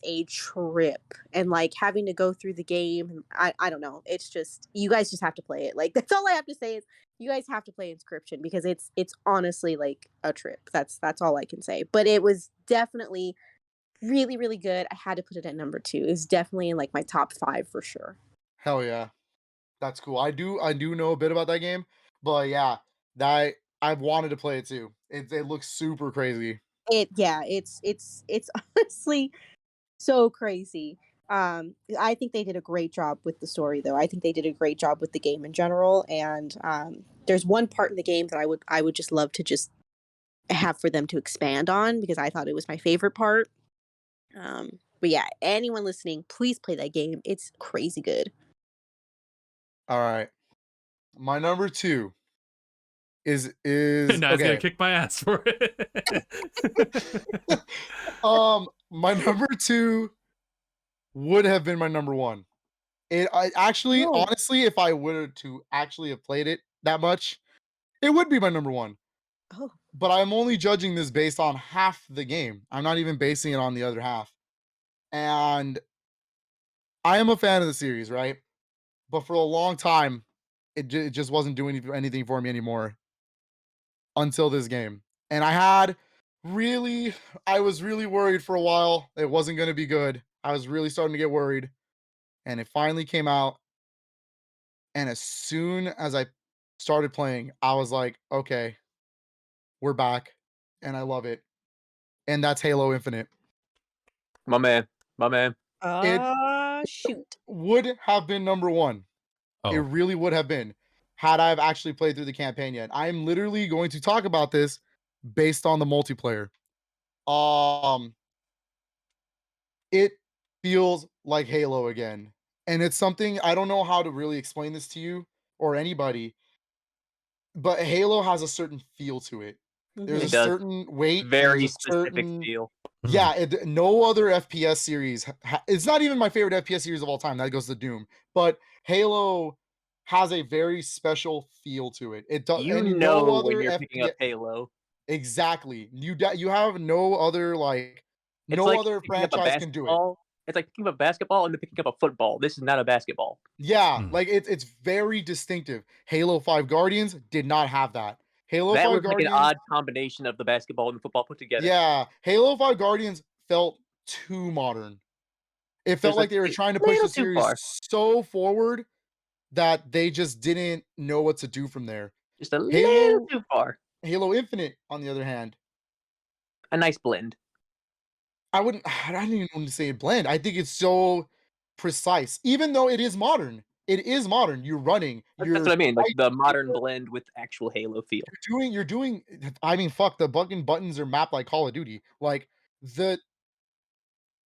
a trip, and like having to go through the game. I don't know. It's just, you guys just have to play it. Like, that's all I have to say is you guys have to play Inscription because it's honestly like a trip. That's all I can say. But it was definitely really, really good. I had to put it at number two. It's definitely in like my top 5 for sure. Hell yeah, that's cool. I do know a bit about that game, but yeah, that I've wanted to play it too. It looks super crazy. It's honestly so crazy. I think they did a great job with the story, though. I think they did a great job with the game in general. And there's one part in the game that I would just love to just have for them to expand on because I thought it was my favorite part. But yeah, anyone listening, please play that game. It's crazy good. All right, my number two is and I was gonna okay. kick my ass for it. My number two would have been my number one. I actually, Oh. honestly, if I were to actually have played it that much, it would be my number one. Oh. But I'm only judging this based on half the game. I'm not even basing it on the other half. And I am a fan of the series, right? But for a long time, it just wasn't doing anything for me anymore until this game. And I was really worried for a while. It wasn't going to be good. I was really starting to get worried. And it finally came out. And as soon as I started playing, I was like, okay, we're back. And I love it. And that's Halo Infinite. My man. Shoot. Would have been number one. Oh. It really would have been had I have actually played through the campaign yet. I'm literally going to talk about this based on the multiplayer. It feels like Halo again. And it's something I don't know how to really explain this to you or anybody, but Halo has a certain feel to it. There's It a does. certain weight. Very there's a specific certain feel. Yeah, no other FPS series. It's not even my favorite FPS series of all time. That goes to Doom. But Halo has a very special feel to it. It does. You And know no other when you're picking up FPS. Halo. Exactly. You have no other It's no like other picking up a franchise can do it. basketball. It's like picking up a basketball and then picking up a football. This is not a basketball. Yeah, like it's very distinctive. Halo 5 Guardians did not have that. Halo That 5 was like Guardians. an odd combination of the basketball and the football put together. Yeah, Halo 5 Guardians felt too modern. It felt like they were trying to push the series so forward that they just didn't know what to do from there. Just a little too far. Halo Infinite, on the other hand, a nice blend. I don't even want to say a blend. I think it's so precise. Even though it is modern, it is modern. You're running. That's what I mean. Like the modern blend with actual Halo feel. You're doing. I mean, fuck, the buttons are mapped like Call of Duty. Like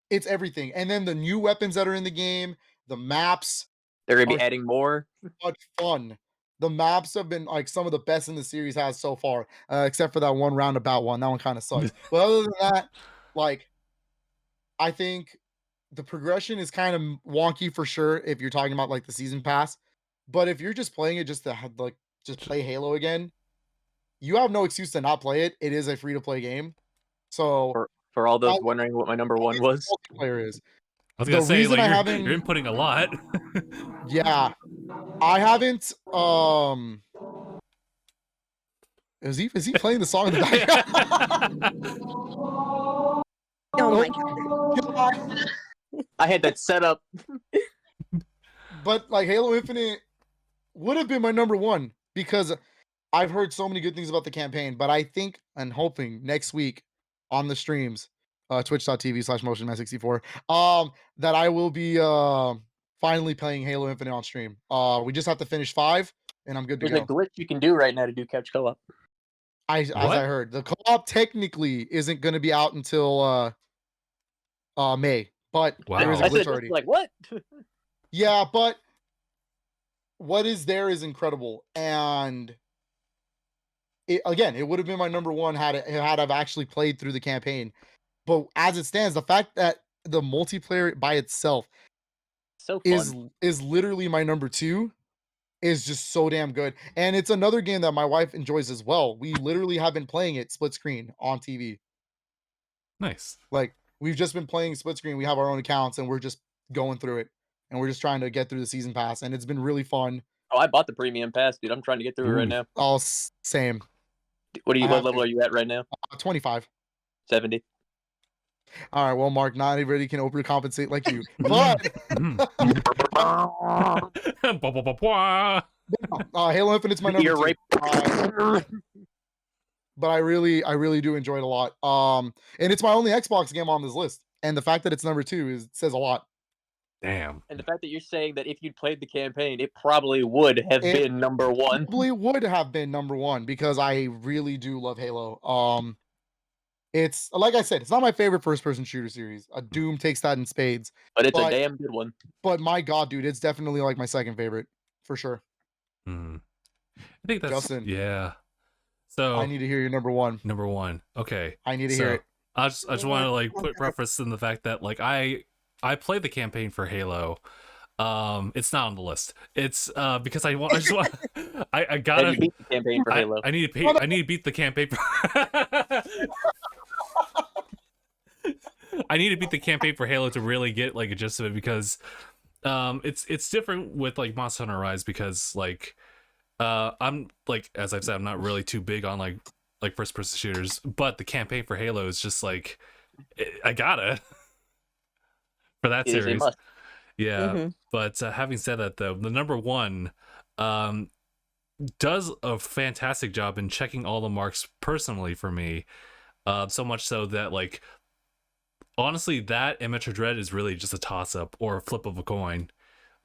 it's everything. And then the new weapons that are in the game, the maps. They're gonna be adding more. Much fun. The maps have been like some of the best in the series has so far, except for that one roundabout one. That one kind of sucks. But other than that, like, I think the progression is kind of wonky for sure if you're talking about like the season pass. But if you're just playing it just to have, like just play Halo again, you have no excuse to not play it. It is a free to play game. So for all those wondering what my number one was, multiplayer is. I was gonna The say, reason like, I you're inputting a lot. Yeah, I haven't. Is he playing the song in the background? Oh my god. I had that set up. But like Halo Infinite would have been my number one because I've heard so many good things about the campaign. But I think and hoping next week on the streams, twitch.tv/motionman64, that I will be finally playing Halo Infinite on stream. We just have to finish 5 and I'm good to There's go. a glitch you can do right now to do couch co-op. As I heard, the co-op technically isn't going to be out until May, but there is a glitch already. Like what? Yeah, but what is there is incredible, and it would have been my number one had I've actually played through the campaign. But as it stands, the fact that the multiplayer by itself so fun. is literally my number 2 is just so damn good. And it's another game that my wife enjoys as well. We literally have been playing it split screen on TV. Nice. Like we've just been playing split screen. We have our own accounts and we're just going through it. And we're just trying to get through the season pass. And it's been really fun. Oh, I bought the premium pass, dude. I'm trying to get through it right now. All same. What level are you at right now? 25. 70. All right, well, Mark, not everybody can overcompensate like you. But Halo Infinite's my number 2. Right. But I really do enjoy it a lot. And it's my only Xbox game on this list. And the fact that it's number 2 says a lot. Damn. And the fact that you're saying that if you'd played the campaign, it probably would have been number 1. Probably would have been number 1 because I really do love Halo. It's like I said, it's not my favorite first-person shooter series. Doom takes that in spades. But it's a damn good one. But my god, dude, it's definitely like my second favorite for sure. I think that's Justin. Yeah. So I need to hear your number 1. Number 1. Okay. I need to hear it. I just want to like put preface in the fact that like I played the campaign for Halo. It's not on the list. It's because I just want I gotta beat the campaign for Halo. I need to beat the campaign for I need to beat the campaign for Halo to really get like a gist of it because it's different with like Monster Hunter Rise because like I'm like as I've said I'm not really too big on like first person shooters, but the campaign for Halo is just like I gotta for that series. Yeah, but having said that though, the number 1 does a fantastic job in checking all the marks personally for me, so much so that like honestly that and Metroid Dread is really just a toss up or a flip of a coin.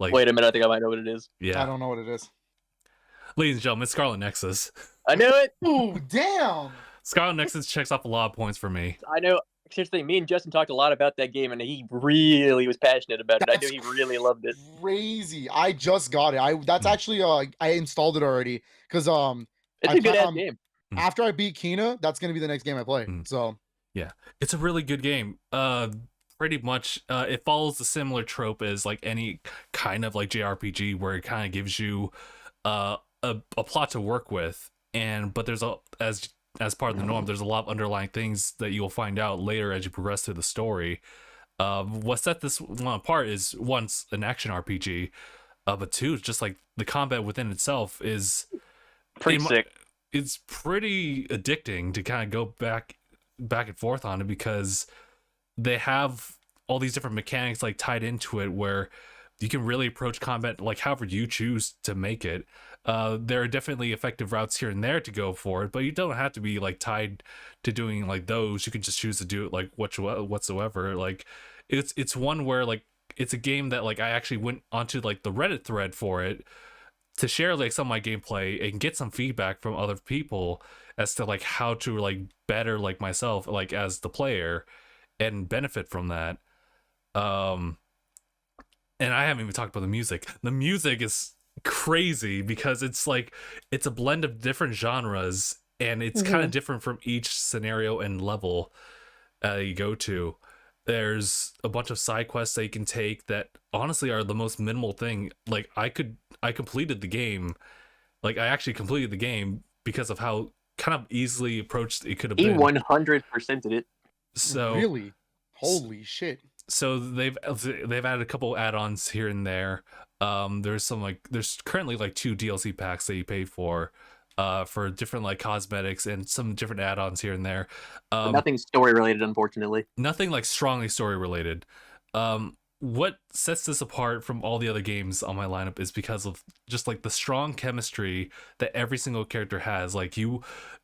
Like wait a minute, I think I might know what it is. Yeah, I don't know what it is. Ladies and gentlemen, Scarlet Nexus. I knew it. Ooh, damn. Scarlet Nexus checks off a lot of points for me. I know. Seriously, me and Justin talked a lot about that game, and he really was passionate about it. I knew he really loved it. Crazy! I just got it. That's actually I installed it already because it's a good ass game. After I beat Kina, that's gonna be the next game I play. So yeah, it's a really good game. Pretty much, it follows a similar trope as like any kind of like JRPG where it kind of gives you a plot to work with, but there's as part of the norm, there's a lot of underlying things that you'll find out later as you progress through the story. What set this one apart is one's an action RPG, but 2, just like the combat within itself is pretty sick. It's pretty addicting to kind of go back and forth on it because they have all these different mechanics like tied into it where you can really approach combat like however you choose to make it. There are definitely effective routes here and there to go for it, but you don't have to be like tied to doing like those. You can just choose to do it like whatsoever. Like it's one where like it's a game that like I actually went onto like the Reddit thread for it to share like some of my gameplay and get some feedback from other people as to like how to like better like myself like as the player and benefit from that. And I haven't even talked about the music. The music is crazy because it's like it's a blend of different genres and it's kind of different from each scenario and level you go to. There's a bunch of side quests that you can take that honestly are the most minimal thing. Like I completed the game. Like I actually completed the game because of how kind of easily approached it could have been. 100%ed it. So really, holy shit. So they've added a couple add-ons here and there. There's currently like 2 DLC packs that you pay for different like cosmetics and some different add-ons here and there. But nothing story related, unfortunately. Nothing like strongly story related. What sets this apart from all the other games on my lineup is because of just like the strong chemistry that every single character has. Like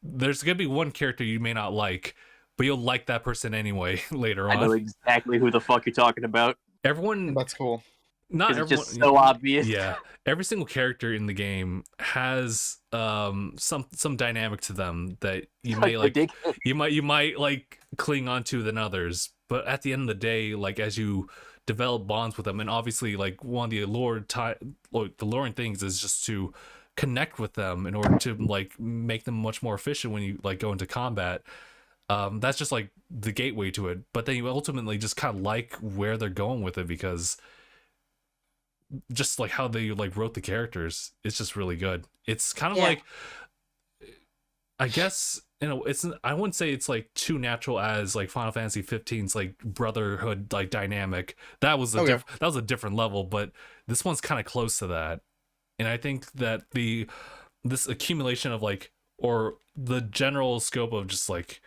there's gonna be one character you may not like, but you'll like that person anyway later on. I know exactly who the fuck you're talking about. Everyone, That's cool. Not everyone. It's just so obvious. Yeah, every single character in the game has some dynamic to them that you may like. You might like cling on to than others, but at the end of the day, like as you develop bonds with them, and obviously like one of the alluring things is just to connect with them in order to like make them much more efficient when you like go into combat. That's just like the gateway to it, but then you ultimately just kind of like where they're going with it because just like how they like wrote the characters, it's just really good. It's kind of like, I guess, you know, I wouldn't say it's like too natural as like Final Fantasy 15's like brotherhood like dynamic. That was that was a different level, but this one's kind of close to that. And I think that this accumulation of like, or the general scope of just like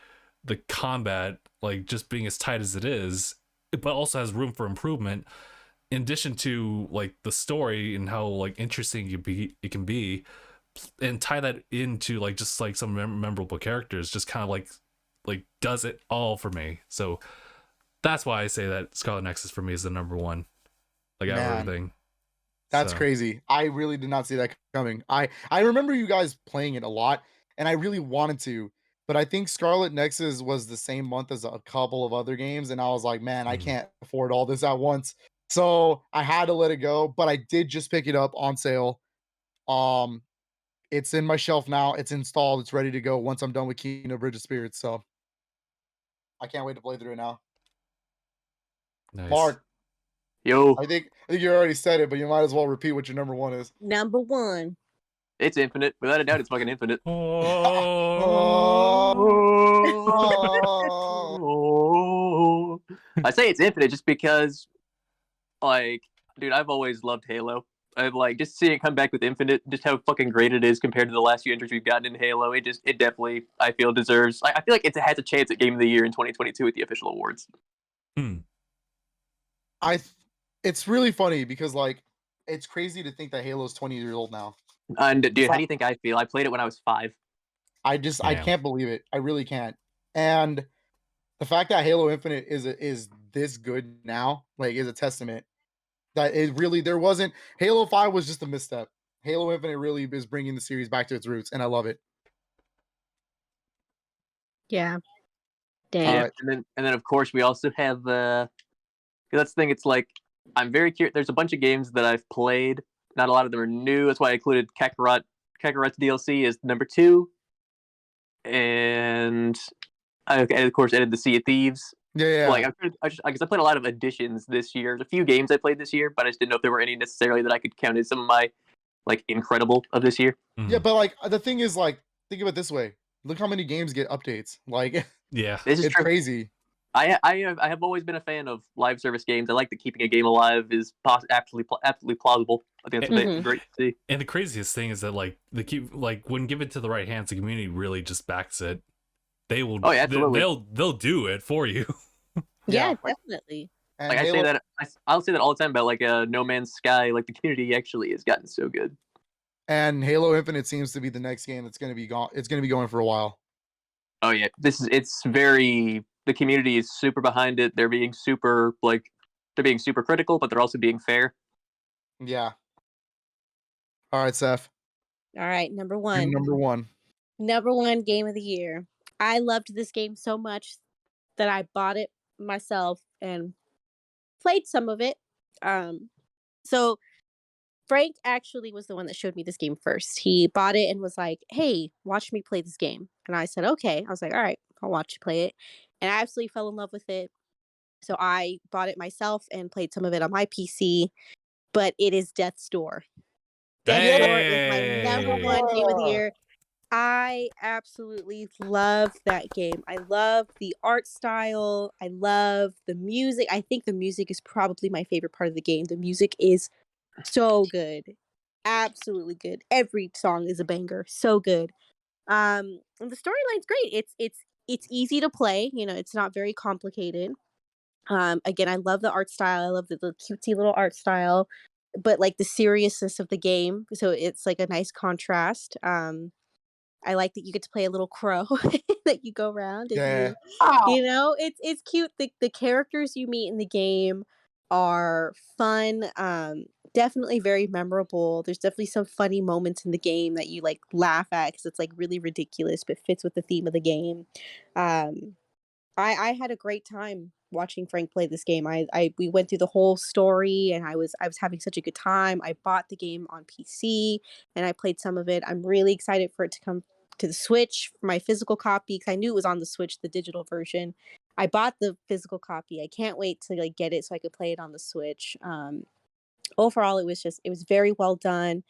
the combat, like just being as tight as it is, but also has room for improvement, in addition to like the story and how like interesting it can be, and tie that into like just like some memorable characters, just kind of like does it all for me. So that's why I say that Scarlet Nexus for me is the number one, like out of everything. That's crazy. I really did not see that coming. I remember you guys playing it a lot, and I really wanted to, but I think Scarlet Nexus was the same month as a couple of other games, and I was like, man, I can't afford all this at once. So I had to let it go, but I did just pick it up on sale. It's in my shelf now. It's installed. It's ready to go once I'm done with Kino Bridge of Spirits. So I can't wait to play through it now. Nice. Mark. Yo. I think you already said it, but you might as well repeat what your number one is. Number one. It's Infinite. Without a doubt, it's fucking Infinite. I say it's Infinite just because, like, dude, I've always loved Halo. I've like just seeing it come back with Infinite, just how fucking great it is compared to the last few entries we've gotten in Halo. It definitely, I feel, deserves. I feel like it has a chance at Game of the Year in 2022 at the official awards. It's really funny because like it's crazy to think that Halo's 20 years old now. And dude, how do you think I feel? I played it when I was 5. I can't believe it. I really can't. And the fact that Halo Infinite is this good now, like, is a testament that it really, there wasn't, Halo 5 was just a misstep. Halo Infinite really is bringing the series back to its roots, and I love it. Yeah. Damn. And then of course we also have that's the thing. It's like I'm very curious. There's a bunch of games that I've played. Not a lot of them are new. That's why I included Kakarot's DLC as number 2, and I of course added the Sea of Thieves. Yeah. Like I played a lot of additions this year. There's a few games I played this year, but I just didn't know if there were any necessarily that I could count as some of my like incredible of this year. Yeah, but like the thing is, like, think of it this way: look how many games get updates. Like, yeah, this is it's true. Crazy. I have always been a fan of live service games. I like that keeping a game alive is absolutely plausible. I think that's great to see. And the craziest thing is that like when given to the right hands, the community really just backs it. They will. Oh yeah, absolutely. They'll do it for you. Yeah, definitely. And like Halo, I'll say that all the time about like No Man's Sky. Like the community actually has gotten so good. And Halo Infinite seems to be the next game that's going to be gone. It's going to be going for a while. Oh yeah, the community is super behind it. They're being super like They're being super critical, but they're also being fair. Yeah. All right, Seth. All right, number You're one. number one. Number one game of the year. I loved this game so much that I bought it myself and played some of it. So Frank actually was the one that showed me this game first. He bought it and was like, "Hey, watch me play this game." And I said, "Okay." I was like, "All right, I'll watch you play it." And I absolutely fell in love with it. So I bought it myself and played some of it on my PC, but it is Death's Door. Death's Door is my number one game of the Yeah. year. I absolutely love that game. I love the art style. I love the music. I think the music is probably my favorite part of the game. The music is so good. Absolutely good. Every song is a banger. So good. And the storyline's great. It's easy to play, you know, it's not very complicated. Again, I love the art style. I love the cutesy little art style, but like the seriousness of the game. So it's like a nice contrast. I like that you get to play a little crow that you go around and Yeah. you know, it's cute. The characters you meet in the game are fun. Definitely very memorable. There's definitely some funny moments in the game that you like laugh at because it's like really ridiculous, but fits with the theme of the game. Um, I had a great time watching Frank play this game. We went through the whole story and I was having such a good time. I bought the game on PC and I played some of it. I'm really excited for it to come to the Switch for my physical copy because I knew it was on the Switch, the digital version. I bought the physical copy. I can't wait to like get it so I could play it on the Switch. Overall, it was very well done.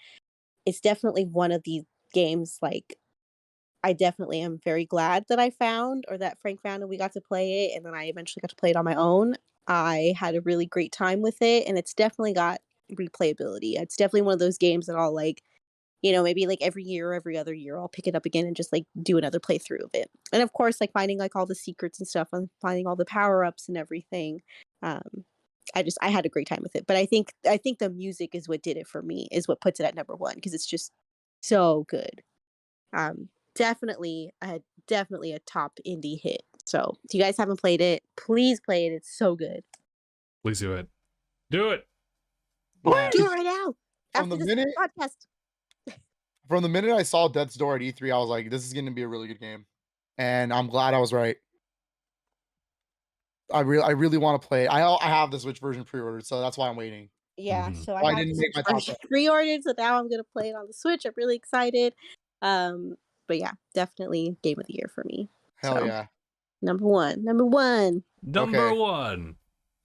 It's definitely one of these games like I definitely am very glad that I found or that Frank found and we got to play it, and then I eventually got to play it on my own. I had a really great time with it, and it's definitely got replayability. It's definitely one of those games that I'll like, you know, maybe like every year or every other year, I'll pick it up again and just like do another playthrough of it. And of course, like finding like all the secrets and stuff and finding all the power ups and everything. Um, I had a great time with it. But I think the music is what did it for me, is what puts it at number one because it's just so good. Um, definitely a top indie hit. So if you guys haven't played it, please play it. It's so good. Please do it. Do it. Yeah. Do it right now. From After the this minute podcast. from the minute I saw Death's Door at E3, I was like, this is gonna be a really good game. And I'm glad I was right. I really want to play it. I have the Switch version pre-ordered, so that's why I'm waiting. Yeah, Mhm. so I Why have didn't the make Switch my top version 10. pre-ordered, so now I'm gonna play it on the Switch. I'm really excited. But yeah, definitely game of the year for me. Hell So yeah. number one. Number one. Number Okay. one.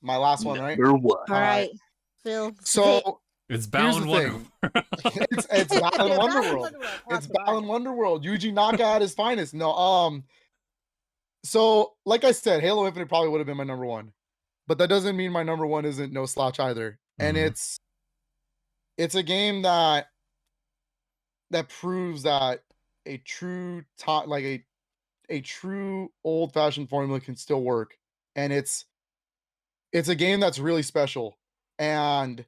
My last one, right? Number one. All right. Phil. this is it. So It's here's the Balan thing. Wonderworld. It's Balan Wonderworld. Wonderworld. It's Talk about Balan it. Wonderworld. Yuji Naka at his finest. No, so like I said, Halo Infinite probably would have been my number one. But that doesn't mean my number one isn't no slouch either. And Mhm. it's a game that proves that a true a true old-fashioned formula can still work. And it's a game that's really special. And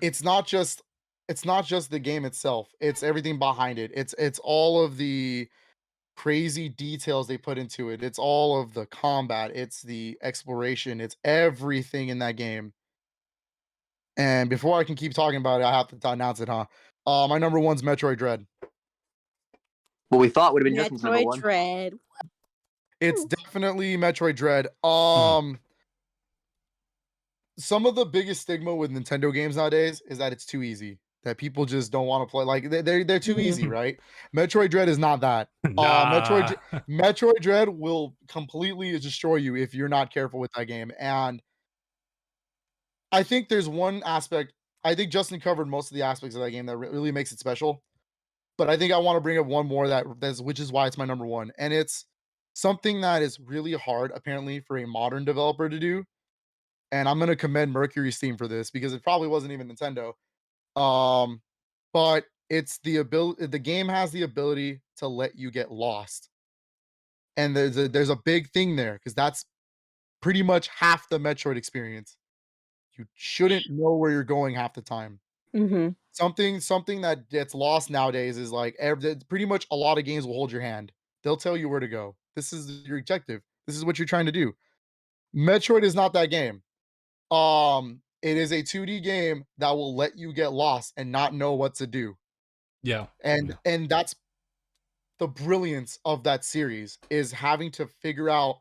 it's not just the game itself. It's everything behind it. It's all of the crazy details they put into it. It's all of the combat, it's the exploration, it's everything in that game. And before I can keep talking about it, I have to announce it, huh? My number one's Metroid Dread. What we thought would have been Justin's number Metroid one. Dread. It's definitely Metroid Dread. Some of the biggest stigma with Nintendo games nowadays is that it's too easy. That people just don't want to play. Like they're too easy, right? Metroid Dread is not that. Nah. Metroid Dread will completely destroy you if you're not careful with that game. And I think there's one aspect. I think Justin covered most of the aspects of that game that really makes it special. But I think I want to bring up one more which is why it's my number one. And it's something that is really hard, apparently, for a modern developer to do. And I'm gonna commend Mercury's team for this because it probably wasn't even Nintendo. But it's the game has the ability to let you get lost. And there's a big thing there because that's pretty much half the Metroid experience. You shouldn't know where you're going half the time. Mm-hmm. Something that gets lost nowadays is like pretty much a lot of games will hold your hand. They'll tell you where to go. This is your objective. This is what you're trying to do. Metroid is not that game. It is a 2D game that will let you get lost and not know what to do. Yeah. And that's the brilliance of that series, is having to figure out,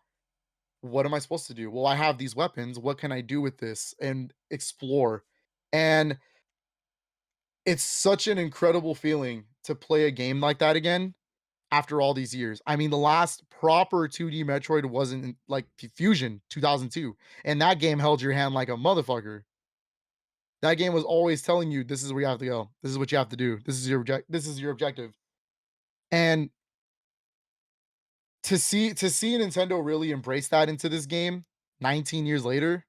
what am I supposed to do? Well, I have these weapons. What can I do with this? And explore. And it's such an incredible feeling to play a game like that again after all these years. I mean, the last proper 2D Metroid wasn't like Fusion 2002, and that game held your hand like a motherfucker. That game was always telling you, this is where you have to go. This is what you have to do. This is your objective. And to see Nintendo really embrace that into this game 19 years later,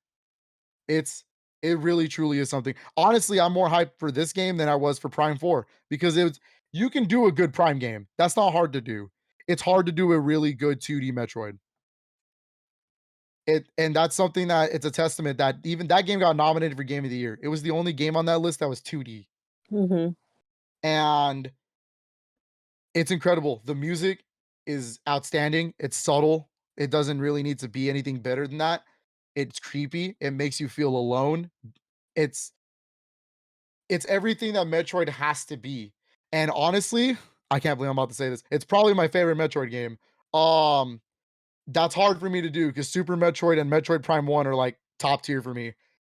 it really truly is something. Honestly, I'm more hyped for this game than I was for Prime 4, because you can do a good Prime game. That's not hard to do. It's hard to do a really good 2D Metroid. And that's something that it's a testament that even that game got nominated for Game of the Year. It was the only game on that list that was 2D. Mm-hmm. And it's incredible. The music is outstanding. It's subtle. It doesn't really need to be anything better than that. It's creepy. It makes you feel alone. It's everything that Metroid has to be. And honestly, I can't believe I'm about to say this. It's probably my favorite Metroid game. That's hard for me to do because Super Metroid and Metroid Prime 1 are like top tier for me.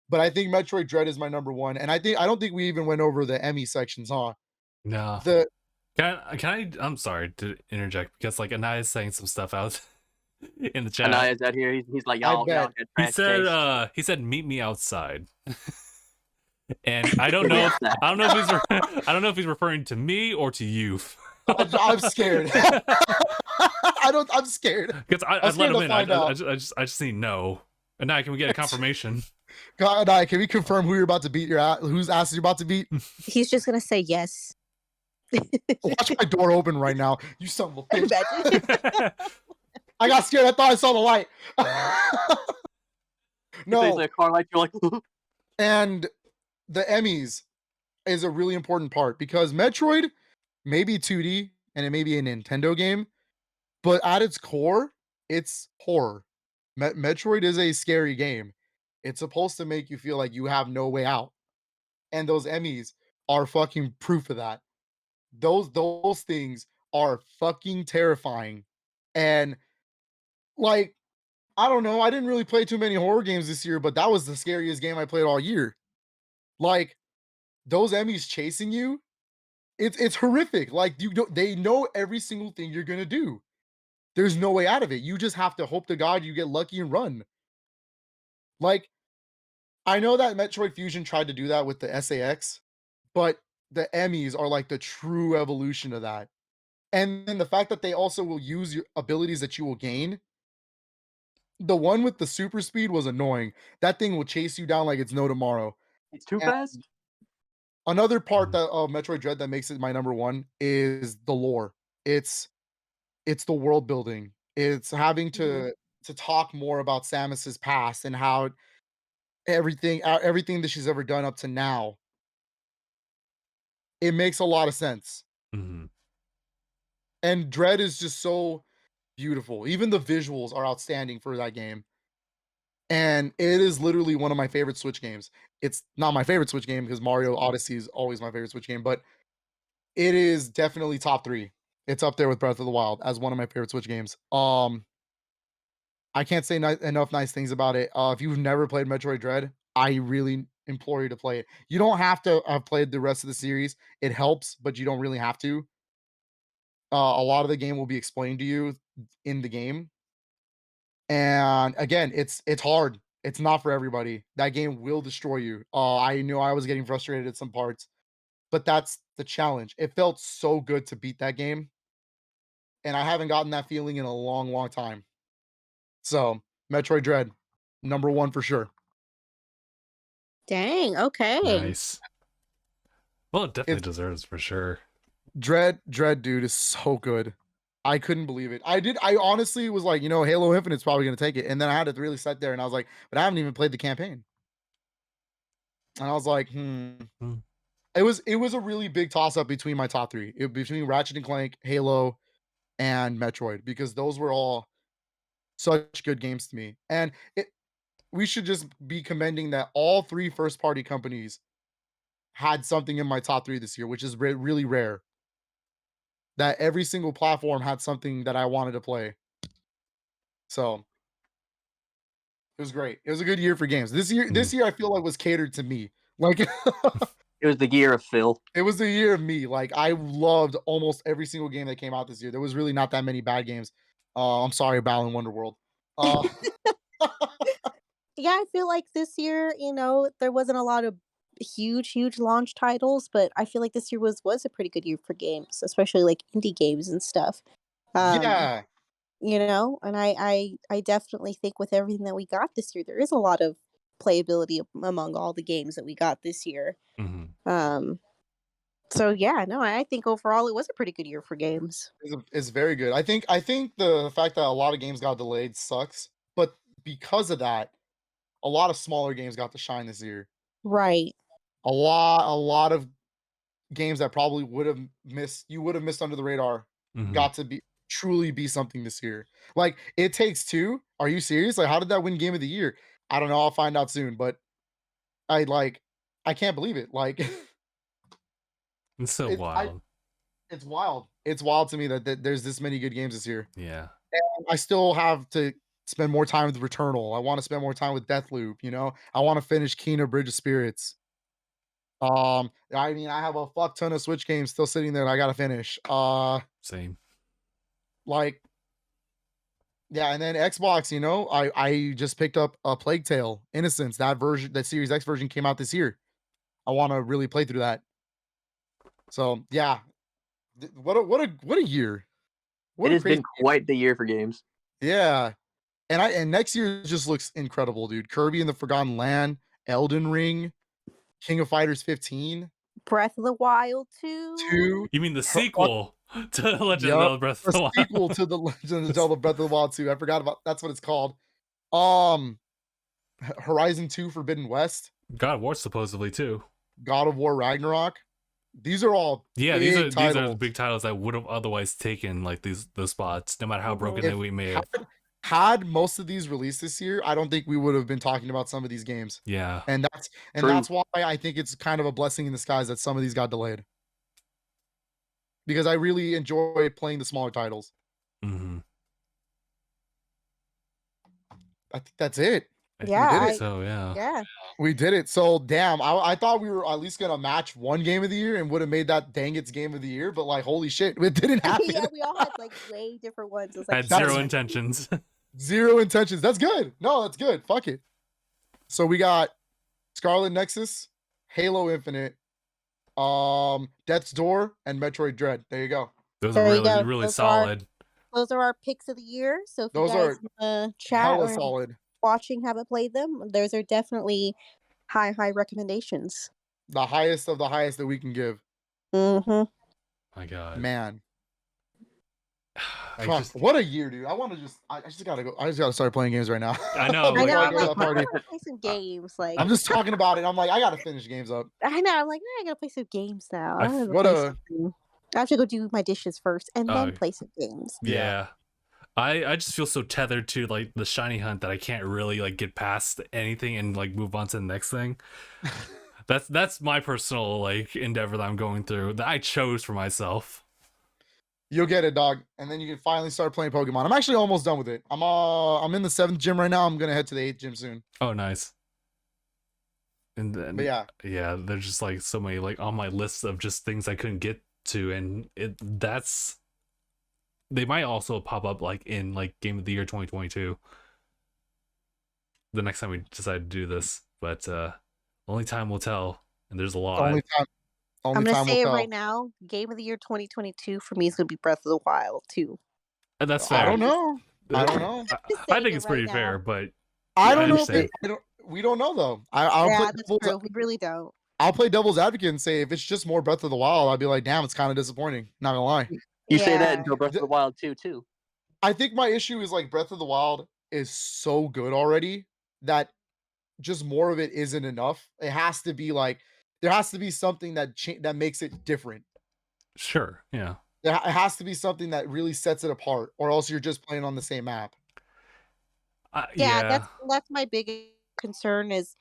But I think Metroid Dread is my number one. And I don't think we even went over the Emmy sections, huh? No. The I'm sorry to interject, because like Anaya's saying some stuff out in the chat. Anaya's out here. He's like, y'all get trash taste. He said meet me outside. And I don't know if he's referring to me or to you. I'm scared. I'm scared. Because I'd let him in. I just need no. Anaya, can we get a confirmation? God, Anaya, can we confirm who you're about to beat? Whose ass you're about to beat? He's just gonna say yes. Watch my door open right now. You son of a bitch. I got scared. I thought I saw the light. No. A car light, you're like, and the Emmys is a really important part, because Metroid may be 2D and it may be a Nintendo game, but at its core, it's horror. Metroid is a scary game. It's supposed to make you feel like you have no way out. And those Emmys are fucking proof of that. Those things are fucking terrifying. And like, I don't know, I didn't really play too many horror games this year, but that was the scariest game I played all year. Like, those Emmys chasing you, it's horrific. Like, they know every single thing you're gonna do. There's no way out of it. You just have to hope to God you get lucky and run. Like, I know that Metroid Fusion tried to do that with the SAX, but the Emmys are like the true evolution of that. And then the fact that they also will use your abilities that you will gain. The one with the super speed was annoying. That thing will chase you down like it's no tomorrow. it's too fast. Another part that of Metroid Dread that makes it my number one is the lore. It's the world building. It's having to talk more about Samus's past and how everything that she's ever done up to now. It makes a lot of sense. Mm-hmm. And Dread is just so beautiful. Even the visuals are outstanding for that game. And it is literally one of my favorite Switch games. It's not my favorite Switch game because Mario Odyssey is always my favorite Switch game, but it is definitely top 3. It's up there with Breath of the Wild as one of my favorite Switch games. I can't say enough nice things about it. If you've never played Metroid Dread, I really implore you to play it. You don't have to have played the rest of the series. It helps, but you don't really have to. A lot of the game will be explained to you in the game. And again, it's hard. It's not for everybody. That game will destroy you. I knew I was getting frustrated at some parts, but that's the challenge. It felt so good to beat that game. And I haven't gotten that feeling in a long, long time. So, Metroid Dread, number 1 for sure. Dang, okay. Nice. Well, it definitely deserves for sure. Dread, dude, is so good. I couldn't believe it. I honestly was like, Halo Infinite's probably going to take it. And then I had to really sit there and I was like, but I haven't even played the campaign. And I was like, It was a really big toss up between my top 3. Between Ratchet and Clank, Halo, and Metroid, because those were all such good games to me. And we should just be commending that all 3 first-party companies had something in my top 3 this year, which is really rare. That every single platform had something that I wanted to play. So it was great. It was a good year for games. This year I feel like was catered to me. Like It was the year of Phil. it was the year of me. Like I loved almost every single game that came out this year. There was really not that many bad games. I'm sorry, Balan Wonderworld. Yeah, I feel like this year, there wasn't a lot of huge launch titles, but I feel like this year was a pretty good year for games, especially like indie games and stuff. Yeah. And I definitely think with everything that we got this year, there is a lot of playability among all the games that we got this year. So yeah, no, I think overall it was a pretty good year for games. It's very good. I think the fact that a lot of games got delayed sucks, but because of that, a lot of smaller games got to shine this year. Right. A lot of games that probably would have missed under the radar got to truly be something this year. Like It Takes Two. Are you serious? Like, how did that win game of the year? I don't know. I'll find out soon, but I can't believe it. Like It's so wild. It's wild. It's wild to me that there's this many good games this year. Yeah. And I still have to spend more time with Returnal. I want to spend more time with Deathloop, I want to finish Kena Bridge of Spirits. I mean, I have a fuck ton of Switch games still sitting there that I gotta finish. Same. Like, yeah, and then Xbox, I just picked up a Plague Tale Innocence. That Series X version came out this year. I want to really play through that. So yeah, what a year! It has been quite the year for games. Yeah, and next year just looks incredible, dude. Kirby and the Forgotten Land, Elden Ring, King of Fighters 15, Breath of the Wild 2. You mean the sequel to Legend of Zelda Breath of the Wild? Sequel to the Legend of Zelda Breath of the Wild 2. I forgot about that's what it's called. Horizon 2 Forbidden West. God of War supposedly too. God of War Ragnarok. These are all these are the big titles that would have otherwise taken like those spots, no matter how broken we may have. Had most of these released this year, I don't think we would have been talking about some of these games. Yeah. And that's why I think it's kind of a blessing in disguise that some of these got delayed. Because I really enjoy playing the smaller titles. I think that's it. Yeah. We did it. So Yeah. We did it. So damn, I thought we were at least gonna match one game of the year and would have made that DangIT's game of the year, but like holy shit, it didn't happen. Yeah, we all had like way different ones. It was, like, had zero intentions. Zero intentions. That's good. No, that's good. Fuck it. So we got Scarlet Nexus, Halo Infinite, Death's Door, and Metroid Dread. There you go. Those are really solid. Those are our picks of the year. So if those you guys are chat hella or solid. Watching, haven't played them, those are definitely high recommendations. The highest of the highest that we can give. My God, man. What a year, dude! I just gotta start playing games right now. I know. I gotta play some games. Like I'm just talking about it. I'm like, I gotta finish games up. I know. I'm like, I gotta play some games now. I have to go do my dishes first and then play some games. Yeah. I just feel so tethered to like the shiny hunt that I can't really like get past anything and like move on to the next thing. That's my personal like endeavor that I'm going through that I chose for myself. You'll get it, dog, and then you can finally start playing Pokemon. I'm actually almost done with it. I'm in the 7th gym right now. I'm gonna head to the 8th gym soon. Oh, nice. And then, but yeah, there's just like so many like on my list of just things I couldn't get to, and they might also pop up like in like Game of the Year 2022. The next time we decide to do this, but only time will tell, and there's a lot. I'm gonna say it right now. Game of the Year 2022 for me is gonna be Breath of the Wild 2. And that's fair. I don't know. I think it's pretty fair, but I don't know. We don't know though. That's true. We really don't. I'll play devil's advocate and say if it's just more Breath of the Wild, I'd be like, damn, it's kind of disappointing. Not gonna lie. You say that until Breath of the Wild 2 too. I think my issue is like Breath of the Wild is so good already that just more of it isn't enough. It has to be like there has to be something that makes it different. Sure, yeah. It has to be something that really sets it apart, or else you're just playing on the same map. Yeah, Yeah. that's my biggest concern is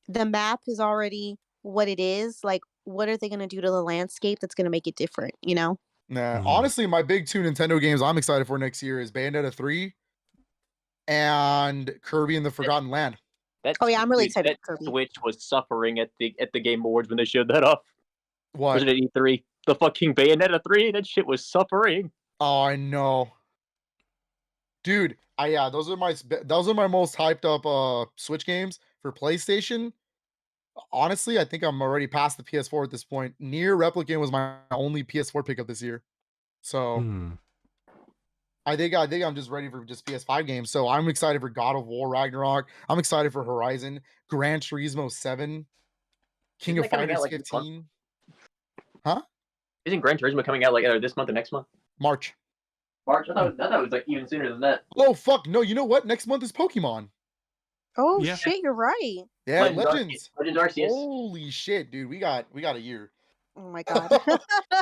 the map is already what it is. Like, what are they gonna do to the landscape that's gonna make it different, you know? Nah, Mhm. honestly, my big two Nintendo games I'm excited for next year is Bayonetta 3 and Kirby and the Forgotten Land. Oh, yeah, I'm really Dude, excited that for Kirby. Switch was suffering at the Game Awards when they showed that off. What? Was it at E3? The fucking Bayonetta 3, that shit was suffering. Oh, I know. Dude, yeah, those are my most hyped up Switch games for PlayStation. Honestly, I think I'm already past the PS4 at this point. Nier Replicant was my only PS4 pickup this year. So Hmm. I think I'm just ready for just PS5 games. So I'm excited for God of War Ragnarok. I'm excited for Horizon, Gran Turismo 7, King Isn't of that coming out, Fighters like, this month? 15. Huh? Isn't Gran Turismo coming out like either this month or next month? March. March? I thought it was like even sooner than that. Oh fuck. No, you know what? Next month is Pokemon. Oh Yeah. shit, you're right. Yeah, Legends Legends. Legends Arceus. Holy shit, dude. We got a year. Oh my god.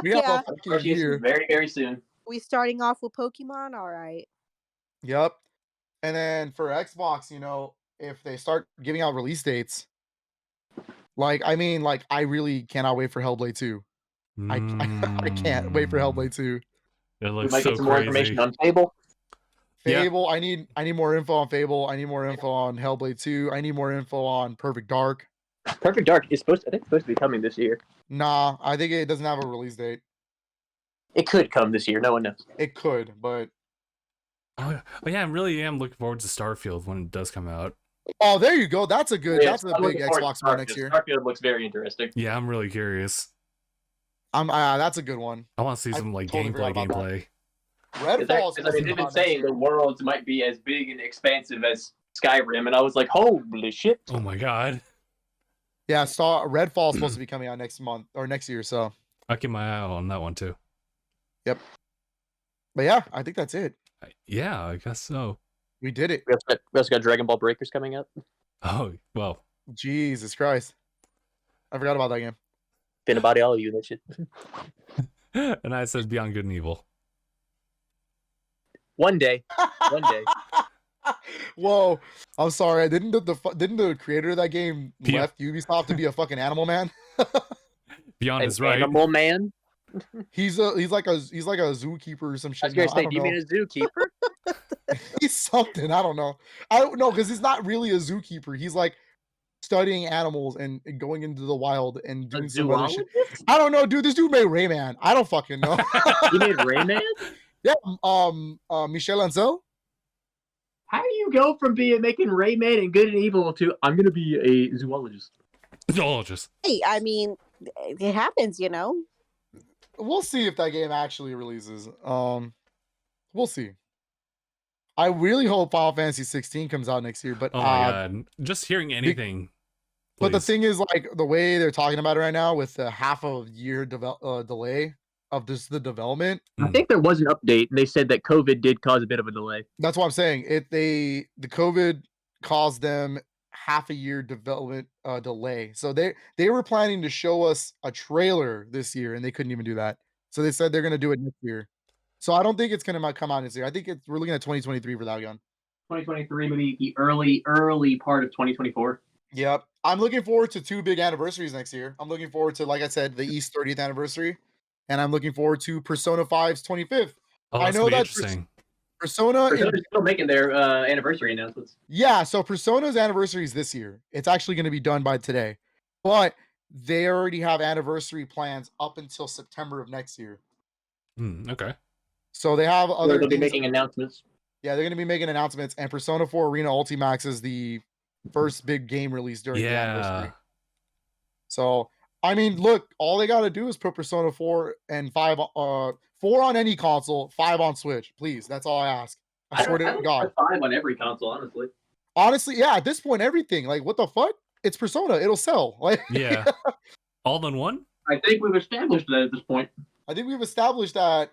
We have Yeah, a fucking Arceus is year. very, very soon. we starting off with Pokemon. All right. Yep. And then for Xbox, if they start giving out release dates, I really cannot wait for Hellblade 2. I can't wait for Hellblade 2. It We looks might so get some more crazy. information on Fable. Yeah. Fable, I need more info on Fable. I need more info on Hellblade 2. I need more info on Perfect Dark. Perfect Dark is supposed to be coming this year. Nah, I think it doesn't have a release date. It could come this year. No one knows. It could, but Oh yeah, I really am looking forward to Starfield when it does come out. oh, there you go. That's a good. Yeah, That's a I'm big looking forward to Xbox one next year. Starfield looks very interesting. Yeah, I'm really curious. That's a good one. I want to see I some totally forgot about gameplay. Redfall. Because they've been saying the worlds might be as big and expansive as Skyrim, and I was like, holy shit! Oh my god. Yeah, Redfall is supposed to be coming out next month or next year. So I'll keep my eye out on that one too. Yep. But yeah, I think that's it. Yeah, I guess so. We did it. We also got Dragon Ball Breakers coming up. Oh, well. Jesus Christ. I forgot about that game. Been about all of you, that shit. And I said Beyond Good and Evil. One day. Whoa. I'm sorry. Didn't the creator of that game left Ubisoft to be a fucking animal man? Beyond An is right. Animal man? He's like a zookeeper or some shit. I was gonna now. say, do you mean a zookeeper? He's something. I don't know. I don't know because he's not really a zookeeper. He's like studying animals and going into the wild and doing some other shit. I don't know, dude. This dude made Rayman. I don't fucking know. He made Rayman? Yeah. Michel Ancel. How do you go from making Rayman and Good and Evil to I'm gonna be a zoologist? Zoologist. Hey, I mean, it happens, you know. We'll see if that game actually releases. We'll see. I really hope Final Fantasy 16 comes out next year, but oh my god, just hearing anything. But the thing is, like the way they're talking about it right now, with the half a year delay of the development. I think there was an update, and they said that COVID did cause a bit of a delay. That's what I'm saying. The COVID caused them half a year development delay. So they were planning to show us a trailer this year, and they couldn't even do that. So they said they're going to do it next year. So I don't think it's going to come out this year. I think we're looking at 2023 for that gun. 2023, maybe the early part of 2024. Yep. I'm looking forward to 2 big anniversaries next year. I'm looking forward to, like I said, the East 30th anniversary, and I'm looking forward to Persona 5's 25th. Oh, I know that's interesting. Persona's still making their anniversary announcements. Yeah, so Persona's anniversary is this year. It's actually going to be done by today, but they already have anniversary plans up until September of next year. Okay. So they have other. They'll be making announcements. Yeah, they're going to be making announcements, and Persona 4 Arena Ultimax is the first big game release during the anniversary. So I mean, look, all they got to do is put Persona 4 and 5, 4 on any console, 5 on Switch, please. That's all I ask. I swear to God. 5 on every console, honestly. Honestly, yeah. At this point, everything. Like, what the fuck? It's Persona. It'll sell. Like, yeah. All in one. I think we've established that at this point. I think we've established that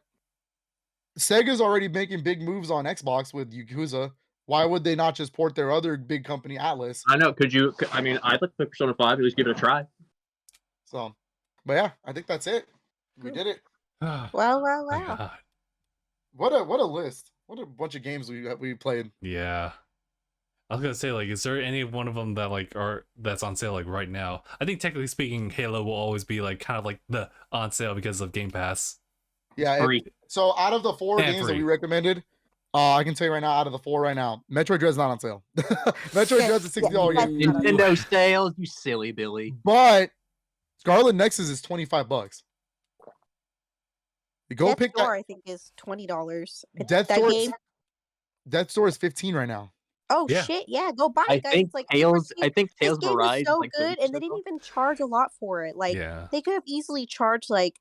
Sega's already making big moves on Xbox with Yakuza. Why would they not just port their other big company, Atlas? I know. I mean, I'd like to play Persona 5. At least give it a try. So, but yeah, I think that's it. We did it. Wow. What a list. What a bunch of games we played. Yeah. I was gonna say, like, is there any one of them that like that's on sale like right now? I think technically speaking, Halo will always be like kind of like the on sale because of Game Pass. Yeah. Free. So out of the 4 And games that free. we recommended, I can tell you right now, out of the 4 right now, Metroid Dread's not on sale. Metroid Yeah, Dread's a $60 yeah, game. that's not on Nintendo sales, you silly Billy. But Scarlet Nexus is $25. You go Death's pick Door, that. I think, is $20. Death's That Door. game. Death's Door is 15 right now. Oh Yeah. shit! Yeah, go buy I it, guys. think It's like Tales. super I cheap. think This Tales of game is Arise so like good, and they didn't even charge a lot for it. Like Yeah. they could have easily charged like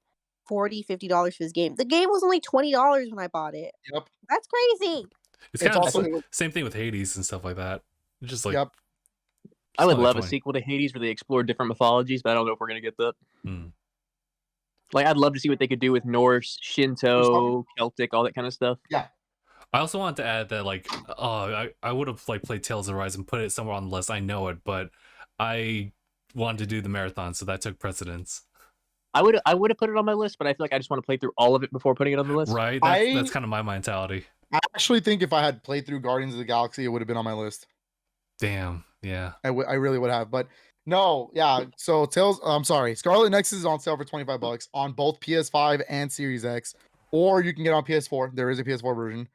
$40-$50 for this game. The game was only $20 when I bought it. Yep. That's crazy. It's It's kind of also- the same thing with Hades and stuff like that. It's just like Yep. I would only love a 20. sequel to Hades where they explore different mythologies, but I don't know if we're gonna get that. Hmm. Like, I'd love to see what they could do with Norse, Shinto, Celtic, all that kind of stuff. I also want to add that like I would have like played Tales of Horizon, put it somewhere on the list. I know it, but I wanted to do the marathon, so that took precedence. I would have put it on my list, but I feel like I just want to play through all of it before putting it on the list. Right? I- That's kind of my mentality. I actually think if I had played through Guardians of the Galaxy, it would have been on my list. Damn. Yeah. I really would have. But no, yeah. So Scarlet Nexus is on sale for $25 on both PS5 and Series X, or you can get on PS4. There is a PS4 version.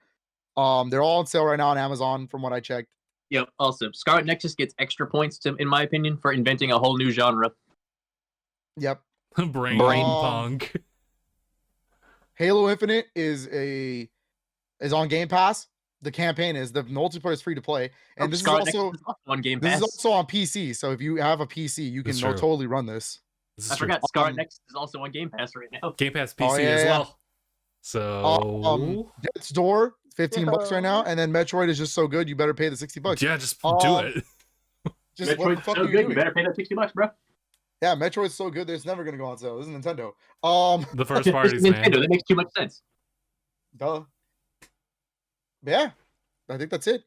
They're all on sale right now on Amazon, from what I checked. Yep. Also, Scarlet Nexus gets extra points, in my opinion, for inventing a whole new genre. Yep. Brain Um, punk. Halo Infinite is on Game Pass. The campaign is, the multiplayer is free to play, and this is Scarlet also Nexus is on Game this Pass. is also on PC. So if you have a PC, you can That's true. totally run this. This is I true. forgot Scarlet Um, Nexus is also on Game Pass right now. Game Pass Oh, PC yeah, as yeah. well. So Death's Door, $15 right now, No. and then Metroid is just so good, you better pay the $60. yeah, just do Um, it. Just what the Metroid's fuck so are you good, you doing? better pay that $60, bro. Yeah, Metroid's so good, it's never gonna go on sale. This is Nintendo. The first It's parties, Nintendo. man. That makes too much sense. Duh. Yeah, I think that's it.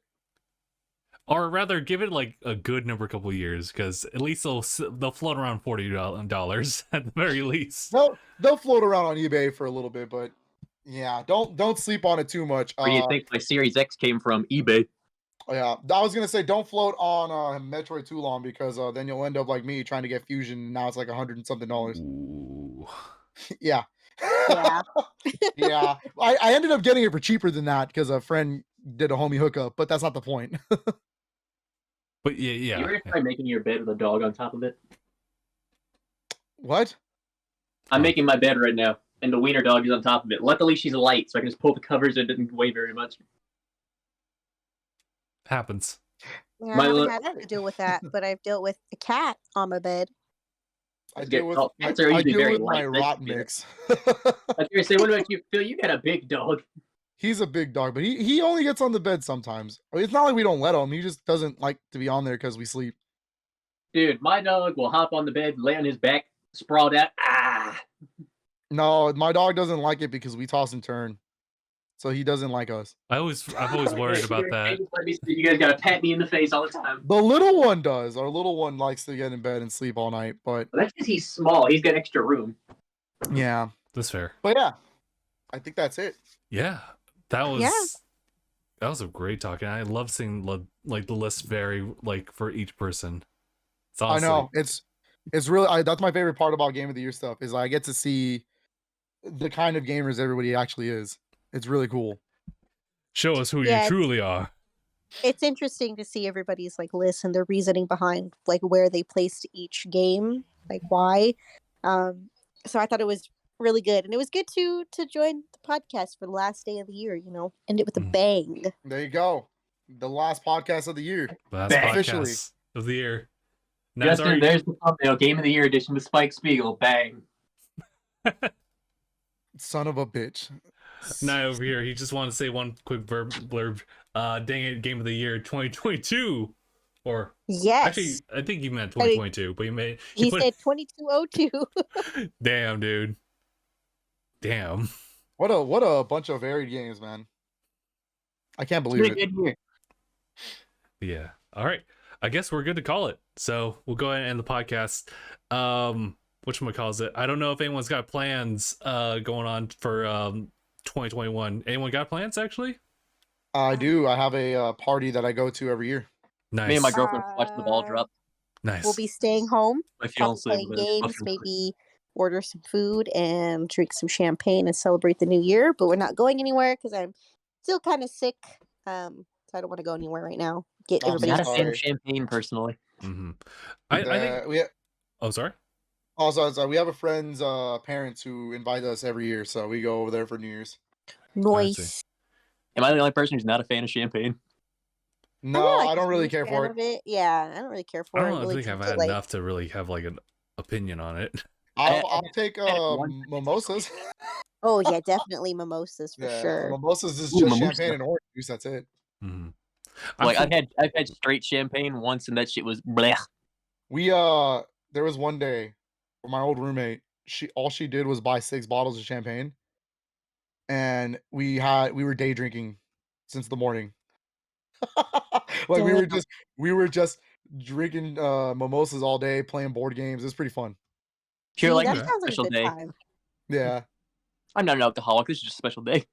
Or rather, give it like a good number, couple years, because at least they'll float around $40 at the very least. They'll float around on eBay for a little bit, but yeah, don't sleep on it too much. Where do you think my Series X came from? eBay. Yeah, I was gonna say don't float on Metroid too long, because then you'll end up like me trying to get Fusion, and now it's like $100 and something. Ooh. Yeah. Yeah. Yeah. I ended up getting it for cheaper than that because a friend did a homie hookup, but that's not the point. But yeah. You ever try making your bed with a dog on top of it? What? I'm making my bed right now, and the wiener dog is on top of it. Luckily, she's light, so I can just pull the covers and it didn't weigh very much. Happens. Yeah, My I li- haven't had to deal with that, but I've dealt with a cat on my bed. I Get- deal with oh, cats are usually deal very with my light. That's rot weird. mix. I was gonna say, what about you, Phil? You got a big dog. He's a big dog, but he only gets on the bed sometimes. I mean, it's not like we don't let him. He just doesn't like to be on there because we sleep. Dude, my dog will hop on the bed, lay on his back, sprawled out. Ah! No, my dog doesn't like it because we toss and turn. So he doesn't like us. I've always worried about that. You guys gotta pat me in the face all the time. The little one does. Our little one likes to get in bed and sleep all night, but Well, that's because he's small. He's got extra room. yeah. That's fair. But yeah, I think that's it. Yeah, that was Yeah. that was a great talk, and I love seeing like the list vary like for each person. It's I honestly, know it's really that's my favorite part about Game of the Year stuff is I get to see the kind of gamers everybody actually is. It's really cool. show us who Yeah, you truly are. It's interesting to see everybody's like list and their reasoning behind like where they placed each game, like why. So I thought it was really good, and it was good to join the podcast for the last day of the year. End it with a Mm. bang. There you go. The last podcast of the year. Last Officially. podcast of the year. Now, Justin, sorry, there's the thumbnail. Game of the Year edition with Spike Spiegel. Bang. Son of a bitch. now over here, he just wanted to say one quick blurb. Dang it, Game of the Year 2022, or Yes. actually, I think you meant 2022, but he put, said 2202. damn, dude, damn. What a bunch of varied games, man. I can't It's believe been a it. good year. Yeah. All right. I guess we're good to call it. So we'll go ahead and end the podcast. Whatchamacalls it? I don't know if anyone's got plans going on for 2021. Anyone got plans actually? I do. I have a party that I go to every year. Nice. Me and my girlfriend watching the ball Uh, drop. Nice. We'll be staying home, My probably fiance playing was games, maybe order some food and drink some champagne and celebrate the new year. But we're not going anywhere because I'm still kind of sick. So I don't want to go anywhere right now. Get I'm I'm everybody. not a fan of sorry. champagne personally. Mm-hmm. I think. We Oh, sorry. also we have a friend's parents who invite us every year, so we go over there for New Year's. Noise. Am I the only person who's not a fan of champagne? No, I'm not, I don't a really huge care fan for it. of it. Yeah, I don't really care I for it. don't Really think I've keeps had it, like, enough to really have like an opinion on it. I'll take had it once. mimosas. oh yeah, definitely mimosas for Yeah, sure. mimosas is Ooh, just mimosa. champagne and orange juice. That's it. Mm-hmm. Like I've had straight champagne once, and that shit was blech. We there was one day where my old roommate, all she did was buy 6 bottles of champagne, and we were day drinking since the morning. Like we were just drinking mimosas all day, playing board games. It's pretty fun. You're See, like, that this is a sounds like a special good day. time. Yeah. I'm not an alcoholic. This is just a special day.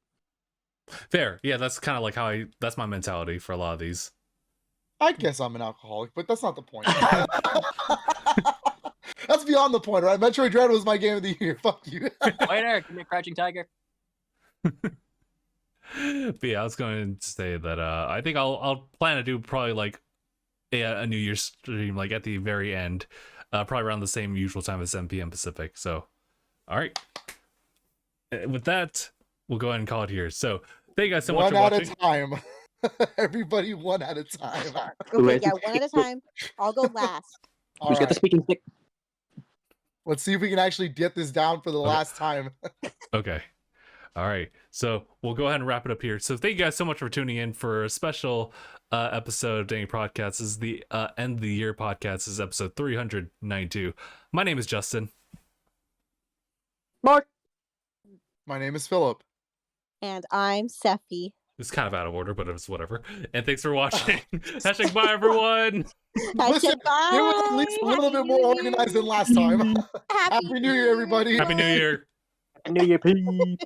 Fair. Yeah, that's kind of like that's my mentality for a lot of these. I guess I'm an alcoholic, but that's not the point. That's beyond the point, right? Metroid Dread was my game of the year. Fuck you. Wait there, give me a crouching tiger. But yeah, I was going to say that I think I'll plan to do probably like a New Year's stream like at the very end, probably around the same usual time as 7 p.m. Pacific. So, all right. With that, we'll go ahead and call it here. So, thank you guys so much for watching. One at a time. Everybody one at a time. Okay, yeah, one at a time. I'll go last. Who's got the speaking stick? Let's see if we can actually get this down for the last time. Okay. All right. So we'll go ahead and wrap it up here. So thank you guys so much for tuning in for a special episode of DangIT Prodcast. This is the end of the year podcast. This is episode 392. My name is Justin. Mark. My name is Philip. And I'm Sephie. It's kind of out of order, but it's whatever. And thanks for watching. Hashtag bye, everyone. Listen, it was at least a little bit more organized than last time. Happy New Year, everybody. Happy New Year. Happy New Year, peace.